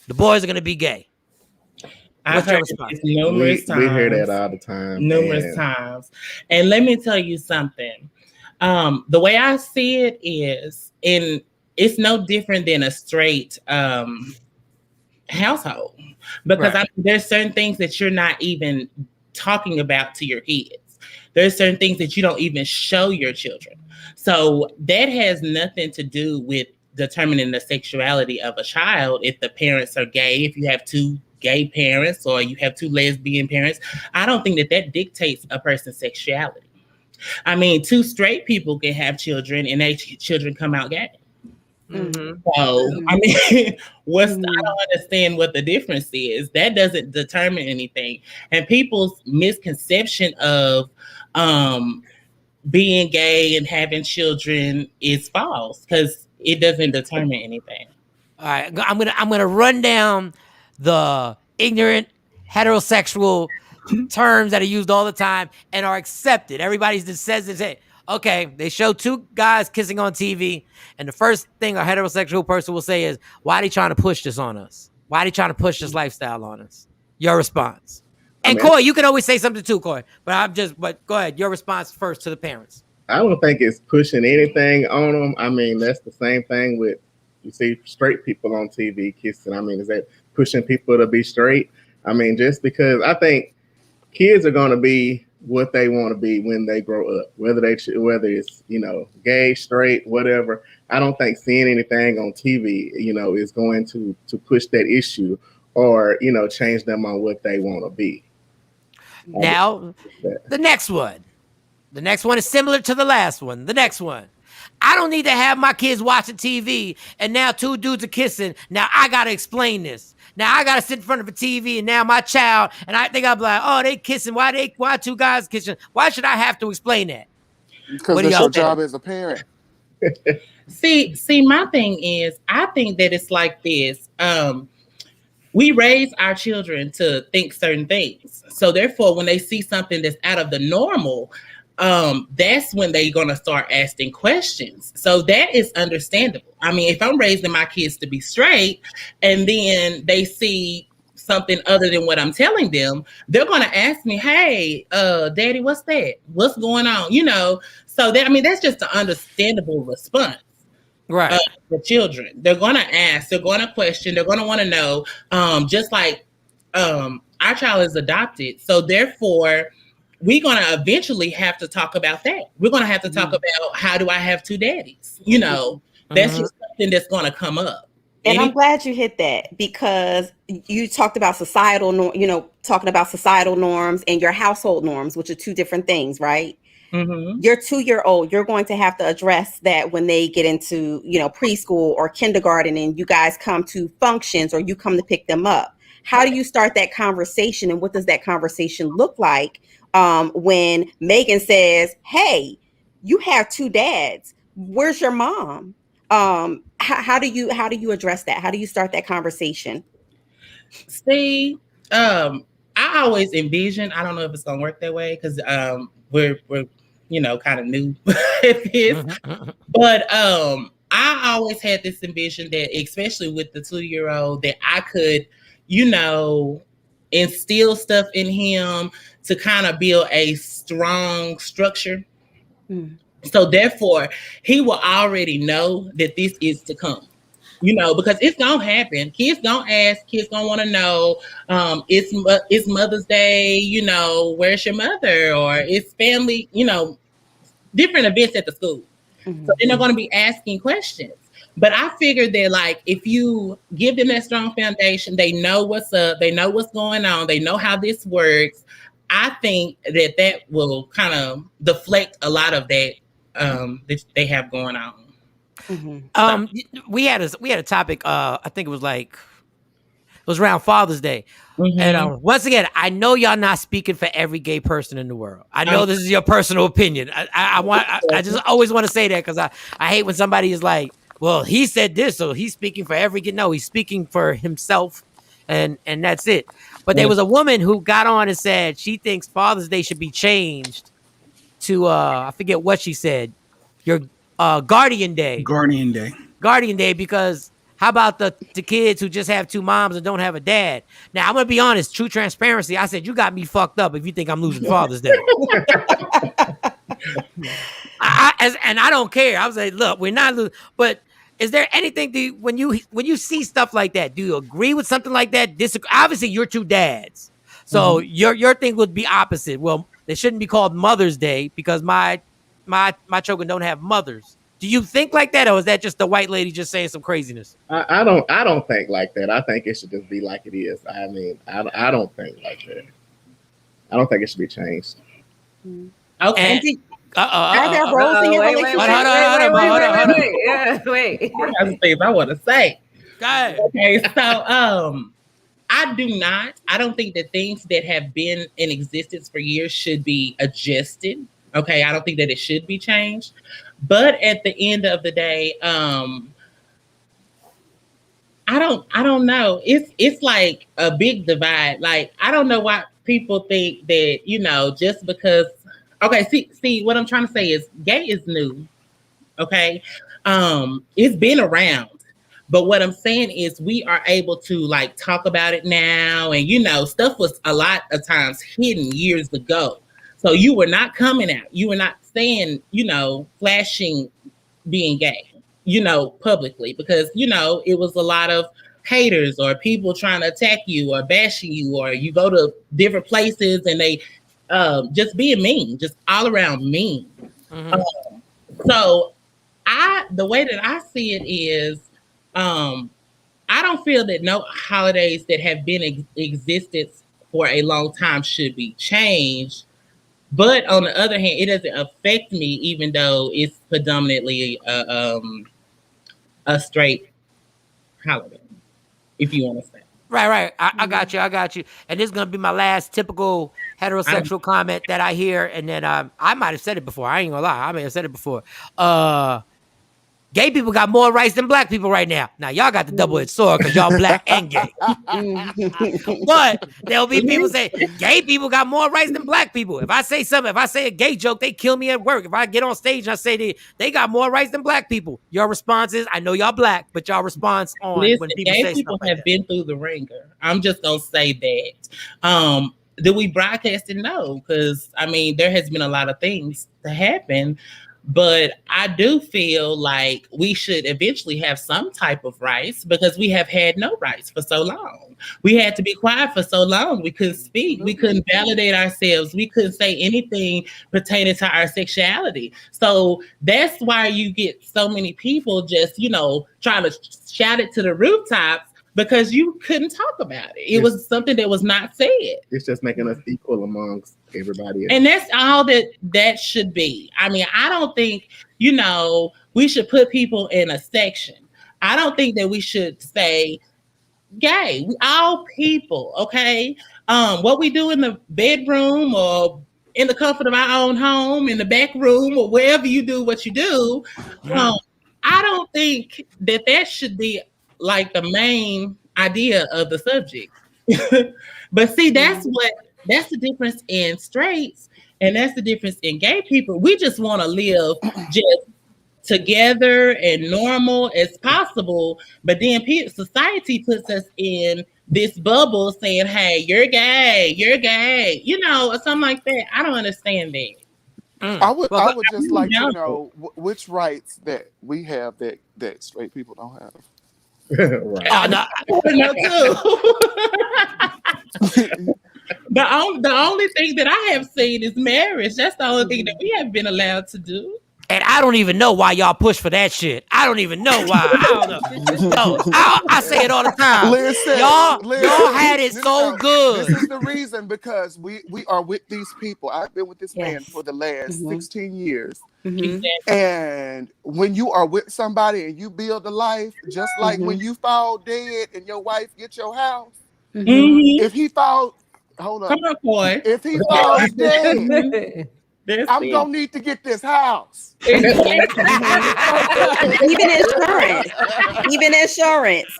the boys are going to be gay. I've heard this numerous times. We hear that all the time. Numerous times. And let me tell you something. The way I see it is, it's no different than a straight household. Because there's certain things that you're not even talking about to your kids. There's certain things that you don't even show your children. So that has nothing to do with determining the sexuality of a child. If the parents are gay, if you have 2 gay parents or you have 2 lesbian parents, I don't think that dictates a person's sexuality. I mean, 2 straight people can have children and their children come out gay. Mm-hmm. So, I mean, I don't understand what the difference is. That doesn't determine anything. And people's misconception of being gay and having children is false because it doesn't determine anything. All right, I'm gonna run down the ignorant heterosexual terms that are used all the time and are accepted. Everybody just says it. Hey, okay, they show 2 guys kissing on TV, and the first thing a heterosexual person will say is, "Why are they trying to push this on us? Why are they trying to push this lifestyle on us?" Your response. And Coy, you can always say something too, Coy. But go ahead. Your response first to the parents. I don't think it's pushing anything on them. I mean, that's the same thing with, you see straight people on TV kissing. I mean, is that pushing people to be straight? I mean, just because I think kids are going to be what they want to be when they grow up, whether it's, gay, straight, whatever. I don't think seeing anything on TV, is going to push that issue or, change them on what they want to be. Now, the next one. The next one is similar to the last one. The next one. I don't need to have my kids watching TV and now 2 dudes are kissing. Now I got to explain this. Now I got to sit in front of a TV and now my child, and I think I'm like, oh, they kissing. Why 2 guys kissing? Why should I have to explain that? Because that's your job as a parent. See, my thing is, I think that it's like this. We raise our children to think certain things. So therefore, when they see something that's out of the normal, that's when they're going to start asking questions. So that is understandable. I mean, if I'm raising my kids to be straight and then they see something other than what I'm telling them, they're going to ask me, hey, Daddy, what's that? What's going on? So that's just an understandable response. Right. For children. They're going to ask, they're going to question, they're going to want to know, just like our child is adopted. So therefore, we're going to eventually have to talk about that. We're going to have to talk about, how do I have 2 daddies? That's just something that's going to come up. And I'm glad you hit that because you talked about societal norms and your household norms, which are 2 different things, right? Mm-hmm. Your 2-year-old, you're going to have to address that when they get into, preschool or kindergarten and you guys come to functions or you come to pick them up. How do you start that conversation and what does that conversation look like when Megan says, hey, you have 2 dads. Where's your mom? How do you address that? How do you start that conversation? See, I always envision, I don't know if it's going to work that way because we're kind of new at this. But I always had this envision that, especially with the 2-year-old, that I could, instill stuff in him to kind of build a strong structure. So therefore, he will already know that this is to come. Because it's gonna happen. Kids gonna ask. Kids gonna want to know. It's Mother's Day. Where's your mother? Or it's family. Different events at the school. Mm-hmm. So then they're gonna be asking questions. But I figured that, if you give them that strong foundation, they know what's up. They know what's going on. They know how this works. I think that will kind of deflect a lot of that that they have going on. We had a topic. I think it was around Father's Day. And once again, I know y'all not speaking for every gay person in the world. I know this is your personal opinion. I just always want to say that because I hate when somebody is like, well, he said this, so he's speaking for every gay. No, he's speaking for himself, and that's it. But there was a woman who got on and said she thinks Father's Day should be changed to I forget what she said, your Guardian Day. Guardian Day, because how about the kids who just have two moms and don't have a dad? Now, I'm going to be honest, true transparency. I said, you got me fucked up if you think I'm losing Father's Day. And I don't care. I was like, look, we're not losing. But is there anything when you see stuff like that, do you agree with something like that? Disagree? Obviously, you're two dads. So your thing would be opposite. Well, they shouldn't be called Mother's Day because my children don't have mothers. Do you think like that, or is that just the white lady just saying some craziness? I don't think like that. I think it should just be like it is. I mean, I don't think like that. I don't think it should be changed. Okay. Are there roles in your relationship? Wait. I have things I want to say. Okay. Okay, so I do not. I don't think that things that have been in existence for years should be adjusted. Okay, I don't think that it should be changed. But at the end of the day, I don't know. It's like a big divide. Like, I don't know why people think that, just because. Okay, see, what I'm trying to say is gay is new. Okay, it's been around. But what I'm saying is we are able to like talk about it now, and stuff was a lot of times hidden years ago. So you were not coming out. You were not saying, flashing being gay, publicly, because, it was a lot of haters or people trying to attack you or bashing you, or you go to different places and they just being mean, just all around mean. So the way that I see it is, I don't feel that no holidays that have been in existence for a long time should be changed. But on the other hand, it doesn't affect me, even though it's predominantly a straight holiday, if you want to say. Right. I got you. And this is going to be my last typical heterosexual comment that I hear. And then I might have said it before. I ain't going to lie. I may have said it before. Gay people got more rights than black people right now. Now, y'all got the double-edged sword because y'all black and gay. But there'll be people say, gay people got more rights than black people. If I say a gay joke, they kill me at work. If I get on stage and I say they got more rights than black people, your response is, I know y'all black, but y'all response on when people gay say people stuff have like been through the ringer. I'm just going to say that. Do we broadcast it? No, because, there has been a lot of things that happen. But I do feel like we should eventually have some type of rights because we have had no rights for so long. We had to be quiet for so long. We couldn't speak. We couldn't validate ourselves. We couldn't say anything pertaining to our sexuality. So that's why you get so many people just, trying to shout it to the rooftops because you couldn't talk about it. It was something that was not said. It's just making us equal amongst everybody else. And that's all that should be. I don't think, we should put people in a section. I don't think that we should say gay. We all people, okay? What we do in the bedroom or in the comfort of our own home, in the back room or wherever you do what you do, I don't think that should be like the main idea of the subject. But see, that's the difference in straights, and that's the difference in gay people. We just want to live just together and normal as possible, but then society puts us in this bubble saying, hey, you're gay, or something like that. I don't understand that. I would just like to know which rights that we have that straight people don't have. Right. I want to know too. The only thing that I have seen is marriage. That's the only thing that we have been allowed to do. And I don't even know why y'all push for that shit. I don't even know why. I don't know. No, I say it all the time. Listen, y'all had it so good. This is the reason, because we are with these people. I've been with this man for the last 16 years. And when you are with somebody and you build a life, just like when you fall dead and your wife gets your house, if he falls, hold up. Come on, boy. If he falls dead, I'm gonna need to get this house. Even insurance.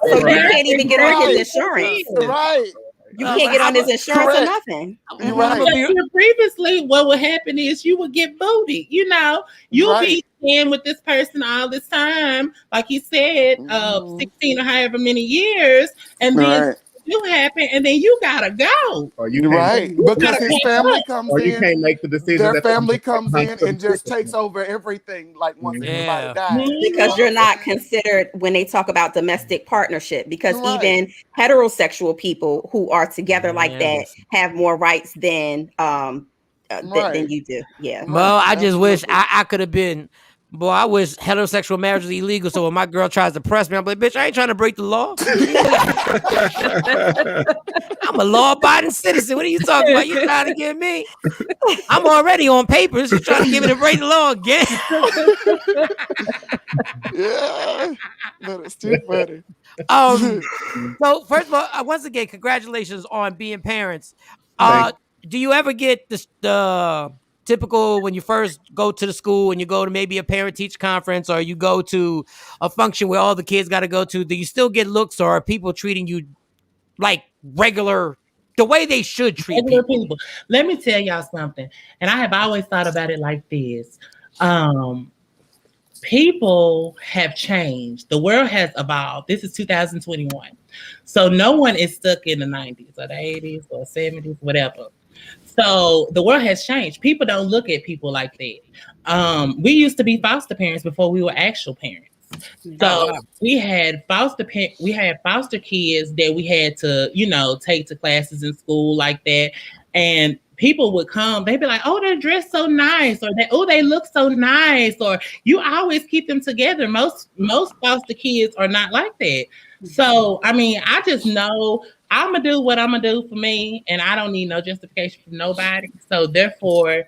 So you can't even get on his insurance. Right. You can't get on his insurance or nothing. You're right. Previously, what would happen is you would get booty. You know, you'll be staying with this person all this time, like he said, 16 or however many years, and then you happen, and then you gotta go. Or you because his family comes in. Or you can't make the decision. Their family comes in and just takes over everything. Like once everybody dies, because you're not considered when they talk about domestic partnership. Because even heterosexual people who are together like that have more rights than you do. Yeah. Well, I just wish I could have been. Boy, I wish heterosexual marriage is illegal. So when my girl tries to press me, I'm like, bitch, I ain't trying to break the law. I'm a law-abiding citizen. What are you talking about? You trying to get me? I'm already on papers. You're trying to get me to break the law again. Yeah, that is too funny. So first of all, once again, congratulations on being parents. Do you ever get the typical when you first go to the school and you go to maybe a parent-teacher conference, or you go to a function where all the kids got to go to, do you still get looks, or are people treating you like regular, the way they should treat people? Let me tell y'all something, and I have always thought about it like this. People have changed. The world has evolved. This is 2021. So no one is stuck in the 90s or the 80s or 70s, whatever. So the world has changed. People don't look at people like that. We used to be foster parents before we were actual parents. So we had foster kids that we had to, take to classes in school like that. And people would come, they'd be like, oh, they're dressed so nice, or they look so nice, or you always keep them together. Most foster kids are not like that. So, I mean, I just know I'm going to do what I'm going to do for me, and I don't need no justification from nobody. So, therefore,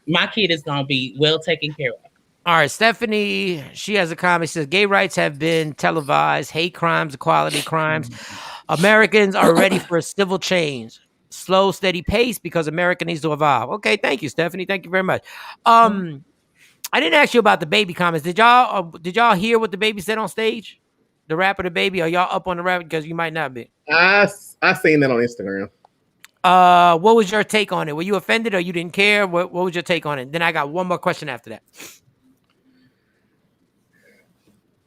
my kid is going to be well taken care of. All right, Stephanie, she has a comment. She says, gay rights have been televised, hate crimes, equality crimes. Americans are ready for a civil change. Slow, steady pace, because America needs to evolve. Okay, thank you, Stephanie. Thank you very much. I didn't ask you about the baby comments. Did y'all hear what the baby said on stage? The rapper, the baby? Are y'all up on the rap? Because you might not be. I seen that on Instagram. What was your take on it? Were you offended or you didn't care? What was your take on it? Then I got one more question after that.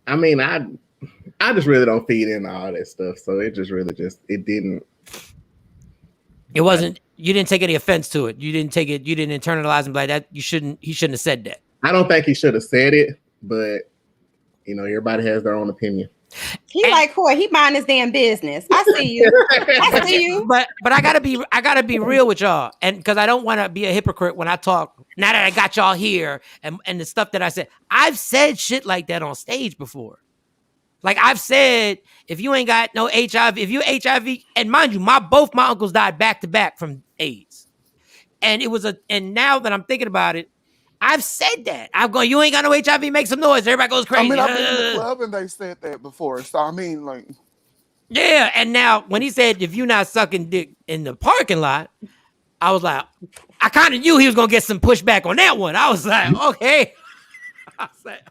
I mean, I just really don't feed into all that stuff. So it just really it didn't. It wasn't, you didn't take any offense to it. You didn't take it, you didn't internalize him like that. He shouldn't have said that. I don't think he should have said it, but everybody has their own opinion. He like Coy, he mind his damn business. I see you. I see you. But I gotta be real with y'all. And because I don't want to be a hypocrite when I talk, now that I got y'all here and the stuff that I said. I've said shit like that on stage before. Like I've said, if you ain't got no HIV, if you HIV, and mind you, both my uncles died back to back from AIDS. And and now that I'm thinking about it, I've said that. I'm going, you ain't got no HIV, make some noise. Everybody goes crazy. I mean, I've been in the club and they said that before. So I mean, like, yeah. And now when he said, if you're not sucking dick in the parking lot, I was like, I kind of knew he was going to get some pushback on that one. I was like, okay. I was like,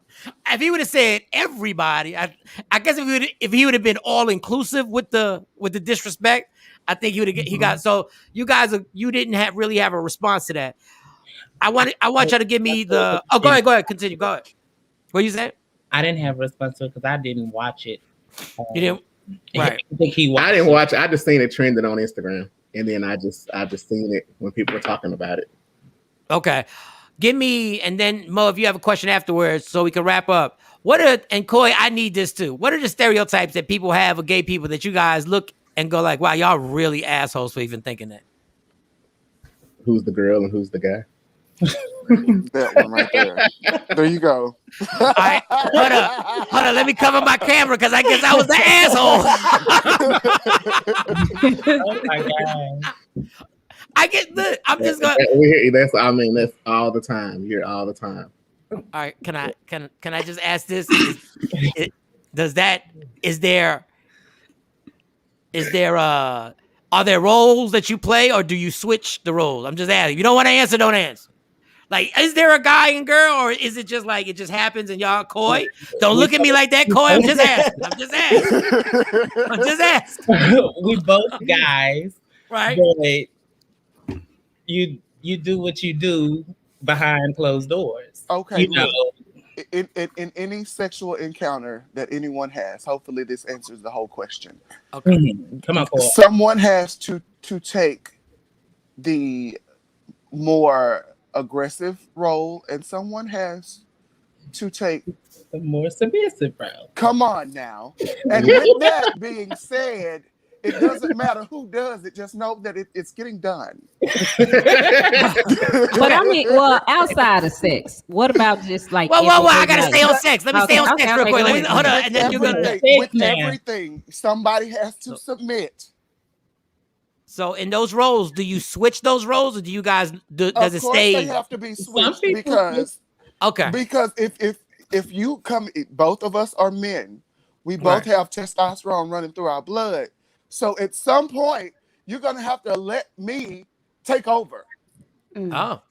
if he would have said everybody, I guess if he would have been all inclusive with the disrespect, I think he would have. He got, so you guys you didn't really have a response to that. I want y'all to give me the. Oh, go ahead, continue. Go ahead. What you said? I didn't have a response to it because I didn't watch it. You didn't, right? I think he watched. I didn't watch it. I just seen it trending on Instagram, and then I just seen it when people were talking about it. Okay. Give me, and then Mo, if you have a question afterwards, so we can wrap up. And Coy, I need this too. What are the stereotypes that people have of gay people that you guys look and go like, wow, y'all really assholes for even thinking that? Who's the girl and who's the guy? That one right there. There you go. All right, hold up. Let me cover my camera because I guess I was the asshole. Oh my god. I get the. I'm just going. That's all the time. You hear it all the time. All right, can I just ask this? Are there roles that you play, or do you switch the roles? I'm just asking. If you don't want to answer, don't answer. Like, is there a guy and girl, or is it just like it just happens and y'all coy? Don't look at me like that, coy. I'm just asking. We both guys, right? But you do what you do behind closed doors. Okay, you know. In any sexual encounter that anyone has, hopefully this answers the whole question. Okay, come on, Paul. Someone has to take the more aggressive role, and someone has to take the more submissive role. Come on now. And with that being said, it doesn't matter who does it. Just know that it's getting done. But I mean, well, outside of sex, what about just like? Whoa! I gotta stay on sex. Let me stay on sex real quick. Hold on, and then you're gonna. With everything, somebody has to submit. So in those roles, do you switch those roles, or do you guys does it stay? They have to be switched because if you come, both of us are men. We both have testosterone running through our blood. So at some point, you're gonna have to let me take over. Oh,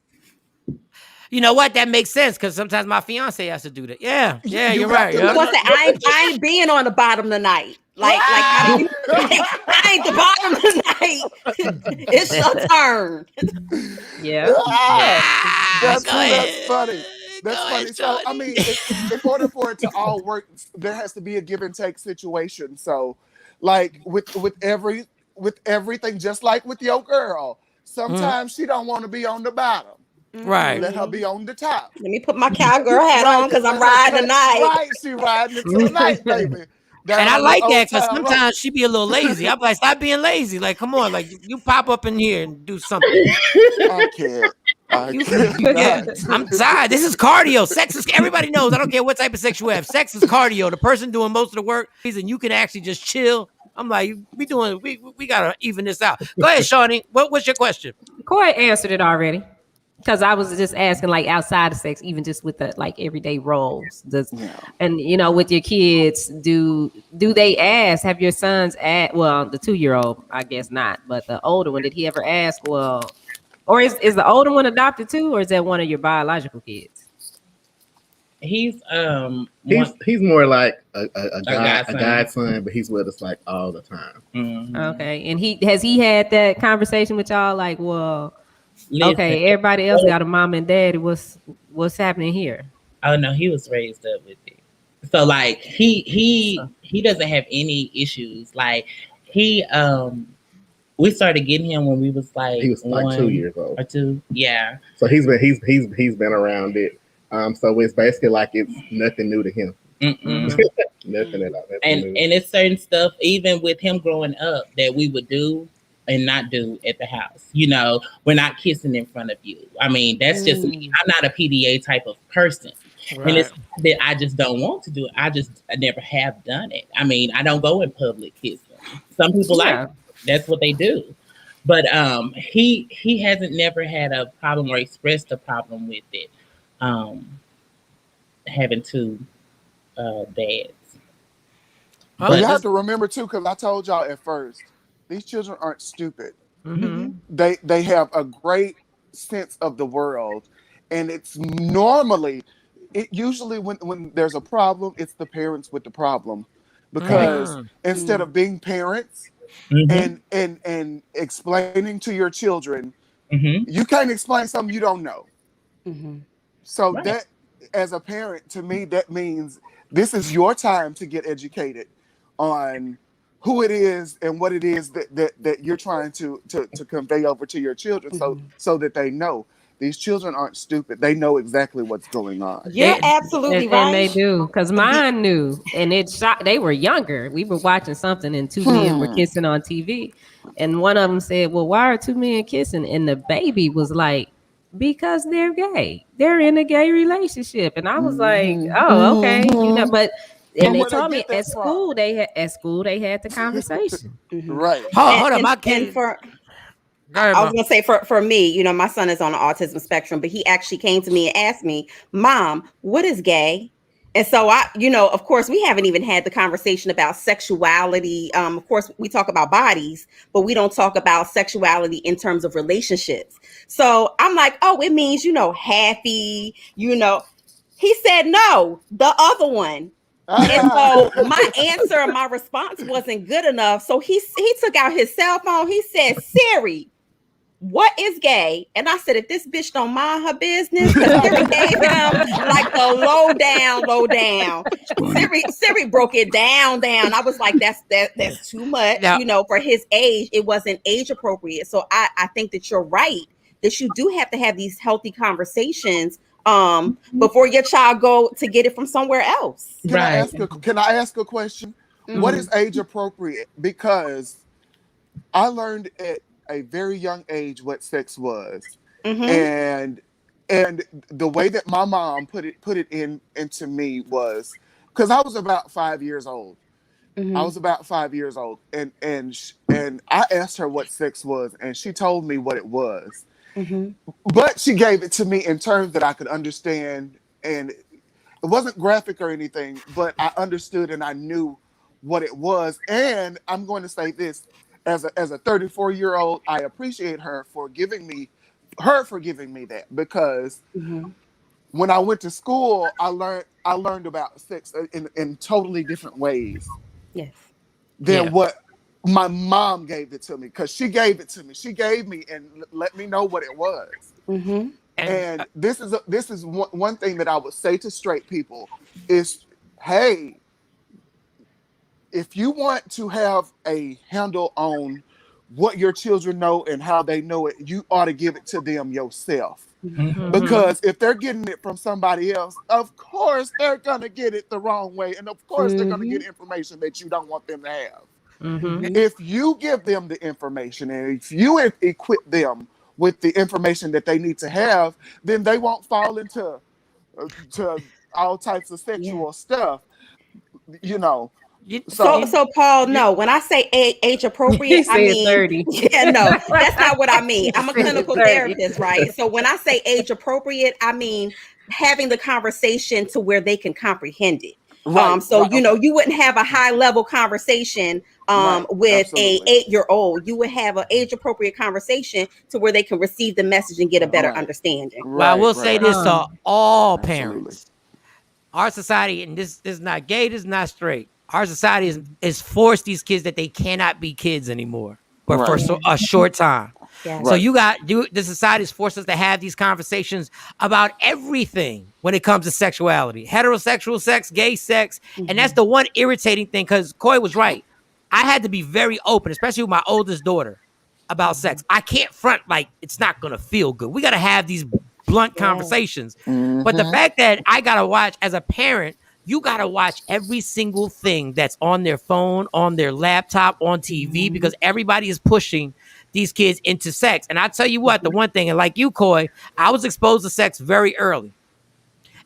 you know what? That makes sense because sometimes my fiance has to do that. Yeah, you're right. Yeah. I ain't being on the bottom tonight. Like how do you, I ain't the bottom tonight. It's your turn. Yeah. That's funny. That's funny. So I mean, in order for it to all work, there has to be a give and take situation. So, like with everything, just like with your girl, sometimes she don't want to be on the bottom. Right. Let her be on the top. Let me put my cowgirl hat on because I'm riding tonight. Right, she riding it tonight, baby. And I like that because sometimes she be a little lazy. I'm like, stop being lazy. Like, come on, like you pop up in here and do something. I can't. I'm tired. This is cardio. Sex is, everybody knows. I don't care what type of sex you have. Sex is cardio. The person doing most of the work, and you can actually just chill. I'm like, we gotta even this out. Go ahead, Shawnee. What's your question? Corey answered it already. Because I was just asking, like, outside of sex, even just with the like everyday roles, and you know, with your kids, do they ask? Have your sons ask? Well, the 2-year-old, I guess not, but the older one, did he ever ask? Well, or is the older one adopted too, or is that one of your biological kids? He's more like a godson, but he's with us like all the time. Mm-hmm. Okay, and has he had that conversation with y'all? Like, well. Listen. Okay, everybody else got a mom and daddy. What's happening here? Oh no, he was raised up with it. So like he doesn't have any issues. Like we started getting him when we was like he was like 2 years old or 2. Yeah. So he's been around it. So it's basically like it's nothing new to him. Nothing at all. And it's certain stuff, even with him growing up, that we would do and not do at the house. You know, we're not kissing in front of you. I mean, that's just me. I'm not a PDA type of person. Right. And it's that I just don't want to do it. I never have done it. I mean, I don't go in public kissing. Some people like that's what they do. But he hasn't never had a problem or expressed a problem with it. Having 2 dads. But you have to remember too, because I told y'all at first, these children aren't stupid. Mm-hmm. They have a great sense of the world, and it's usually when there's a problem, it's the parents with the problem, because instead of being parents and explaining to your children, you can't explain something you don't know. So that, as a parent, to me, that means this is your time to get educated on who it is and what it is that you're trying to convey over to your children, so that they know. These children aren't stupid. They know exactly what's going on. You're absolutely right. And they do, because mine knew, and it shocked. They were younger. We were watching something, and 2 men were kissing on TV, and one of them said, "Well, why are 2 men kissing?" And the baby was like, because they're gay. They're in a gay relationship. And I was like, oh, okay. But and they told me at school they had the conversation. Right. Hold on, my kid. I was gonna say for me, my son is on the autism spectrum, but he actually came to me and asked me, "Mom, what is gay?" And so of course, we haven't even had the conversation about sexuality. Of course, we talk about bodies, but we don't talk about sexuality in terms of relationships. So I'm like, oh, it means, happy, He said, no, the other one. And so my answer and my response wasn't good enough. So he took out his cell phone. He said, Siri, what is gay? And I said, if this bitch don't mind her business, because Siri gave him like the low down. Siri broke it down. I was like, that's too much, for his age. It wasn't age appropriate. So I think that you're right, that you do have to have these healthy conversations before your child go to get it from somewhere else. Can I ask a question? Mm-hmm. What is age appropriate? Because I learned at a very young age what sex was, and the way that my mom put it into me was because I was about 5 years old. I was about 5 years old, and I asked her what sex was, and she told me what it was. But she gave it to me in terms that I could understand, and it wasn't graphic or anything, but I understood and I knew what it was. And I'm going to say this, as a 34-year-old, I appreciate her for giving me that, because when I went to school, I learned about sex in totally different ways. Yes. Than what my mom gave it to me, because she gave it to me. She gave me and let me know what it was. And this is one thing that I would say to straight people is, hey, if you want to have a handle on what your children know and how they know it, you ought to give it to them yourself. Because if they're getting it from somebody else, of course they're gonna get it the wrong way, and of course they're gonna get information that you don't want them to have. If you give them the information and if you equip them with the information that they need to have, then they won't fall into all types of sexual stuff. So Paul, no, when I say age appropriate, I mean 30. Yeah, no, that's not what I mean. I'm a clinical therapist, right? So when I say age appropriate, I mean having the conversation to where they can comprehend it. You wouldn't have a high level conversation with a 8-year-old. You would have an age appropriate conversation to where they can receive the message and get a better understanding. Well, I will say this to all parents. Our society, and this is not gay, this is not straight. Our society is forced these kids that they cannot be kids anymore, but for a short time. So the society has forced us to have these conversations about everything when it comes to sexuality, heterosexual sex, gay sex. And that's the one irritating thing, because Coy was right. I had to be very open, especially with my oldest daughter, about sex. I can't front like it's not going to feel good. We got to have these blunt conversations. But the fact that I got to watch as a parent, you got to watch every single thing that's on their phone, on their laptop, on TV, because everybody is pushing these kids into sex. And I tell you what, the one thing, and like you, Coy, I was exposed to sex very early.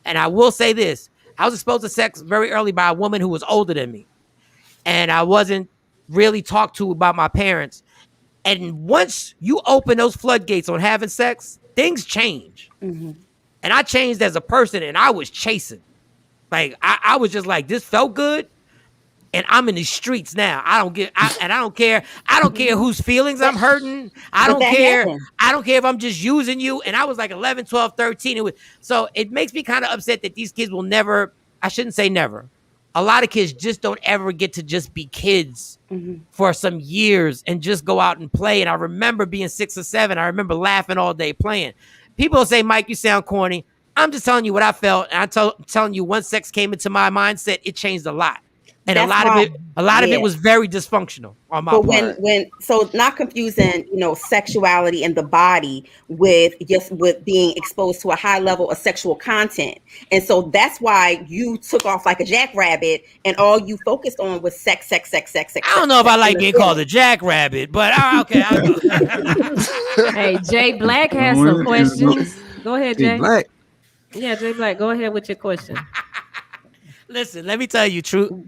And I will say this, I was exposed to sex very early by a woman who was older than me. And I wasn't really talked to about my parents. And once you open those floodgates on having sex, things change. And I changed as a person, and I was chasing. Like, I was just like, this felt good. And I'm in the streets now. I don't care. I don't care whose feelings I'm hurting. I don't care. I don't care if I'm just using you. And I was like 11, 12, 13. So it makes me kind of upset that these kids will never, I shouldn't say never. A lot of kids just don't ever get to just be kids for some years and just go out and play. And I remember being 6 or 7. I remember laughing all day playing. People say, Mike, you sound corny. I'm just telling you what I felt. And I'm telling you, once sex came into my mindset, it changed a lot. And a lot of it was very dysfunctional on my part. So not confusing, sexuality and the body with being exposed to a high level of sexual content. And so that's why you took off like a jackrabbit and all you focused on was sex. I don't know if I like being called a jackrabbit, but okay. Hey, Jay Black has some questions. Go ahead, Jay. Black. Yeah, Jay Black. Go ahead with your question. Listen, let me tell you, true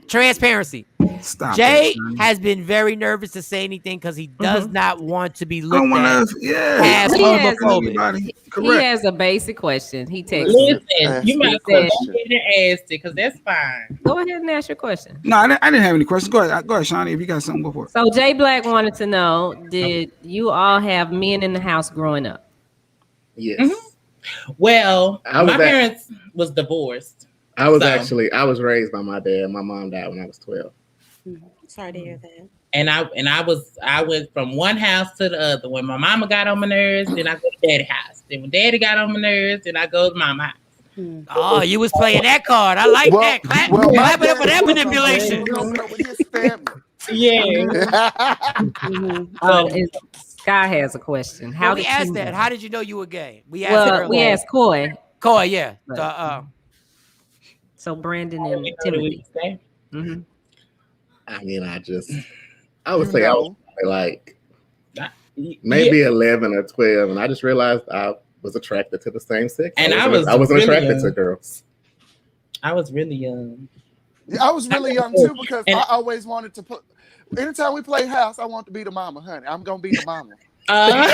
transparency. Stop Jay that, has been very nervous to say anything because he does not want to be I don't looked want at to. Yeah, as homophobic. He has a basic question. He texted. Listen, you might go ahead and ask it because that's fine. Go ahead and ask your question. No, I didn't have any questions. Go ahead, Shawnee. If you got something, go for it. So Jay Black wanted to know: did you all have men in the house growing up? Yes. Mm-hmm. Well, my parents was divorced. I was raised by my dad. My mom died when I was 12. Sorry to hear that. And I went from one house to the other. When my mama got on my nerves, then I go to daddy's house. Then when daddy got on my nerves, then I go to mama house. Oh, you was playing that card. I like that. Clap it up for that manipulation. Sky has a question. How did we ask that? How did you know you were gay? We asked we asked Coy. Coy, yeah. So Brandon and Timothy. Mm-hmm. I mean, I would say I was like maybe 11 or 12, and I just realized I was attracted to the same sex. And I wasn't really attracted young. to girls. I was really young. Yeah, I was really young too because I always wanted to put. Anytime we play house, I want to be the mama, honey. I'm gonna be the mama. I'm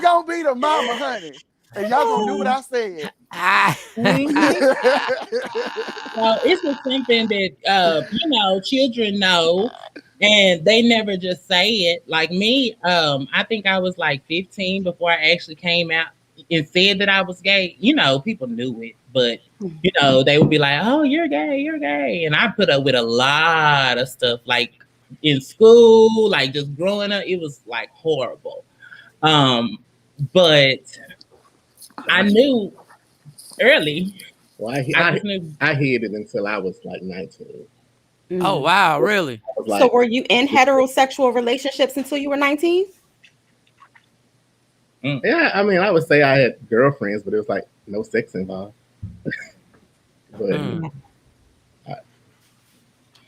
gonna be the mama, honey. And y'all gonna do what I said. Well, it's something that children know, and they never just say it. Like me, I think I was like 15 before I actually came out and said that I was gay. People knew it, but they would be like, "Oh, you're gay," and I put up with a lot of stuff, like in school, like just growing up. It was like horrible, but I knew early. Well, I hid it until I was like 19. Oh wow, really? So were you in heterosexual relationships until you were 19? Yeah, I mean, I would say I had girlfriends, but it was like no sex involved.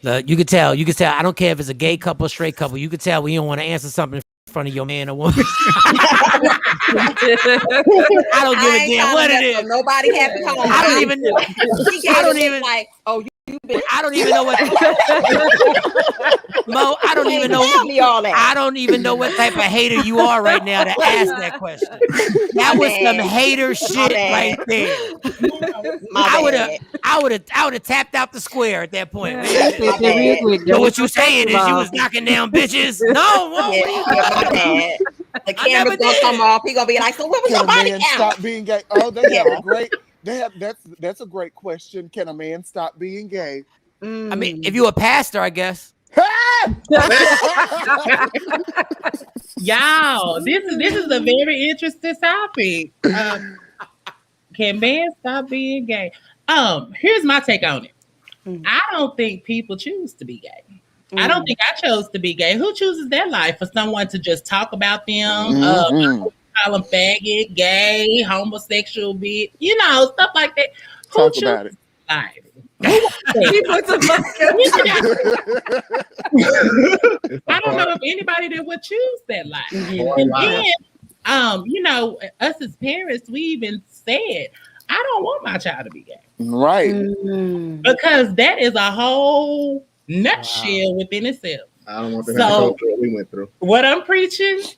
Look, you could tell. I don't care if it's a gay couple, straight couple. You could tell when you don't want to answer something in front of your man or woman. I don't give a damn what it is. Nobody had to call. I don't even know. I don't even like. Oh, I don't even know what. Mo, I don't even know. Tell me all that. I don't even know what type of hater you are right now to ask that question. That was some hater shit right there. I would have tapped out the square at that point. So what you saying is you was knocking down bitches? No, my bad. The camera's gonna come off. He gonna be like, so what was your body count? Stop being gay. Oh, they have a great. That's a great question. Can a man stop being gay? I mean, if you're a pastor, I guess. Y'all, this is a very interesting topic. Can men stop being gay? Here's my take on it. I don't think people choose to be gay. I don't think I chose to be gay. Who chooses their life for someone to just talk about them? Call them faggot, gay, homosexual, bitch, stuff like that. Talk about it. Life? I don't know if anybody that would choose that life. And then, us as parents, we even said, I don't want my child to be gay. Right. Because that is a whole nutshell within itself. I don't want to have to go through what we went through. What I'm preaching is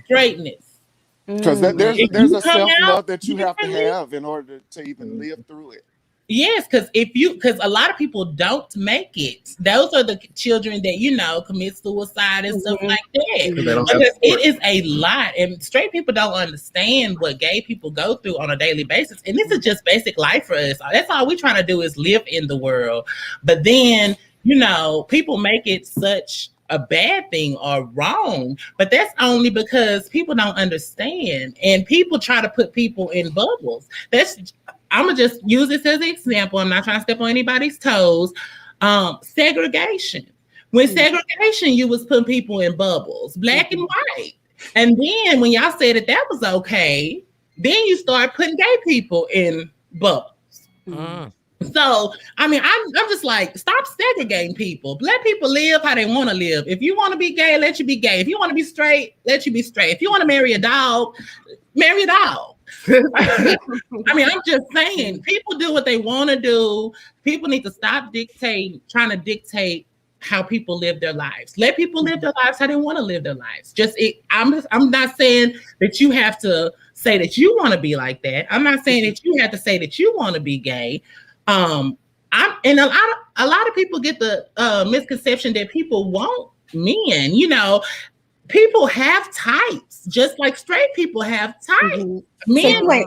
straightness. Because there's a self-love that you have to have in order to even live through it. Yes, because a lot of people don't make it. Those are the children that commit suicide and stuff like that. Because it is a lot, and straight people don't understand what gay people go through on a daily basis. And this is just basic life for us. That's all we're trying to do is live in the world. But then people make it such a bad thing or wrong, but that's only because people don't understand, and people try to put people in bubbles. I'm gonna just use this as an example. I'm not trying to step on anybody's toes. Segregation. When segregation, you was putting people in bubbles, black and white. And then when y'all said that was okay, then you start putting gay people in bubbles. So, I mean, I'm just like, stop segregating people. Let people live how they want to live. If you want to be gay, let you be gay. If you want to be straight, let you be straight. If you want to marry a dog, marry a dog. I mean, I'm just saying, people do what they want to do. People need to stop trying to dictate how people live their lives. Let people live their lives how they want to live their lives. I'm not saying that you have to say that you want to be like that. I'm not saying that you have to say that you want to be gay. And a lot of people get the misconception that people want men. You know, people have types, just like straight people have types. Men, so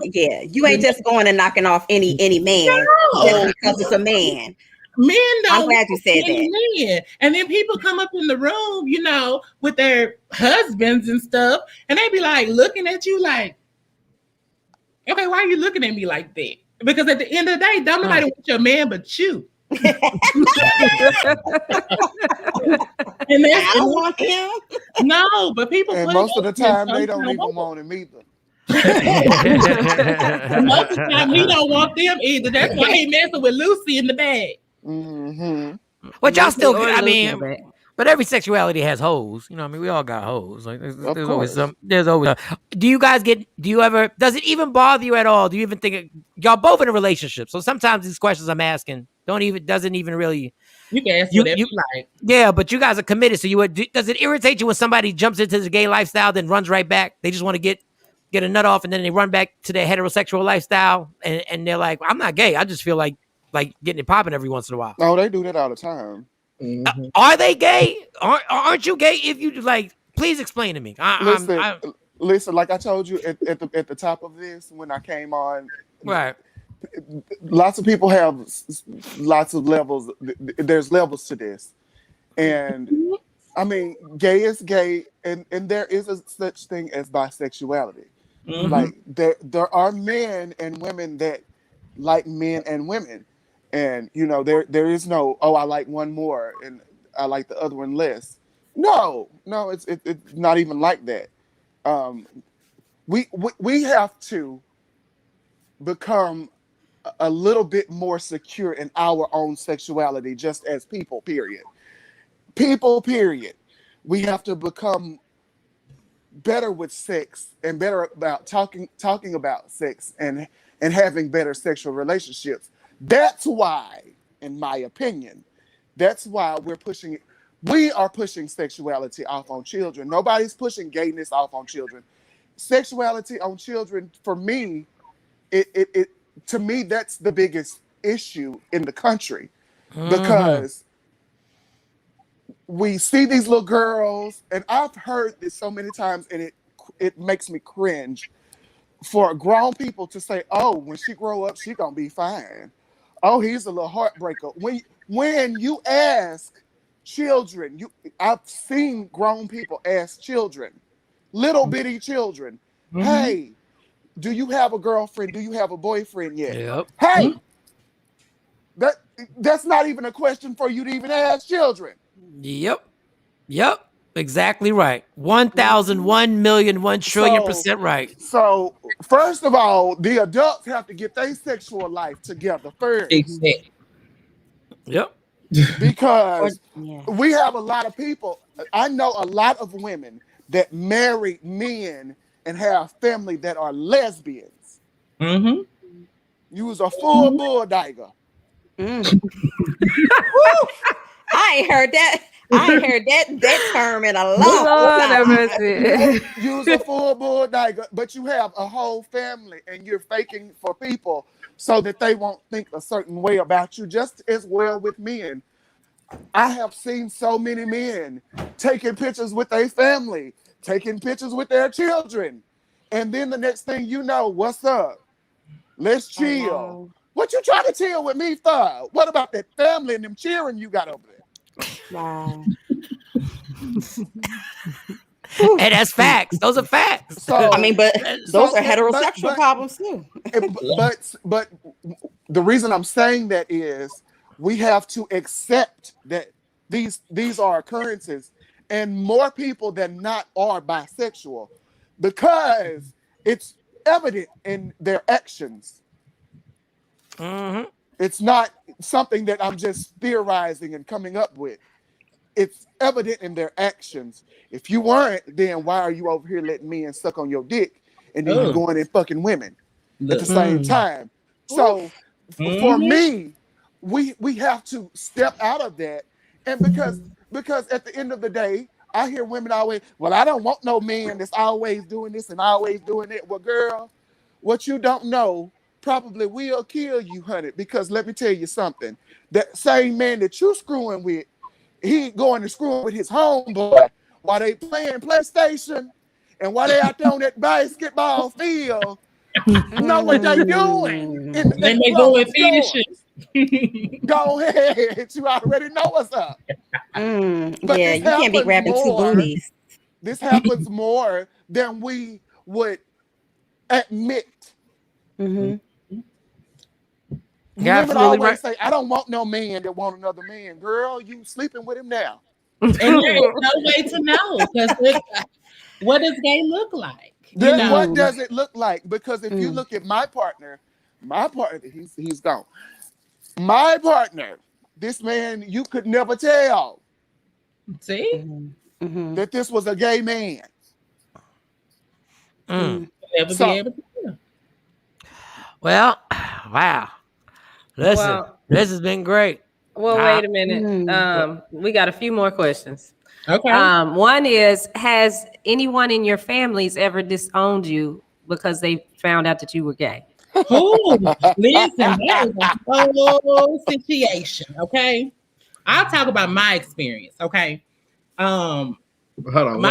you ain't just going and knocking off any man just because it's a man. Men don't. I'm glad you said that. Men. And then people come up in the room, you know, with their husbands and stuff, and they be like looking at you like, okay, why are you looking at me like that? Because at the end of the day, don't nobody want your man but you. And I don't want him. No, but people. And most of the time, they don't even want him either. Most of the time, he don't want them either. That's why he messing with Lucy in the bag. Mm-hmm. But y'all still, I mean, but every sexuality has hoes. You know, I mean, we all got hoes. Like, there's always some. There's always. Do you ever? Does it even bother you at all? Do you even think y'all both in a relationship? So sometimes these questions I'm asking doesn't even really. You can ask whatever you like. Yeah, but you guys are committed. So does it irritate you when somebody jumps into the gay lifestyle then runs right back? They just want to get a nut off and then they run back to their heterosexual lifestyle and they're like, I'm not gay. I just feel like getting it popping every once in a while. No, they do that all the time. Mm-hmm. Are they gay? Aren't you gay? If you like, please explain to me. Listen, like I told you at the top of this when I came on, right? Lots of people have lots of levels. There's levels to this, and I mean, gay is gay, and there is a such thing as bisexuality. Mm-hmm. Like there are men and women that like men and women. And you know, there is no, I like one more and I like the other one less. No, it's not even like that. We have to become a little bit more secure in our own sexuality, just as people. Period. We have to become better with sex and better about talking about sex and having better sexual relationships. That's why, in my opinion, that's why we are pushing sexuality off on children. Nobody's pushing gayness off on children. Sexuality on children, for me, to me, that's the biggest issue in the country. Because we see these little girls, and I've heard this so many times, and it makes me cringe for grown people to say, oh, when she grow up, she gonna be fine. Oh, he's a little heartbreaker. When you ask children, I've seen grown people ask children, little bitty children, hey, do you have a girlfriend? Do you have a boyfriend yet? Yep. Hey, that's not even a question for you to even ask children. Yep. Exactly right. 1,000, 1,000,000, 1,000,000,000,000% right. So, first of all, the adults have to get their sexual life together first. Exactly. Yep. Because we have a lot of people. I know a lot of women that marry men and have family that are lesbians. Mm-hmm. You was a full bulldogger. I ain't heard that. I ain't heard that term in a long time. You's a full bulldogger, but you have a whole family and you're faking for people so that they won't think a certain way about you, just as well with men. I have seen so many men taking pictures with their family, taking pictures with their children. And then the next thing you know, what's up? Let's chill. What you trying to chill with me for? What about that family and them cheering you got over there? Wow. And that's facts. Those are facts. So, I mean, but those are heterosexual problems too. But the reason I'm saying that is we have to accept that these are occurrences, and more people than not are bisexual because it's evident in their actions. Mm-hmm. It's not something that I'm just theorizing and coming up with. It's evident in their actions. If you weren't, then why are you over here letting men suck on your dick and then you going and fucking women at the same time? So for me, we have to step out of that. And because at the end of the day, I hear women always, well, I don't want no man that's always doing this and always doing it. Well, girl, what you don't know probably will kill you, honey. Because let me tell you something. That same man that you screwing with, he going to screw with his homeboy while they playing PlayStation and while they out there on that basketball field. Know what they doing in Then the they go and finish. Go ahead. You already know what's up. But yeah, you can't be grabbing two booties. This happens more than we would admit. You're Women always say, I don't want no man that want another man. Girl, you sleeping with him now. And there is no way to know, because what does gay look like? What does it look like? Because if you look at my partner, he's gone. My partner, this man, you could never tell. See? That this was a gay man. Never be able to tell. Well, wow. Listen, this has been great. Well, wait a minute. We got a few more questions. Okay. One is, has anyone in your families ever disowned you because they found out that you were gay? Oh, listen, that is a whole situation. Okay, I'll talk about my experience. Okay, hold on.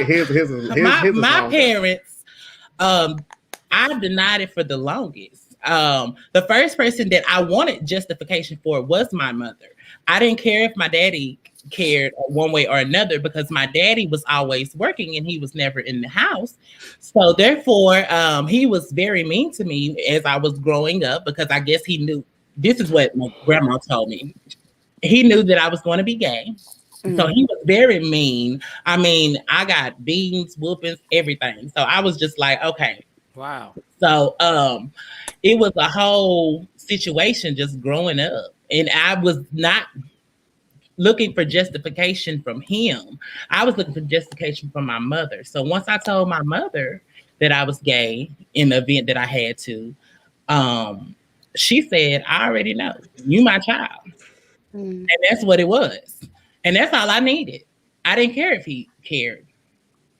Here's my parents. I denied it for the longest. The first person that I wanted justification for was my mother. I didn't care if my daddy cared one way or another, because my daddy was always working and he was never in the house. So therefore, he was very mean to me as I was growing up, because I guess he knew, this is what my grandma told me. He knew that I was going to be gay. So he was very mean. I mean, I got beatings, whoopings, everything. So I was just like, okay. Wow. So it was a whole situation just growing up. And I was not looking for justification from him. I was looking for justification from my mother. So once I told my mother that I was gay in the event that I had to, she said, I already know. You my child. And that's what it was. And that's all I needed. I didn't care if he cared.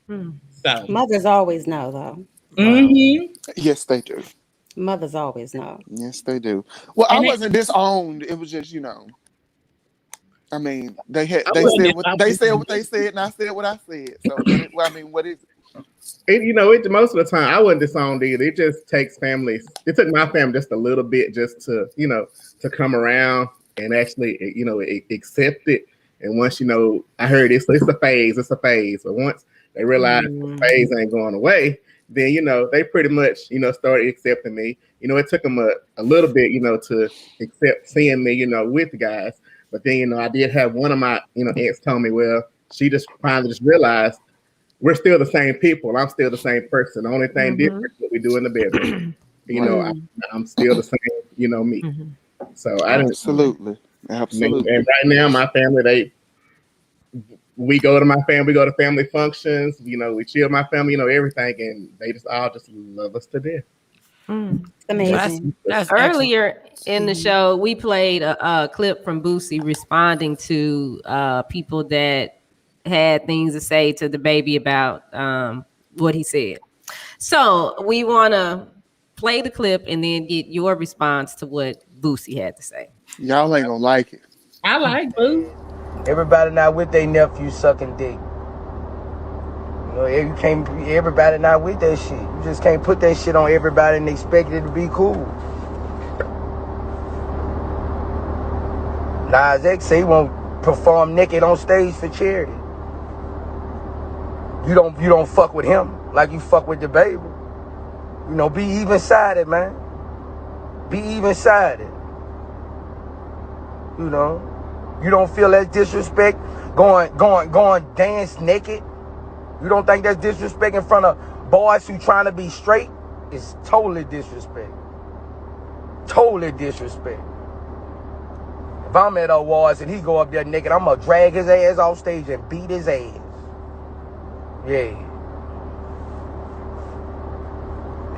So mothers always know, though. Yes, they do. Mothers always know. Yes, they do. Well, I wasn't disowned. It was just, I mean, they said what they said, and I said what I said. So, what is it? Most of the time, I wasn't disowned either. It just takes families. It took my family just a little bit just to, to come around and actually, accept it. And once, I heard it's a phase. But once they realized the phase ain't going away, then, they pretty much, started accepting me. It took them a little bit, to accept seeing me, with the guys. But then, I did have one of my, aunts tell me, well, she just finally just realized we're still the same people. I'm still the same person. The only thing different is what we do in the bedroom. I'm still the same, me. So I don't. Absolutely. And right now, my family, we go to family functions, we chill my family, everything, and they just all just love us to death. Amazing. That's earlier in the show, we played a clip from Boosie responding to people that had things to say to the baby about what he said. So we want to play the clip and then get your response to what Boosie had to say. Y'all ain't gonna like it. I like Boo. Everybody not with their nephew sucking dick. You can't. Everybody not with that shit. You just can't put that shit on everybody and expect it to be cool. Nas X say he won't perform naked on stage for charity. You don't fuck with him like you fuck with the baby. Be even-sided, man. Be even-sided. You don't feel that disrespect going dance naked. You don't think that's disrespect in front of boys who trying to be straight? It's totally disrespect. Totally disrespect. I'm at awards and he go up there naked, I'm gonna drag his ass off stage and beat his ass. Yeah.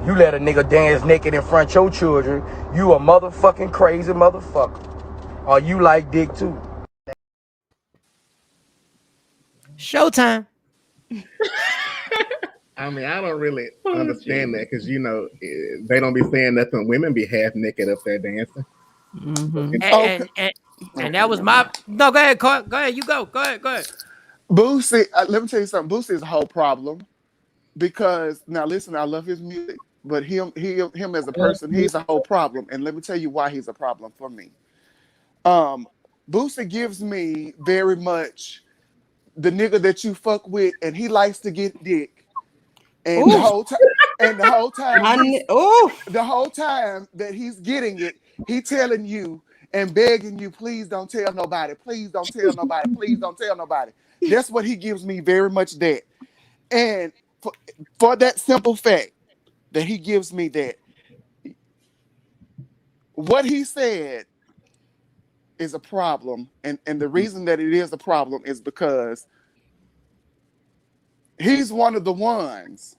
You let a nigga dance naked in front of your children, you a motherfucking crazy motherfucker. Or you like dick too. Showtime. I mean, I don't really understand that because, you know, they don't be saying nothing. Women be half naked up there dancing. Mm-hmm. And that was my... No, go ahead, Carl. Go ahead. You go. Go ahead. Boosie, let me tell you something. Boosie is a whole problem because, now listen, I love his music, but him as a person, he's a whole problem. And let me tell you why he's a problem for me. Boosie gives me very much the nigga that you fuck with, and he likes to get dick. And the whole time, the whole time that he's getting it, he telling you and begging you, please don't tell nobody, please don't tell nobody, please don't tell nobody. That's what he gives me very much that. And for that simple fact that he gives me that, what he said is a problem. And the reason that it is a problem is because he's one of the ones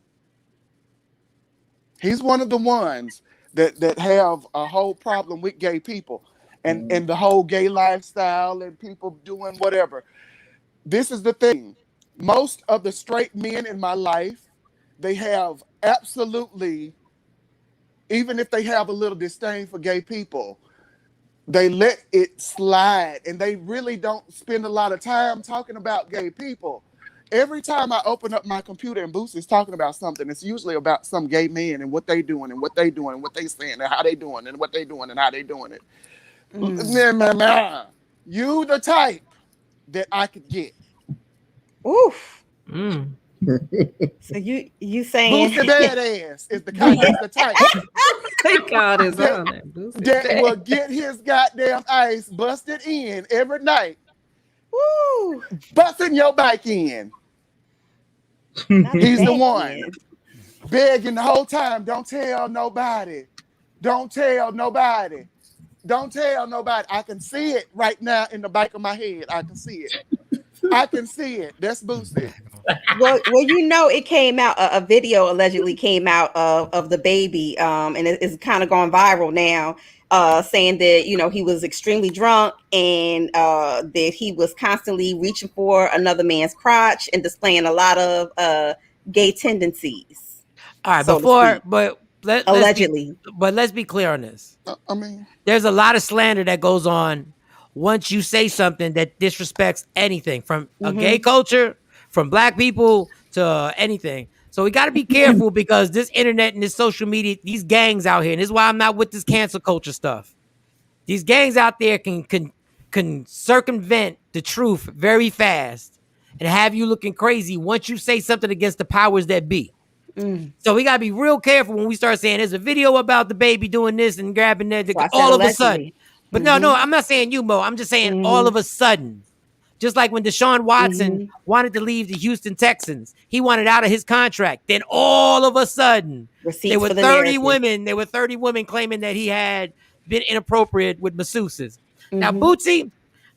that have a whole problem with gay people and the whole gay lifestyle and people doing whatever. This is the thing. Most of the straight men in my life, they have absolutely, even if they have a little disdain for gay people, they let it slide and they really don't spend a lot of time talking about gay people. Every time I open up my computer and Boosie's talking about something, it's usually about some gay man and what they doing and what they doing and what they saying and how they doing and what they doing and how they doing it. You the type that I could get. Oof. So you saying Boosie Badass is the type They called his own that will get his goddamn ice busted in every night. Woo. Busting your bike in. He's the one begging the whole time. Don't tell nobody. Don't tell nobody. Don't tell nobody. I can see it right now in the back of my head. I can see it. I can see it. That's Boosie. Well, you know, it came out, a video allegedly came out of the baby, and it's kind of gone viral now, saying that, you know, he was extremely drunk and that he was constantly reaching for another man's crotch and displaying a lot of gay tendencies. All right, so allegedly. Let's be clear on this. I mean, there's a lot of slander that goes on once you say something that disrespects anything from a gay culture, from black people to anything. So we got to be careful because this internet and this social media, these gangs out here, and this is why I'm not with this cancel culture stuff. These gangs out there can circumvent the truth very fast and have you looking crazy once you say something against the powers that be. So we gotta be real careful when we start saying there's a video about the baby doing this and grabbing that all of a sudden. But no, I'm not saying you, Mo. I'm just saying all of a sudden. Just like when Deshaun Watson wanted to leave the Houston Texans, he wanted out of his contract. Then all of a sudden, there were 30 women. There were 30 women claiming that he had been inappropriate with masseuses. Now, Bootsy,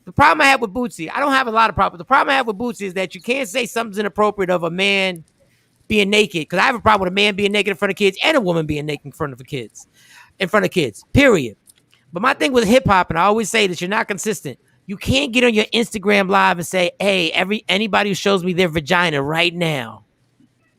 the problem I have with Bootsy, I don't have a lot of problems. The problem I have with Bootsy is that you can't say something's inappropriate of a man being naked, because I have a problem with a man being naked in front of kids and a woman being naked in front of kids, period. But my thing with hip hop, and I always say this, you're not consistent. You can't get on your Instagram live and say, hey, anybody who shows me their vagina right now,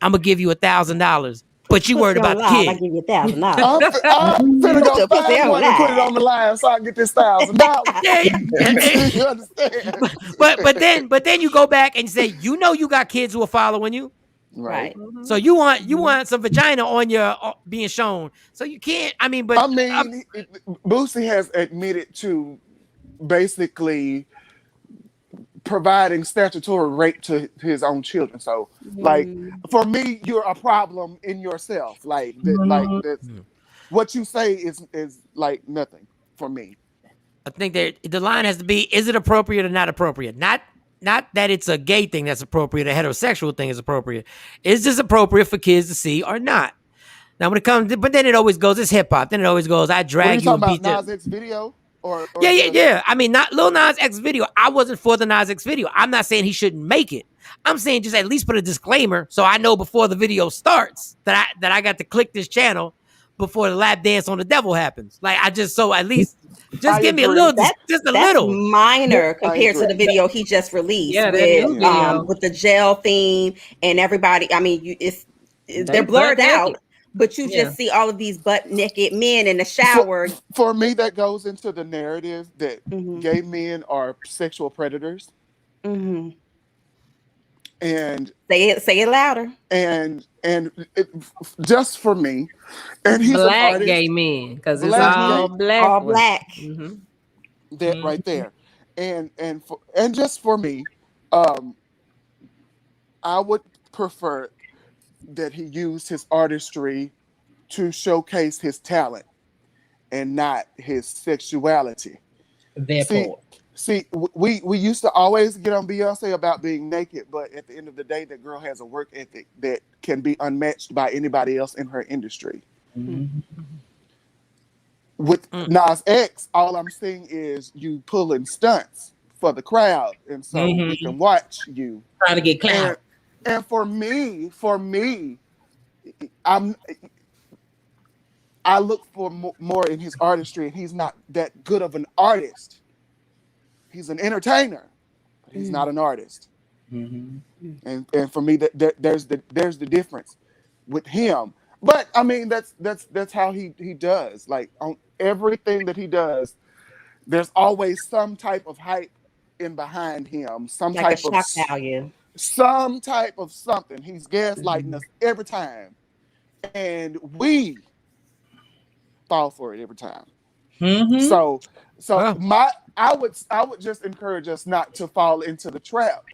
I'm gonna give you $1,000. But you worried about the kid. I give you $1,000. I'm finna go find one and put it on the line so I can get this $1,000. You understand? But then you go back and say, you know, you got kids who are following you. Right. So you want some vagina on your being shown. So you can't. I mean, Boosie has admitted to basically providing statutory rape to his own children. So, like, for me, you're a problem in yourself. Like, that's, what you say is like nothing for me. I think that the line has to be: is it appropriate or not appropriate? Not that it's a gay thing that's appropriate, a heterosexual thing is appropriate. Is this appropriate for kids to see or not? Now, when it comes, but then it always goes, it's hip hop. Then it always goes, I drag you and beat Nas X video? Yeah. I mean, not Lil Nas X video. I wasn't for the Nas X video. I'm not saying he shouldn't make it. I'm saying just at least put a disclaimer so I know before the video starts that I got to click this channel before the lap dance on the devil happens. Like at least just give me a little, just a little minor compared to the video he just released with the jail theme and everybody. I mean, they're blurred out. But you just see all of these butt naked men in the shower. For me, that goes into the narrative that gay men are sexual predators. Mm-hmm. And say it louder. And just for me, and he's black an artist, gay men, because it's all black. All black. Mm-hmm. That right there. And just for me, I would prefer that he used his artistry to showcase his talent and not his sexuality. See, we used to always get on Beyonce about being naked, but at the end of the day, that girl has a work ethic that can be unmatched by anybody else in her industry. Mm-hmm. With Nas X, all I'm seeing is you pulling stunts for the crowd, and so we can watch you try to get clout. And for me, I look for more in his artistry, and he's not that good of an artist. He's an entertainer, but he's not an artist. Mm-hmm. And for me, there's the difference with him. But I mean, that's how he does. Like on everything that he does, there's always some type of hype in behind him, some like type a shock value. Some type of something. He's gaslighting us every time, and we fall for it every time. Mm-hmm. So I would just encourage us not to fall into the trap,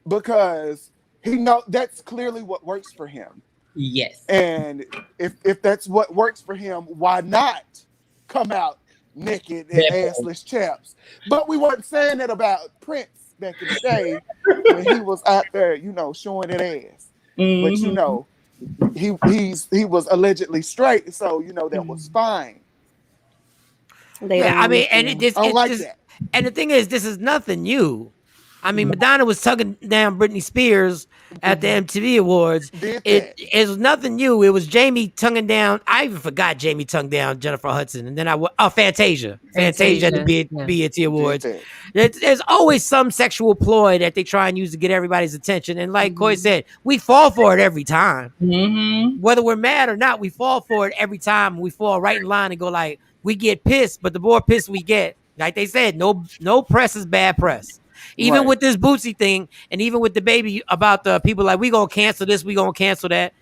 because that's clearly what works for him. Yes. And if that's what works for him, why not come out naked and assless chaps? But we weren't saying that about Prince back in the day when he was out there, showing that ass. Mm-hmm. But he was allegedly straight, so that was fine. I mean, and and the thing is, this is nothing new. I mean, Madonna was tugging down Britney Spears at the MTV Awards. It was nothing new. It was Jamie tonguing down. I even forgot Jamie tongued down Jennifer Hudson, and then Fantasia at the BET Awards. There's always some sexual ploy that they try and use to get everybody's attention. And like Coy said, we fall for it every time. Mm-hmm. Whether we're mad or not, we fall for it every time. We fall right in line and go like, we get pissed, but the more pissed we get, like they said, no press is bad press. Even with this Bootsy thing, and even with the baby about the people like, we gonna cancel this, we gonna cancel that.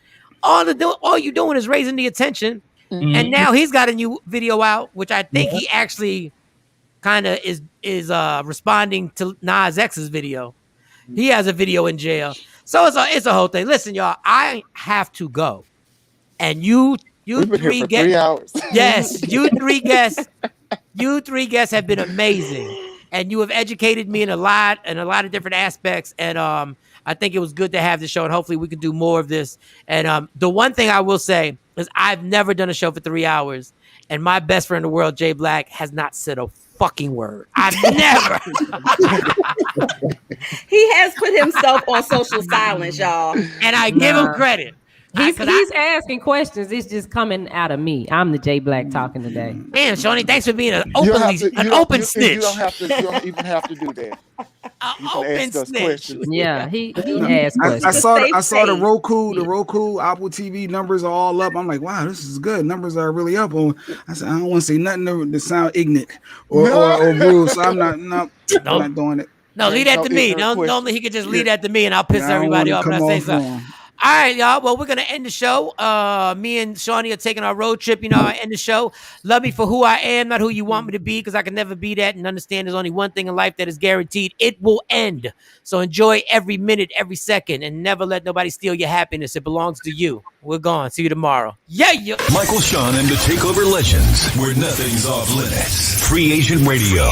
All you doing is raising the attention. Mm-hmm. And now he's got a new video out, which I think he actually kind of is responding to Nas X's video. He has a video in jail, so it's a whole thing. Listen, y'all, I have to go, and you three guests, 3 hours. Yes, you three guests have been amazing. And you have educated me in a lot of different aspects. And I think it was good to have this show. And hopefully we can do more of this. And the one thing I will say is I've never done a show for 3 hours. And my best friend in the world, Jay Black, has not said a fucking word. I've never. He has put himself on social silence, y'all. And I give him credit. He's asking questions. It's just coming out of me. I'm the Jay Black talking today. Man, Shawnee, thanks for being an open snitch. You don't even have to do that. You can ask us questions. Yeah, he asked questions. I saw the Roku Apple TV numbers are all up. I'm like, wow, this is good. Numbers are really up. I said, I don't want to say nothing to sound ignorant or rude, so I'm not doing it. No, leave that to me. Normally he could just leave that to me, and I'll piss everybody off when I say something. All right, y'all. Well, we're going to end the show. Me and Shawnee are taking our road trip. I end the show. Love me for who I am, not who you want me to be, because I can never be that, and understand there's only one thing in life that is guaranteed. It will end. So enjoy every minute, every second, and never let nobody steal your happiness. It belongs to you. We're gone. See you tomorrow. Yeah. Michael, Shawn, and the Takeover Legends, where nothing's off limits. Free Agent Radio.